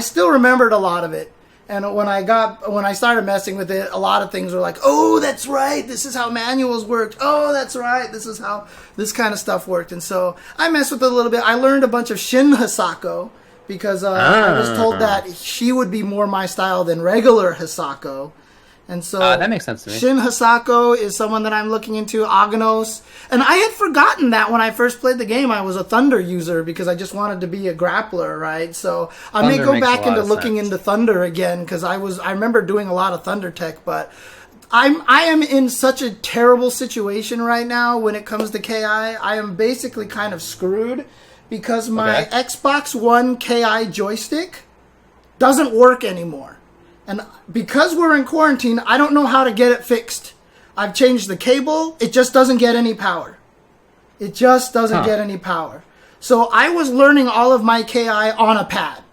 still remembered a lot of it. And when I started messing with it, a lot of things were like, "Oh, that's right, this is how manuals worked. Oh, that's right, this is how this kind of stuff worked." And so I messed with it a little bit. I learned a bunch of Shin Hisako, because I was told that she would be more my style than regular Hisako. And so that makes sense to me. Shin Hisako is someone that I'm looking into, Aganos. And I had forgotten that when I first played the game, I was a Thunder user because I just wanted to be a grappler, right? So I may go back into looking into Thunder again because I remember doing a lot of Thunder tech, but I am in such a terrible situation right now when it comes to KI. I am basically kind of screwed because my Xbox One KI joystick doesn't work anymore. And because we're in quarantine, I don't know how to get it fixed. I've changed the cable. It just doesn't get any power. It just doesn't get any power. So I was learning all of my KI on a pad.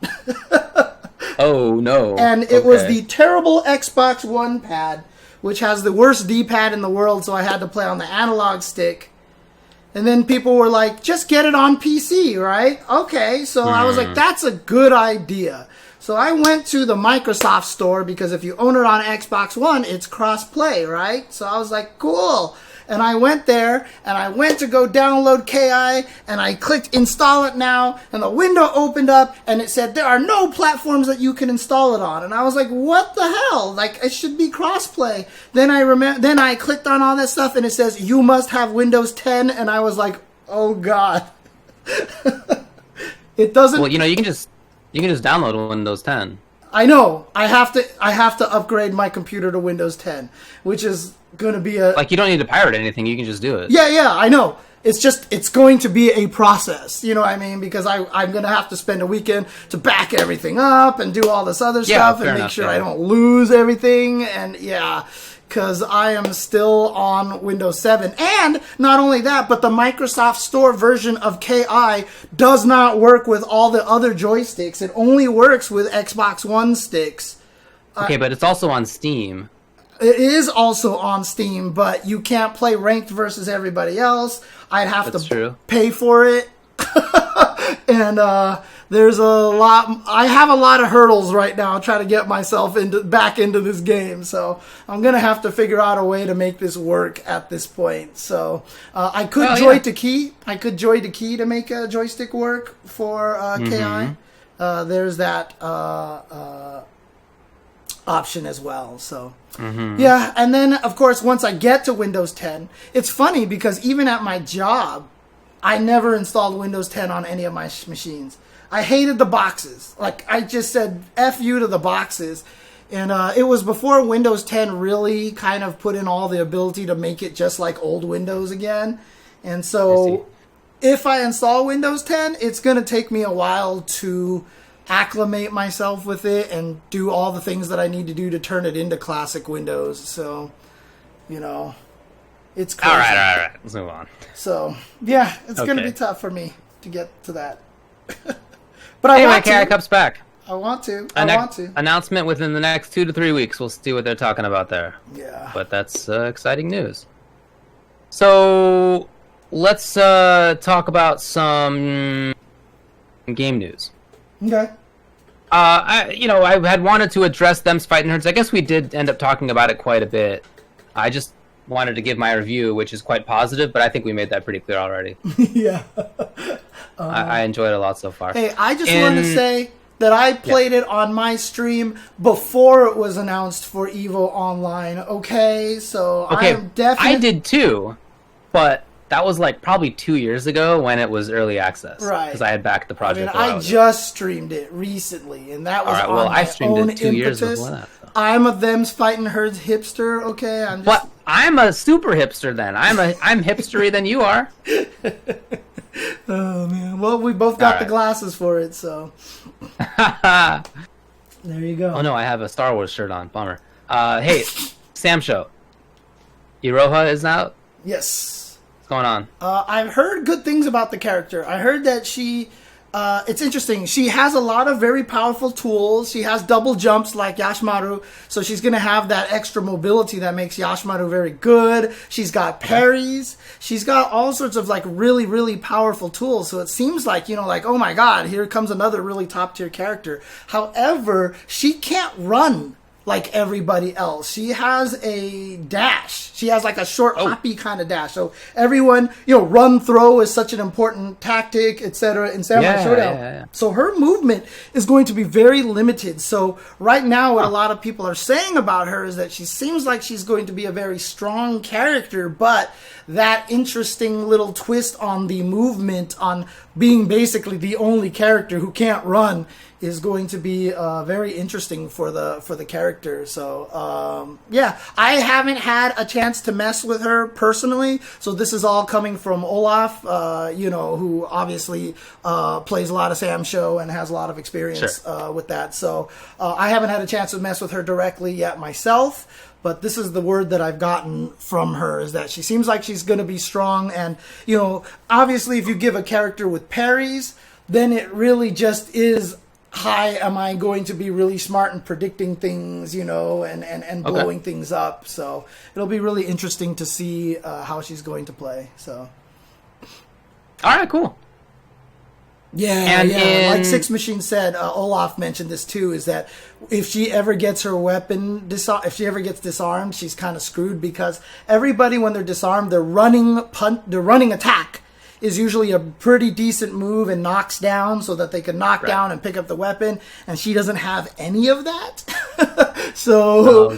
Oh, no. And it was the terrible Xbox One pad, which has the worst D-pad in the world, so I had to play on the analog stick. And then people were like, just get it on PC, right? Okay, so I was like, that's a good idea. So I went to the Microsoft store, because if you own it on Xbox One, it's cross-play, right? So I was like, cool. And I went there, and I went to go download KI, and I clicked install it now, and the window opened up, and it said there are no platforms that you can install it on. And I was like, what the hell? Like, it should be crossplay. Then I clicked on all that stuff, and it says you must have Windows 10, and I was like, oh god. It doesn't. Well, you can just download Windows 10. I know. I have to upgrade my computer to Windows 10, which is going to be a... Like, you don't need to pirate anything. You can just do it. Yeah, I know. It's going to be a process. You know what I mean? Because I'm going to have to spend a weekend to back everything up and do all this other stuff and make sure I don't lose everything. And because I am still on Windows 7. And not only that, but the Microsoft Store version of KI does not work with all the other joysticks. It only works with Xbox One sticks. Okay, but it's also on Steam. It is also on Steam, but you can't play ranked versus everybody else. I'd have to pay for it. And there's a lot. I have a lot of hurdles right now trying to get myself back into this game. So I'm gonna have to figure out a way to make this work at this point. So I could joy to key. I could joy to key to make a joystick work for KI. There's that option as well. So yeah, and then of course once I get to Windows 10, it's funny because even at my job, I never installed Windows 10 on any of my machines. I hated the boxes. Like, I just said F you to the boxes. And it was before Windows 10 really kind of put in all the ability to make it just like old Windows again. And so if I install Windows 10, it's going to take me a while to acclimate myself with it and do all the things that I need to do to turn it into classic Windows. So, it's crazy. All right. Let's move on. So, yeah, it's going to be tough for me to get to that. But I want to. KI Cup's back. I want to. Announcement within the next 2 to 3 weeks. We'll see what they're talking about there. Yeah. But that's exciting news. So, let's talk about some game news. Okay. I had wanted to address them's Fightin' Herds. I guess we did end up talking about it quite a bit. I just wanted to give my review, which is quite positive, but I think we made that pretty clear already. Yeah. I enjoyed it a lot so far. Hey, I just wanted to say that I played it on my stream before it was announced for Evo Online, okay? So I'm definitely... I did too, but that was like probably 2 years ago when it was early access. Right. Because I had backed the project. I just streamed it recently, and that was on my I streamed own it 2 years impetus. before that. So. I'm a them's Fightin' Herds hipster, okay? But I'm a super hipster then. I'm hipstery than you are. Oh man. Well, we both got the glasses for it, so there you go. Oh no, I have a Star Wars shirt on. Bummer. Hey, Sam Show. Iroha is out? Yes. What's going on? I've heard good things about the character. I heard that she it's interesting. She has a lot of very powerful tools. She has double jumps like Yashimaru, so she's going to have that extra mobility that makes Yashimaru very good. She's got parries. She's got all sorts of like really, really powerful tools. So it seems like, oh my god, here comes another really top tier character. However, she can't run like everybody else. She has a dash. She has like a short hoppy kind of dash. So everyone, run throw is such an important tactic, etc. in Samurai Shodown. Yeah. So her movement is going to be very limited. So right now what a lot of people are saying about her is that she seems like she's going to be a very strong character, but that interesting little twist on the movement, on being basically the only character who can't run, is going to be very interesting for the character. character. So, yeah, I haven't had a chance to mess with her personally. So this is all coming from Olaf, who obviously plays a lot of Sam Show and has a lot of experience with that. So I haven't had a chance to mess with her directly yet myself. But this is the word that I've gotten from her, is that she seems like she's going to be strong. And, obviously if you give a character with parries, then it really just is, am I going to be really smart in predicting things, and blowing things up. So it'll be really interesting to see how she's going to play. So. All right, cool. Yeah, like Six Machine said, Olaf mentioned this too, is that if she ever gets her weapon if she ever gets disarmed, she's kind of screwed, because everybody, when they're disarmed, their running attack is usually a pretty decent move and knocks down, so that they can knock down and pick up the weapon, and she doesn't have any of that. So,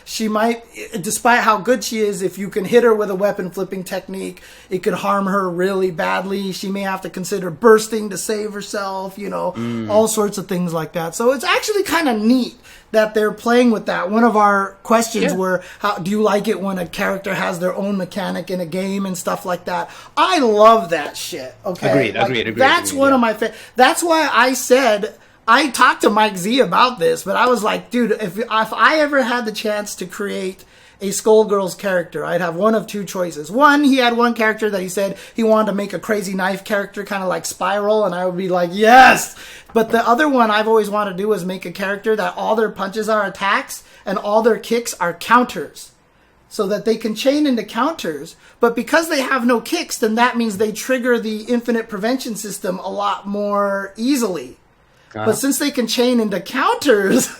she might, despite how good she is, if you can hit her with a weapon flipping technique, it could harm her really badly. She may have to consider bursting to save herself, all sorts of things like that. So it's actually kind of neat that they're playing with that. One of our questions were, how do you like it when a character has their own mechanic in a game and stuff like that? I love that shit. Okay, Agreed. That's one of my that's why I said, I talked to Mike Z about this, but I was like, dude, if I ever had the chance to create a Skullgirls character, I'd have one of two choices. One, he had one character that he said he wanted to make a crazy knife character, kind of like Spiral, and I would be like, yes! But the other one I've always wanted to do is make a character that all their punches are attacks and all their kicks are counters, so that they can chain into counters. But because they have no kicks, then that means they trigger the infinite prevention system a lot more easily. But since they can chain into counters,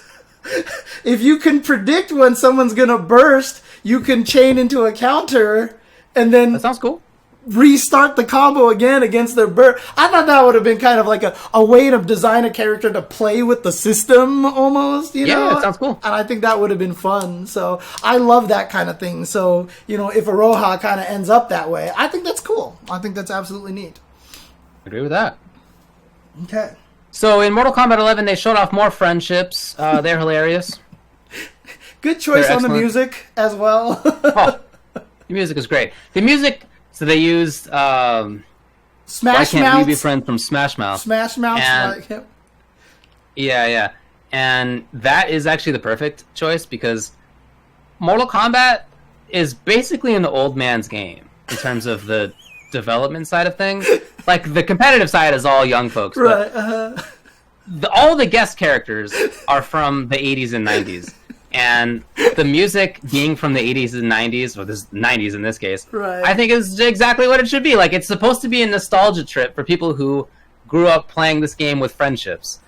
if you can predict when someone's going to burst, you can chain into a counter and then that sounds cool. Restart the combo again against their burst. I thought that would have been kind of like a way to design a character to play with the system almost, know? Yeah, it sounds cool. And I think that would have been fun. So I love that kind of thing. So, if Iroha kind of ends up that way, I think that's cool. I think that's absolutely neat. Agree with that. Okay. So in Mortal Kombat 11, they showed off more friendships. They're hilarious. Good choice on the music as well. The music is great. The music, so they used Smash Why Can't Mouth. We Be Friends from Smash Mouth. Smash Mouth. And, yeah. And that is actually the perfect choice, because Mortal Kombat is basically an old man's game in terms of the development side of things. Like, the competitive side is all young folks, right? But all the guest characters are from the 80s and 90s, and the music being from the 80s and 90s, or this 90s in this case, right, I think is exactly what it should be. Like, it's supposed to be a nostalgia trip for people who grew up playing this game with friendships.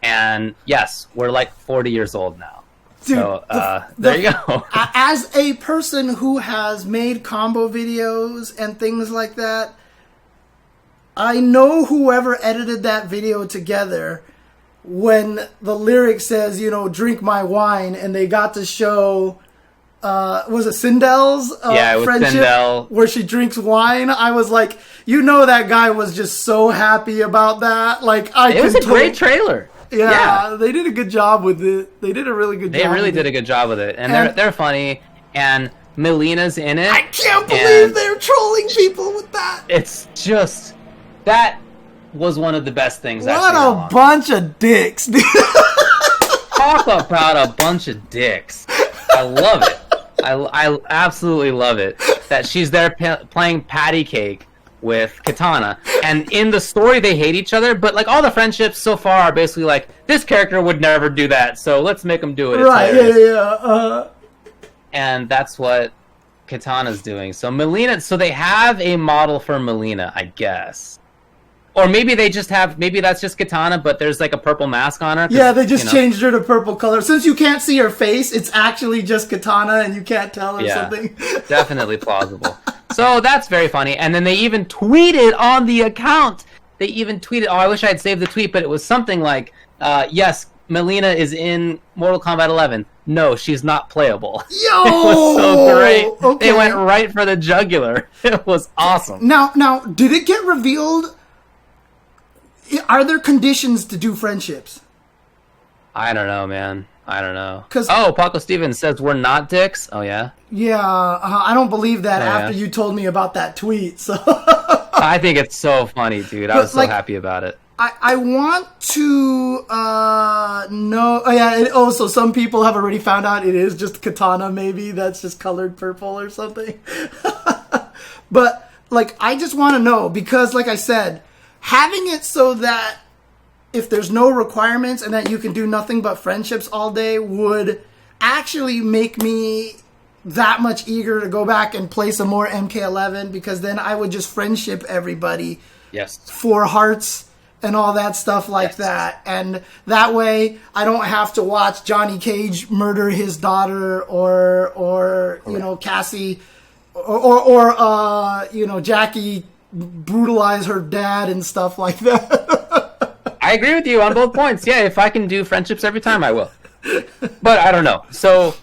And yes, we're like 40 years old now. Dude, so there you go. As a person who has made combo videos and things like that, I know whoever edited that video together, when the lyric says, drink my wine, and they got to show, was it Sindel's it was friendship, Sindel, where she drinks wine, I was like, that guy was just so happy about that. Like, it was a great trailer. Yeah, they did a good job with it. They did a really good job. They really did a good job with it, and they're funny. And Melina's in it. I can't believe they're trolling people with that. It's just that was one of the best things. What a bunch of dicks, dude. Talk about a bunch of dicks. I love it. I absolutely love it that she's there playing patty cake with Katana, and in the story they hate each other, but like all the friendships so far are basically like, this character would never do that, so let's make him do it. Right? Yeah. And that's what Katana's doing. So Melina, so they have a model for Melina, I guess. Or maybe they just have, maybe that's just Katana, but there's like a purple mask on her. Yeah, they just changed her to purple color. Since you can't see her face, it's actually just Katana and you can't tell or something. Definitely plausible. So that's very funny. And then they even tweeted on the account. They even tweeted, I wish I had saved the tweet, but it was something like, yes, Melina is in Mortal Kombat 11. No, she's not playable. Yo! It was so great. Okay. They went right for the jugular. It was awesome. Now, did it get revealed? Are there conditions to do friendships? I don't know, man. I don't know. 'Cause- Paco Stevens says we're not dicks. Oh, yeah? Yeah, I don't believe that Yeah. after you told me about that tweet. So I think it's so funny, dude. I was so happy about it. I want to know. Oh yeah. So some people have already found out it is just katana. Maybe that's just colored purple or something. But like, I just want to know because, like I said, having it so that if there's no requirements and that you can do nothing but friendships all day would actually make me that much eager to go back and play some more MK11 because then I would just friendship everybody. Yes. For hearts and all that stuff like that. And that way I don't have to watch Johnny Cage murder his daughter or you know, Cassie or you know, Jackie brutalize her dad and stuff like that. I agree with you on both points. Yeah, if I can do friendships every time, I will. But I don't know. So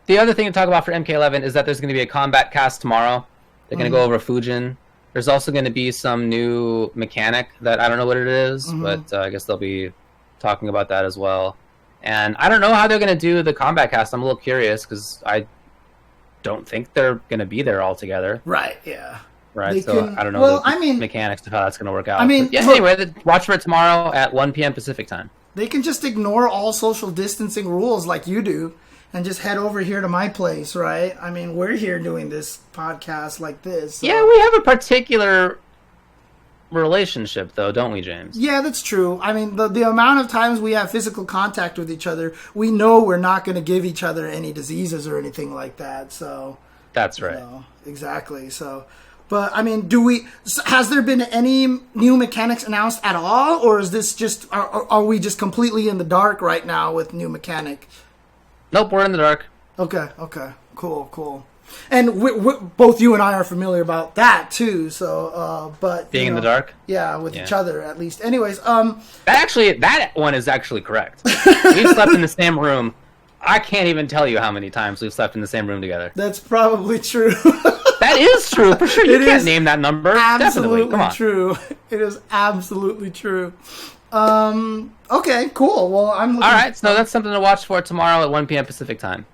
the other thing to talk about for MK11 is that there's going to be a combat cast tomorrow. They're going to go over Fujin. There's also going to be some new mechanic that I don't know what it is, but I guess they'll be talking about that as well. And I don't know how they're going to do the combat cast. I'm a little curious because I don't think they're going to be there all together. Right, yeah. Right, I don't know the mechanics of how that's going to work out. I mean, but yeah, anyway, watch for it tomorrow at 1 p.m. Pacific time. They can just ignore all social distancing rules like you do and just head over here to my place, right? I mean, we're here doing this podcast like this. So. Yeah, we have a particular relationship, though, don't we, James? Yeah, that's true. I mean, the amount of times we have physical contact with each other, we know we're not going to give each other any diseases or anything like that. So that's right. Exactly. So, but I mean, has there been any new mechanics announced at all, or is this just are we just completely in the dark right now with new mechanic? Nope, we're in the dark. Okay, cool. And both you and I are familiar about that too. So, but being in the dark, yeah, with each other at least. Anyways, that one is actually correct. We've slept in the same room. I can't even tell you how many times we've slept in the same room together. That's probably true. That is true for sure. You can't name that number. Absolutely Come on. True. It is absolutely true. Okay, cool. Well, I'm looking... All right, so that's something to watch for tomorrow at 1 p.m. Pacific time.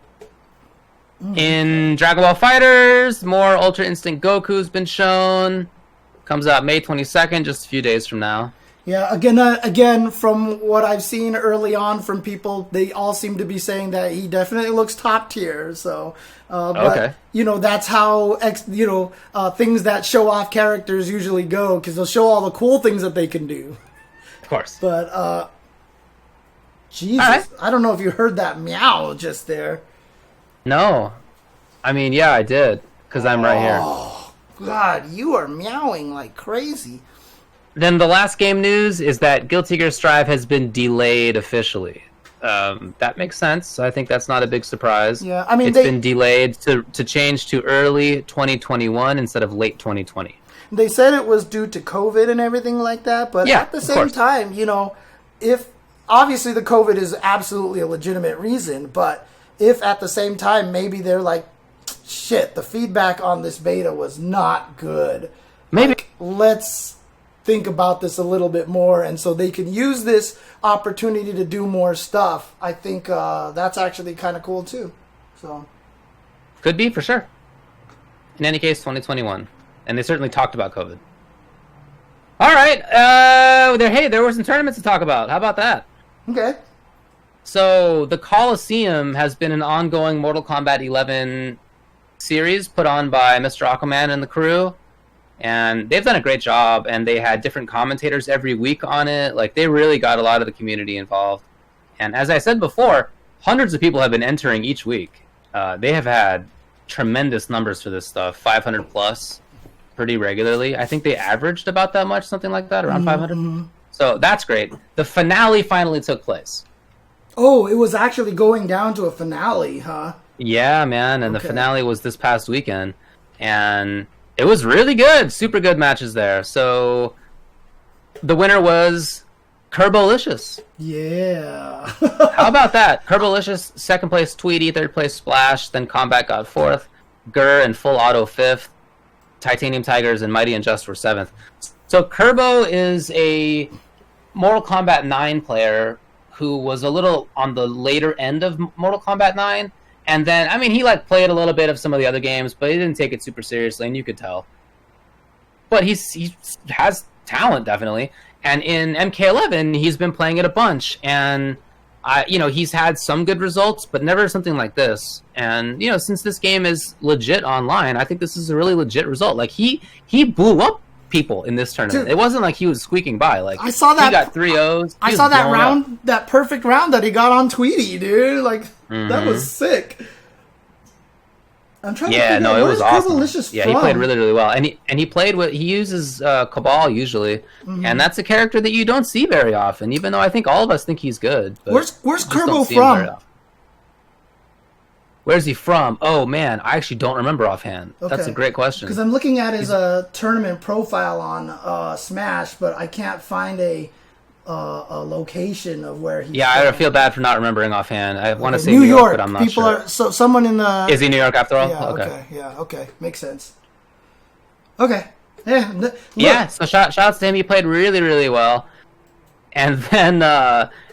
In Dragon Ball FighterZ, more Ultra Instinct Goku's been shown. Comes out May 22nd, just a few days from now. Yeah, again, from what I've seen early on from people, they all seem to be saying that he definitely looks top tier. So, but, you know, that's how things that show off characters usually go, because they'll show all the cool things that they can do. Of course. But, Jesus, I don't know if you heard that meow just there. No. I mean, yeah, I did, because I'm right here. Oh, God, you are meowing like crazy. Then the last game news is that Guilty Gear Strive has been delayed officially. That makes sense. I think that's not a big surprise. Yeah, I mean, it's been delayed to change to early 2021 instead of late 2020. They said it was due to COVID and everything like that, but at the same time, you know, if obviously the COVID is absolutely a legitimate reason, but if at the same time maybe they're like, shit, the feedback on this beta was not good. Maybe let's think about this a little bit more, and so they can use this opportunity to do more stuff. I think that's actually kind of cool too. So could be for sure. In any case, 2021, and they certainly talked about COVID. All right, there were some tournaments to talk about. How about that? Okay. So the Kolosseum has been an ongoing Mortal Kombat 11 series put on by Mr. Aquaman and the crew. And they've done a great job, and they had different commentators every week on it. Like, they really got a lot of the community involved. And as I said before, hundreds of people have been entering each week. They have had tremendous numbers for this stuff, 500 plus, pretty regularly. I think they averaged about that much, something like that, around 500. So that's great. The finale finally took place. Oh, it was actually going down to a finale, huh? Yeah, man, and the finale was this past weekend. And it was really good. Super good matches there. So the winner was Kerbolicious. Yeah. How about that? Kerbolicious, second place Tweety, third place Splash, then Combat got fourth, Gur and Full Auto fifth, Titanium Tigers and Mighty and Just were seventh. So Kerbo is a Mortal Kombat 9 player who was a little on the later end of Mortal Kombat 9. And then, I mean, he like played a little bit of some of the other games, but he didn't take it super seriously, and you could tell. But he has talent, definitely. And in MK11, he's been playing it a bunch, and he's had some good results, but never something like this. And since this game is legit online, I think this is a really legit result. Like he blew up people in this tournament. Dude, it wasn't like he was squeaking by. Like I saw that he got 3-0s. I saw that round, that perfect round that he got on Tweety, dude. Like that was sick. I'm trying to figure out, it was awesome. Yeah, he played really, really well, and he played with he uses Cabal usually, and that's a character that you don't see very often. Even though I think all of us think he's good. But where's Kerbo from? Where's he from? Oh man, I actually don't remember offhand. Okay. That's a great question. Because I'm looking at his tournament profile on Smash, but I can't find a location of where he's I feel bad for not remembering offhand. I want to say New York, but I'm not sure. So someone in the... Is he New York after all? Yeah, okay. Makes sense. Okay. Yeah, so shout out to him. He played really, really well. And then,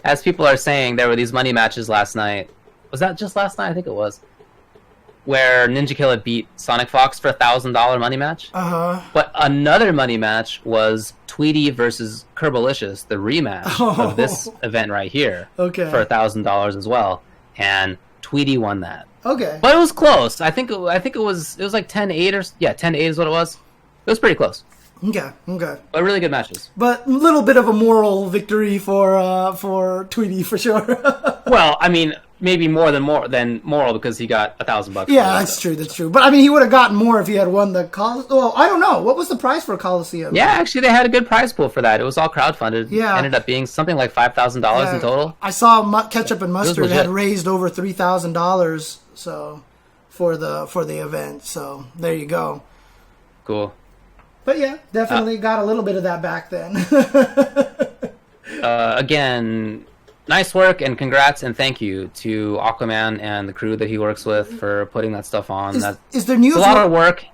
as people are saying, there were these money matches last night. Was that just last night? I think it was. Where Ninja Killer beat SonicFox for a $1,000 money match. But another money match was Tweety versus Kerbalicious, the rematch of this event right here. Okay. For $1,000 as well, and Tweety won that. Okay. But it was close. I think it was like 10-8 or 10-8 is what it was. It was pretty close. Okay. But really good matches. But a little bit of a moral victory for Tweety for sure. Well, I mean, maybe more than moral because he got $1,000. Yeah, that's true. But I mean, he would have gotten more if he had won the Kolosseum. Well, I don't know. What was the prize for Kolosseum? Yeah, actually, they had a good prize pool for that. It was all crowdfunded. Yeah, ended up being something like $5,000 in total. I saw Ketchup and Mustard had raised over $3,000 so for the event. So there you go. Cool. But yeah, definitely got a little bit of that back then. Again, nice work and congrats and thank you to Aquaman and the crew that he works with for putting that stuff on. Is there news? It's a lot of work,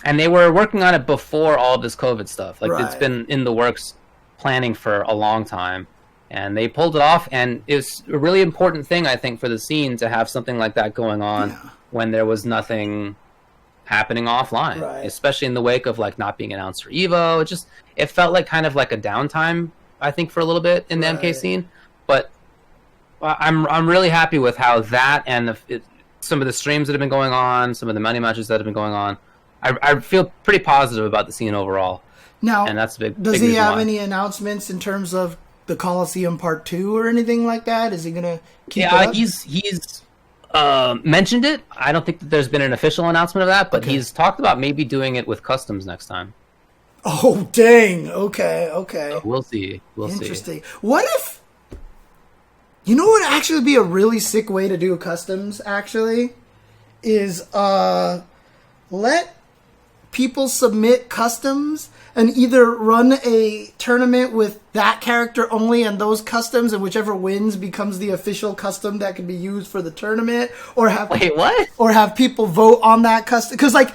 and they were working on it before all this COVID stuff. Like It's been in the works, planning for a long time, and they pulled it off. And it's a really important thing, I think, for the scene to have something like that going on when there was nothing happening offline, especially in the wake of like not being announced for Evo. It felt like kind of like a downtime, I think, for a little bit in the MK scene. But I'm really happy with how that and some of the streams that have been going on, some of the money matches that have been going on. I feel pretty positive about the scene overall. Now, and that's a big. Does he have any announcements in terms of the Kolosseum Part 2 or anything like that? Is he gonna keep it up? He's mentioned it. I don't think that there's been an official announcement of that, but he's talked about maybe doing it with customs next time. Oh dang! Okay. So we'll see. Interesting. What if? You know what would actually be a really sick way to do customs, actually? Is let people submit customs and either run a tournament with that character only and those customs, and whichever wins becomes the official custom that can be used for the tournament, or have Or have people vote on that custom. Because, like,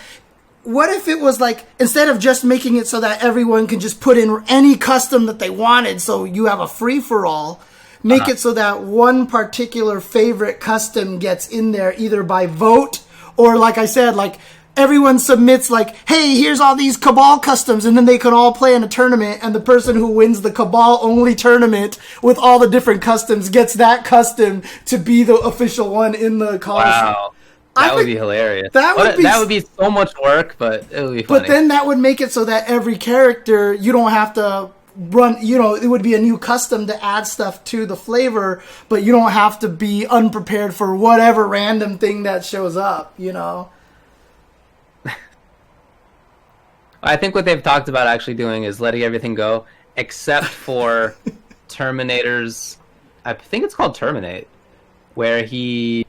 what if it was like, instead of just making it so that everyone can just put in any custom that they wanted, so you have a free-for-all, make it so that one particular favorite custom gets in there either by vote or, like I said, like everyone submits like, hey, here's all these Cabal customs, and then they can all play in a tournament, and the person who wins the Cabal only tournament with all the different customs gets that custom to be the official one in the Kolosseum. Wow. That would be hilarious. That would be so much work, but it would be funny. But then that would make it so that every character, you don't have to run, it would be a new custom to add stuff to the flavor, but you don't have to be unprepared for whatever random thing that shows up, I think what they've talked about actually doing is letting everything go, except for Terminator's, I think it's called Terminate, where he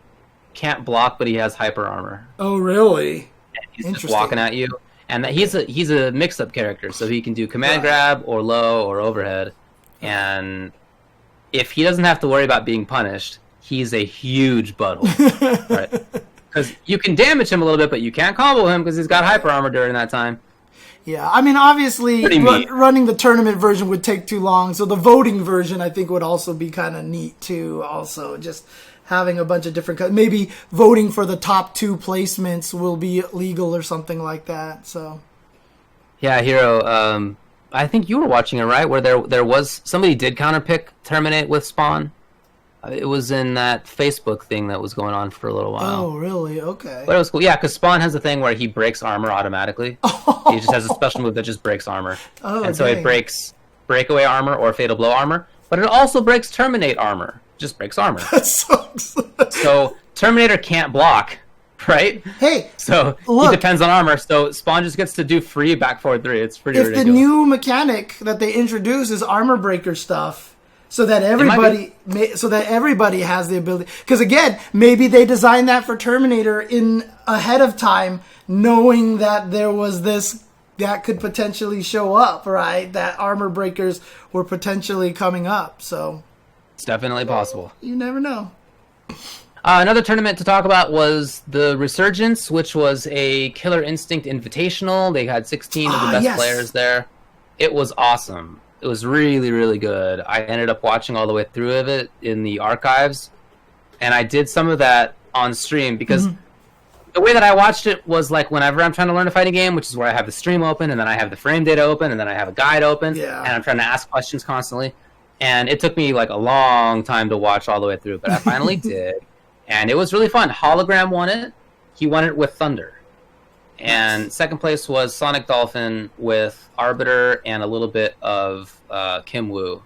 can't block, but he has hyper armor. Oh, really? And he's just walking at you. And he's a mix-up character, so he can do command grab or low or overhead. And if he doesn't have to worry about being punished, he's a huge butthole. Right? Because you can damage him a little bit, but you can't combo him because he's got hyper armor during that time. Yeah, I mean, obviously, running the tournament version would take too long, so the voting version, I think, would also be kind of neat, too, also, just having a bunch of different... Maybe voting for the top 2 placements will be legal or something like that, so... Yeah, Hero, I think you were watching it, right? Where there was... Somebody did counterpick Terminate with Spawn. It was in that Facebook thing that was going on for a little while. Oh, really? Okay. But it was cool. Yeah, because Spawn has a thing where he breaks armor automatically. He just has a special move that just breaks armor. Oh, and so it breaks breakaway armor or fatal blow armor, but it also breaks terminate armor. Just breaks armor. That sucks. So Terminator can't block, right? Hey, so look, he depends on armor. So Spawn just gets to do free back forward 3. It's pretty ridiculous. If the new mechanic that they introduce is armor breaker stuff, so that everybody has the ability. Because again, maybe they designed that for Terminator in ahead of time, knowing that there was this that could potentially show up, right? That armor breakers were potentially coming up. So it's definitely possible. You never know. Another tournament to talk about was the Resurgence, which was a Killer Instinct Invitational. They had 16 of the best players there. It was awesome. It was really, really good. I ended up watching all the way through of it in the archives, and I did some of that on stream because the way that I watched it was like whenever I'm trying to learn a fighting game, which is where I have the stream open, and then I have the frame data open, and then I have a guide open, and I'm trying to ask questions constantly. And it took me like a long time to watch all the way through, but I finally did, and it was really fun. Hologram won it. He won it with Thunder. And second place was Sonic Dolphin with Arbiter and a little bit of Kim Woo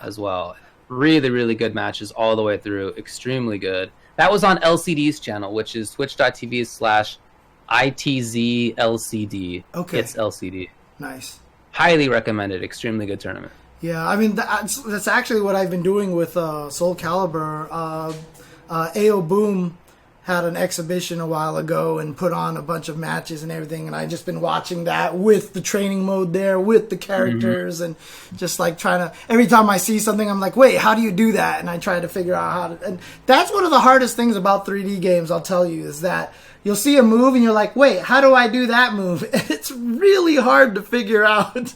as well. Really, really good matches all the way through. Extremely good. That was on LCD's channel, which is twitch.tv/ITZLCD. Okay. It's LCD. Nice. Highly recommended. Extremely good tournament. Yeah, I mean, that's actually what I've been doing with Soul Calibur. AO Boom had an exhibition a while ago and put on a bunch of matches and everything, and I've just been watching that with the training mode there, with the characters, and just like trying to, every time I see something, I'm like, wait, how do you do that? And I try to figure out how to, and that's one of the hardest things about 3D games, I'll tell you, is that you'll see a move and you're like, wait, how do I do that move? And it's really hard to figure out.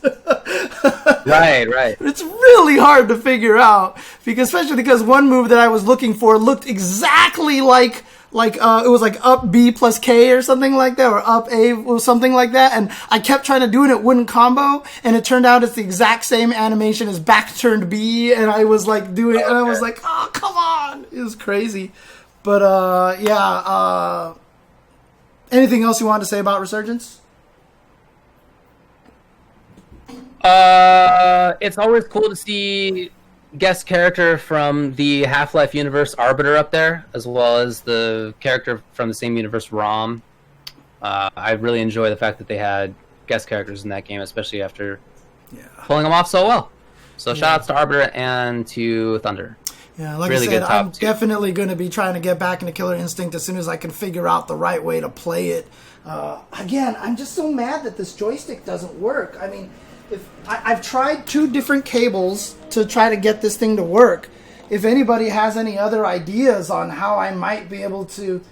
Right. It's really hard to figure out, especially because one move that I was looking for looked exactly like it was like up B plus K or something like that, or up A or something like that, and I kept trying to do it, it wouldn't combo, and it turned out it's the exact same animation as back turned B, and I was like doing it, and I was like, oh, come on! It was crazy. But, anything else you wanted to say about Resurgence? It's always cool to see guest character from the Half-Life universe, Arbiter, up there, as well as the character from the same universe, Rom. I really enjoy the fact that they had guest characters in that game, especially after pulling them off so well. So shout outs to Arbiter and to Thunder. Yeah, like really I said, good I'm definitely going to be trying to get back into Killer Instinct as soon as I can figure out the right way to play it. Again, I'm just so mad that this joystick doesn't work. I mean, I've tried 2 different cables to try to get this thing to work. If anybody has any other ideas on how I might be able to,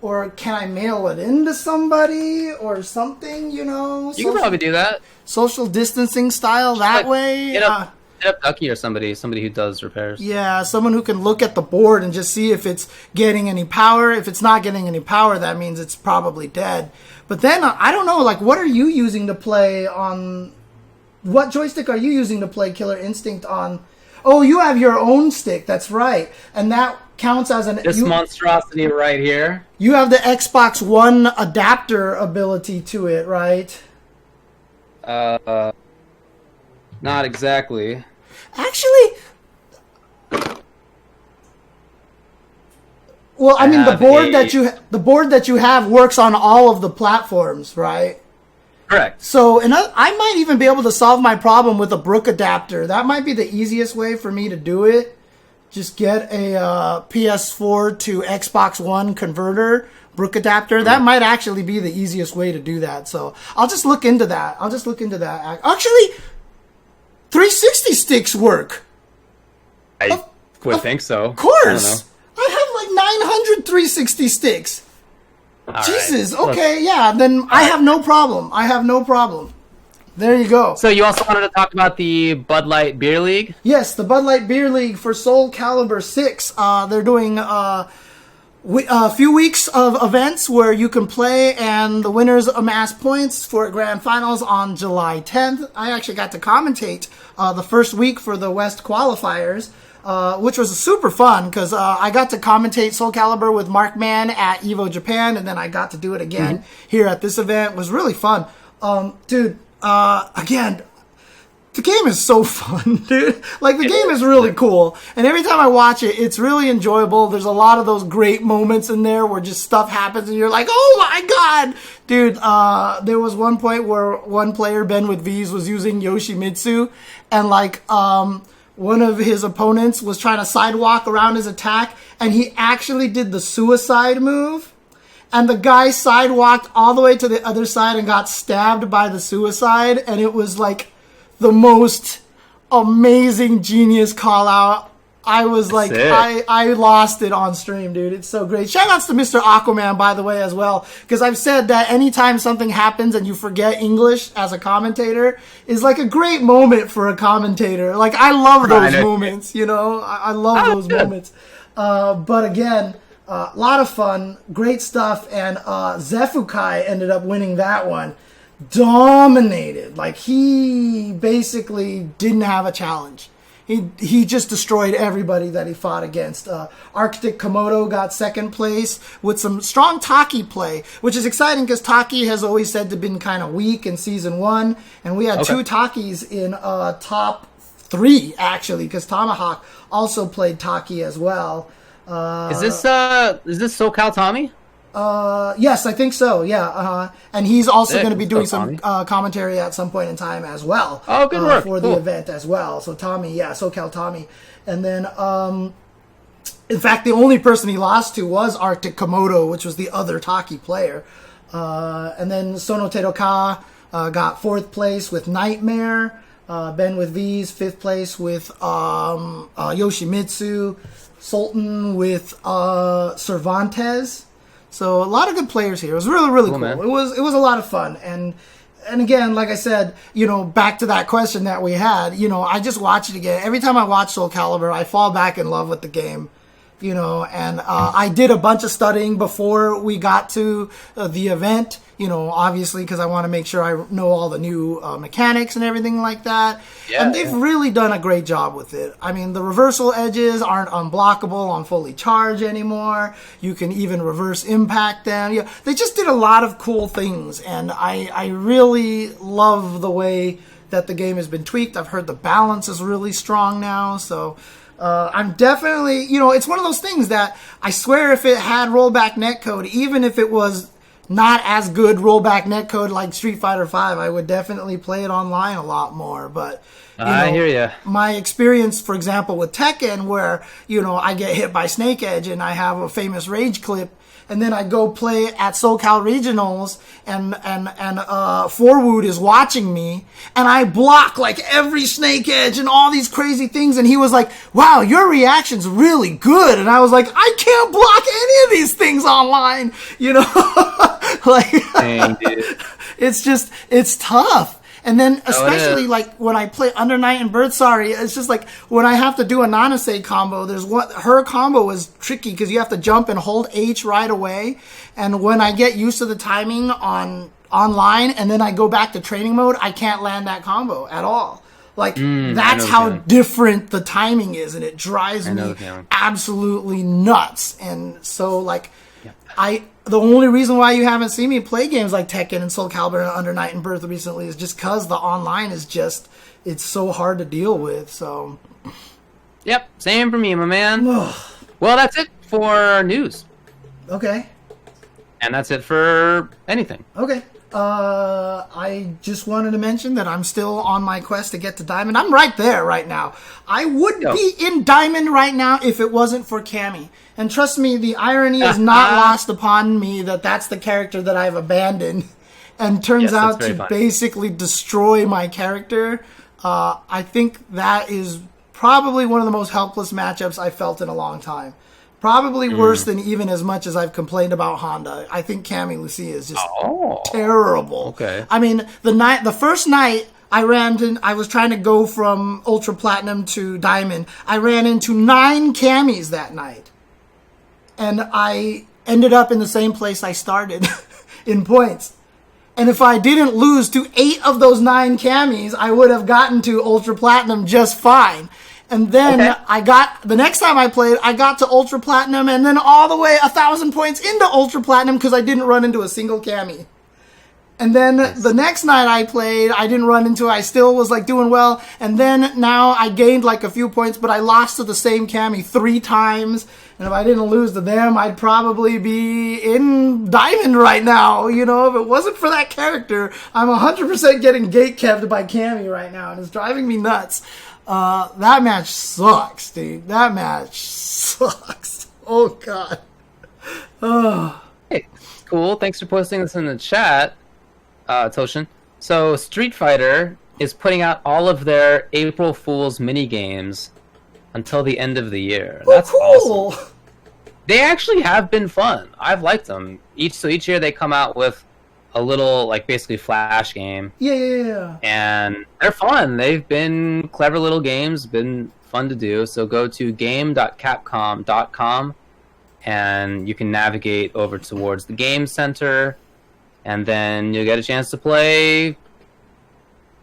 or can I mail it into somebody or something, you know? You can probably do that. Social distancing style that way. Hit up Ducky or somebody who does repairs. Yeah, someone who can look at the board and just see if it's getting any power. If it's not getting any power, that means it's probably dead. But then, I don't know, like, what are you using to play on... What joystick are you using to play Killer Instinct on? Oh, you have your own stick. That's right. And that counts as an... This monstrosity right here. You have the Xbox One adapter ability to it, right? Not exactly. Actually... Well, I mean, the board that you have works on all of the platforms, right? Correct. So, I might even be able to solve my problem with a Brook adapter. That might be the easiest way for me to do it. Just get a PS4 to Xbox One converter, Brook adapter. That might actually be the easiest way to do that. So, I'll just look into that. Actually, 360 sticks work. I would think so. Of course. I have like 900 360 sticks. All Jesus. right. Okay. Yeah. Then I have no problem. There you go. So you also wanted to talk about the Bud Light Beer League? Yes, the Bud Light Beer League for Soul Calibur 6. They're doing a few weeks of events where you can play, and the winners amass points for grand finals on July 10th. I actually got to commentate the first week for the West qualifiers, which was super fun because I got to commentate Soul Calibur with Mark Mann at Evo Japan, and then I got to do it again here at this event. It was really fun. Dude, again, the game is so fun, dude. Like, the game is really cool. And every time I watch it, it's really enjoyable. There's a lot of those great moments in there where just stuff happens and you're like, oh my god! Dude, there was one point where one player, Ben with V's, was using Yoshimitsu, and like, one of his opponents was trying to sidewalk around his attack, and he actually did the suicide move. And the guy sidewalked all the way to the other side and got stabbed by the suicide. And it was like the most amazing genius call out. I was like, I lost it on stream, dude. It's so great. Shout outs to Mr. Aquaman, by the way, as well. Because I've said that anytime something happens and you forget English as a commentator is like a great moment for a commentator. Like, I love those moments, you know? I love those moments. But again, a lot of fun, great stuff, and Zefukai ended up winning that one. Dominated. Like, he basically didn't have a challenge. He just destroyed everybody that he fought against. Arctic Komodo got second place with some strong Taki play, which is exciting because Taki has always said to been kind of weak in Season 1, and we had two Takis in top 3, actually, because Tomahawk also played Taki as well. Is this SoCal Tommy? Yes, I think so. Yeah, and he's also going to be doing some commentary at some point in time as well. Oh, good work for the event as well. So Tommy, yeah, SoCal Tommy, and then in fact, the only person he lost to was Arctic Komodo, which was the other Taki player, and then Sono Teroka got 4th place with Nightmare. Ben with V's 5th place with Yoshimitsu. Sultan with Cervantes. So a lot of good players here. It was really cool. Man. It was a lot of fun. And again, like I said, you know, back to that question that we had, you know, I just watch it again. Every time I watch Soul Calibur, I fall back in love with the game. You know, and I did a bunch of studying before we got to the event, you know, obviously because I want to make sure I know all the new mechanics and everything like that. Yeah, and they've really done a great job with it. I mean, the reversal edges aren't unblockable on fully charge anymore. You can even reverse impact them. Yeah, they just did a lot of cool things, and I really love the way that the game has been tweaked. I've heard the balance is really strong now, so... I'm definitely, you know, it's one of those things that I swear if it had rollback netcode, even if it was not as good rollback netcode like Street Fighter V, I would definitely play it online a lot more. But I hear you. My experience, for example, with Tekken, where, you know, I get hit by Snake Edge and I have a famous rage clip, and then I go play at SoCal Regionals, and Forwood is watching me, and I block like every Snake Edge and all these crazy things, and he was like, wow, your reaction's really good. And I was like, I can't block any of these things online, you know? Like, dang, dude. It's tough. And then, especially, like, when I play Under Night and Birdsari, it's just like, when I have to do a Nanase combo, her combo is tricky, because you have to jump and hold H right away, and when I get used to the timing online, and then I go back to training mode, I can't land that combo at all. Like, that's how different the timing is, and it drives me absolutely nuts. And so, like, the only reason why you haven't seen me play games like Tekken and Soul Calibur and Under Night and Birth recently is just because the online is just, it's so hard to deal with, so... Yep, same for me, my man. Well, that's it for news. Okay. And that's it for anything. Okay. I just wanted to mention that I'm still on my quest to get to Diamond. I'm right there right now. I would be in Diamond right now if it wasn't for Cammy. And trust me, the irony is not lost upon me that that's the character that I've abandoned and turns out to basically destroy my character. I think that is probably one of the most helpless matchups I felt in a long time. Probably worse than even as much as I've complained about Honda. I think Cammy Lucia is just terrible. Okay. I mean, the first night I was trying to go from Ultra Platinum to Diamond. I ran into 9 Cammies that night. And I ended up in the same place I started in points. And if I didn't lose to 8 of those 9 Cammies, I would have gotten to Ultra Platinum just fine. And then the next time I played, I got to Ultra Platinum and then all the way 1,000 points into Ultra Platinum because I didn't run into a single Cammy. And then the next night I played, I didn't run into it. I still was like doing well. And then now I gained like a few points, but I lost to the same Cammy 3 times. And if I didn't lose to them, I'd probably be in Diamond right now. You know, if it wasn't for that character, I'm 100% getting gatekept by Cammy right now. And it's driving me nuts. That match sucks, dude. That match sucks. Oh, God. Oh. Hey, cool. Thanks for posting this in the chat, Toshin. So, Street Fighter is putting out all of their April Fool's mini-games until the end of the year. That's cool. Awesome. They actually have been fun. I've liked them. Each year they come out with a little, like, basically flash game. Yeah. And they're fun. They've been clever little games, been fun to do. So go to game.capcom.com and you can navigate over towards the game center, and then you'll get a chance to play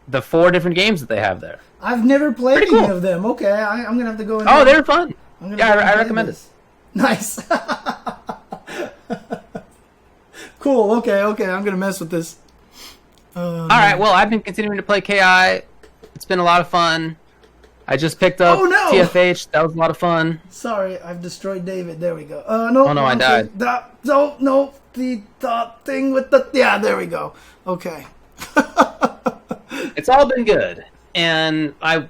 the 4 different games that they have there. I've never played any of them. Okay, I'm going to have to go in. Oh, they're fun. Yeah, I recommend it. Nice. Cool. Okay. I'm gonna mess with this. All right. Well, I've been continuing to play KI. It's been a lot of fun. I just picked up TFH. That was a lot of fun. Sorry, I've destroyed David. There we go. No. Oh no, I died. No. The thing with the there we go. Okay. It's all been good, and I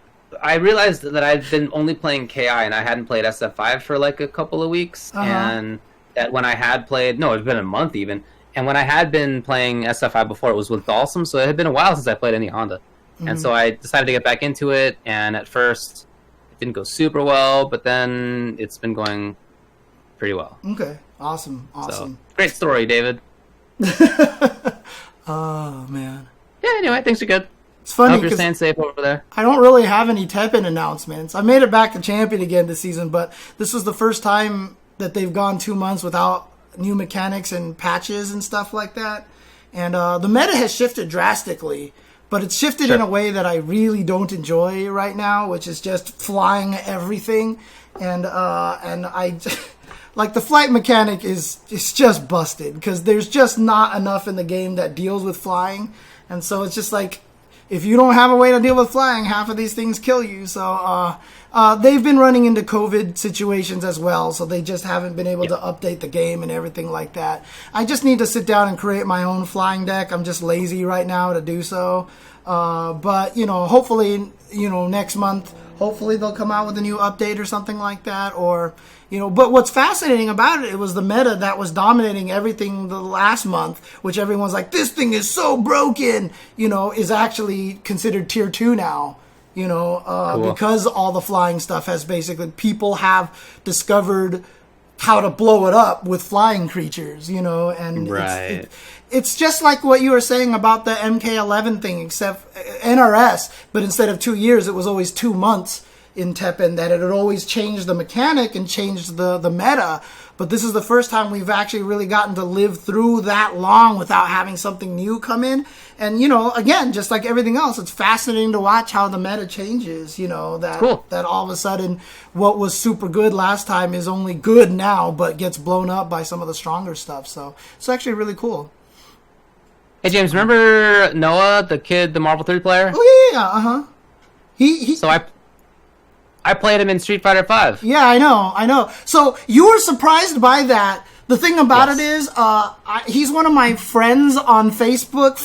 realized that I've been only playing KI and I hadn't played SF5 for like a couple of weeks, and that when I had played, it's been a month even. And when I had been playing SF5 before, it was with Dalsum, so it had been a while since I played any Honda. And so I decided to get back into it, and at first it didn't go super well, but then it's been going pretty well. Okay, awesome. So, great story, David. Oh, man. Yeah, anyway, things are good. It's funny. I hope you're staying safe over there. I don't really have any Teppen announcements. I made it back to Champion again this season, but this was the first time that they've gone 2 months without new mechanics and patches and stuff like that. And the meta has shifted drastically, but it's shifted in a way that I really don't enjoy right now, which is just flying everything. And I like the flight mechanic is just busted because there's just not enough in the game that deals with flying. And so it's just like, if you don't have a way to deal with flying, half of these things kill you. So they've been running into COVID situations as well, so they just haven't been able to update the game and everything like that. I just need to sit down and create my own flying deck. I'm just lazy right now to do so. But, hopefully, next month, hopefully they'll come out with a new update or something like that. Or, but what's fascinating about it was the meta that was dominating everything the last month, which everyone's like, this thing is so broken, is actually considered tier 2 now. Cool. Because all the flying stuff has basically, people have discovered how to blow it up with flying creatures, and it's just like what you were saying about the MK11 thing, except NRS, but instead of 2 years, it was always 2 months in Teppen, that it had always changed the mechanic and changed the meta. But this is the first time we've actually really gotten to live through that long without having something new come in. And, again, just like everything else, it's fascinating to watch how the meta changes, that all of a sudden what was super good last time is only good now, but gets blown up by some of the stronger stuff. So it's actually really cool. Hey, James, remember Noah, the Marvel 3 player? Oh, yeah. He So I played him in Street Fighter 5. Yeah, I know. So you were surprised by that. The thing about it is, he's one of my friends on Facebook,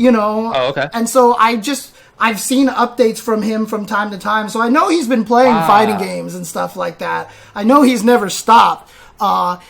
Oh, okay. And so I've seen updates from him from time to time. So I know he's been playing fighting games and stuff like that. I know he's never stopped.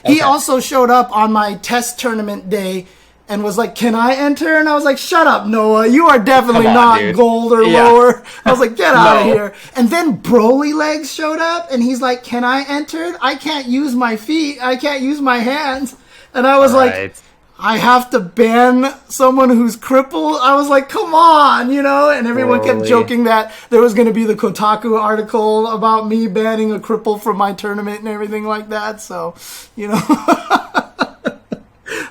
He also showed up on my test tournament day and was like, "Can I enter?" And I was like, "Shut up, Noah. You are definitely Come on, not dude. gold or Yeah. lower." I was like, "Get out of No. here." And then Broly Legs showed up, and he's like, "Can I enter? I can't use my feet. I can't use my hands." And I was like, Right. I have to ban someone who's crippled. I was like, come on, you know? And everyone kept Broly. joking that there was going to be the Kotaku article about me banning a cripple from my tournament and everything like that. So, you know.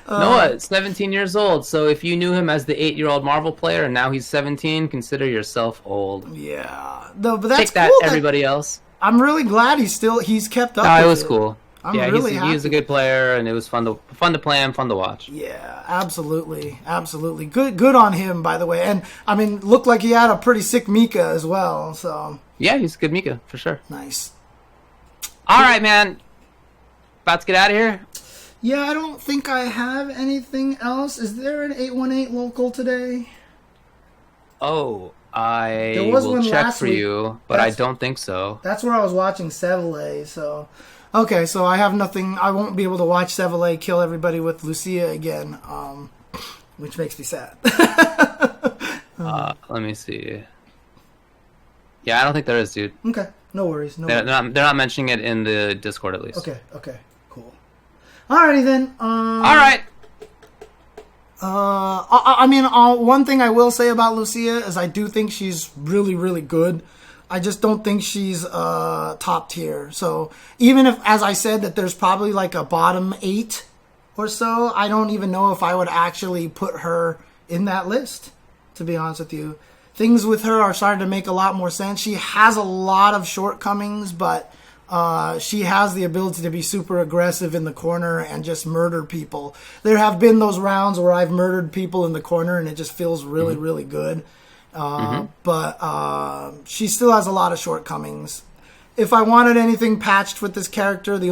Noah, 17 years old. So if you knew him as the 8-year-old Marvel player and now he's 17, consider yourself old. Yeah. No, but that's Take that, cool. everybody else. I'm really glad he's kept up No, with it was it. cool. I'm Yeah, really he happy. was a good player, and it was fun to play him, fun to watch. Yeah, absolutely. Absolutely. Good on him, by the way. And, I mean, looked like he had a pretty sick Mika as well, so Yeah, he's a good Mika, for sure. nice. All right, man. About to get out of here? Yeah, I don't think I have anything else. Is there an 818 local today? Oh, I There was will one check last for week. you, but I don't think so. That's where I was watching Seville, so... Okay, so I have nothing... I won't be able to watch Seville kill everybody with Lucia again, which makes me sad. Let me see. Yeah, I don't think there is, dude. Okay, no worries. No They're worries. not mentioning it in the Discord, at least. Okay, cool. Alrighty then. All right. I mean, one thing I will say about Lucia is I do think she's really, really good. I just don't think she's top tier. So even if, as I said, that there's probably like a bottom 8 or so, I don't even know if I would actually put her in that list, to be honest with you. Things with her are starting to make a lot more sense. She has a lot of shortcomings, but she has the ability to be super aggressive in the corner and just murder people. There have been those rounds where I've murdered people in the corner and it just feels really, really good. But she still has a lot of shortcomings. If I wanted anything patched with this character, the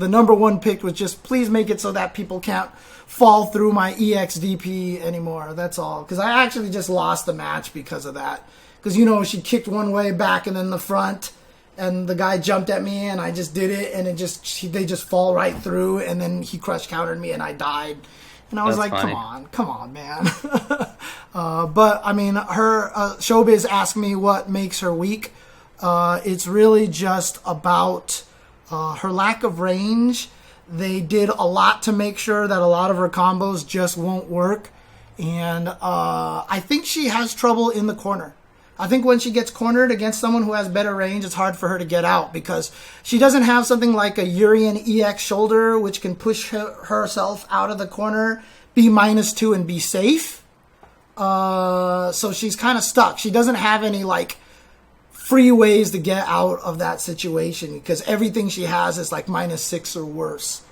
number one pick was just please make it so that people can't fall through my EXDP anymore. That's all. Because I actually just lost the match because of that. Because, you know, she kicked one way back and then the front, and the guy jumped at me and I just did it, and they just fall right through, and then he crush countered me and I died. And I was That's like, funny. come on, man. But, I mean, her Showbiz asked me what makes her weak. It's really just about her lack of range. They did a lot to make sure that a lot of her combos just won't work. And I think she has trouble in the corner. I think when she gets cornered against someone who has better range, it's hard for her to get out because she doesn't have something like a Urian EX shoulder, which can push herself out of the corner, be -2 and be safe. So she's kind of stuck. She doesn't have any like free ways to get out of that situation because everything she has is like -6 or worse,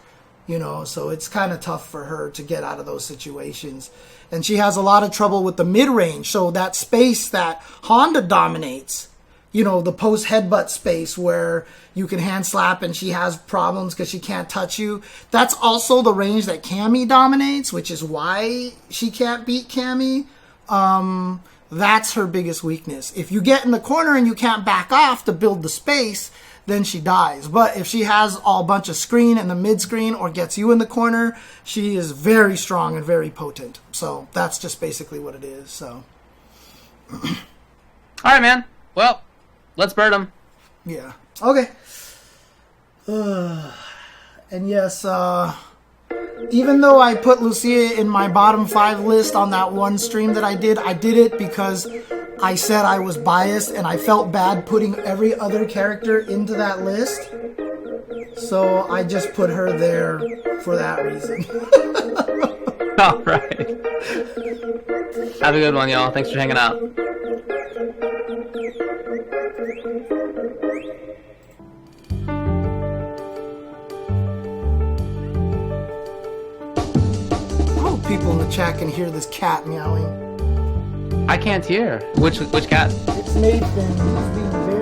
you know, so it's kind of tough for her to get out of those situations. And she has a lot of trouble with the mid-range, so that space that Honda dominates, you know, the post headbutt space where you can hand slap and she has problems because she can't touch you. That's also the range that Cammy dominates, which is why she can't beat Cammy. That's her biggest weakness. If you get in the corner and you can't back off to build the space, then she dies. But if she has a bunch of screen in the mid screen or gets you in the corner, she is very strong and very potent. So that's just basically what it is. So, All right, man. Well, let's bird him. yeah. Okay. And yes, even though I put Lucia in my bottom 5 list on that one stream that I did it because I said I was biased and I felt bad putting every other character into that list. So I just put her there for that reason. All right. Have a good one, y'all. Thanks for hanging out. I hope people in the chat can hear this cat meowing. I can't hear. Which cat? It's Nathan. He's being very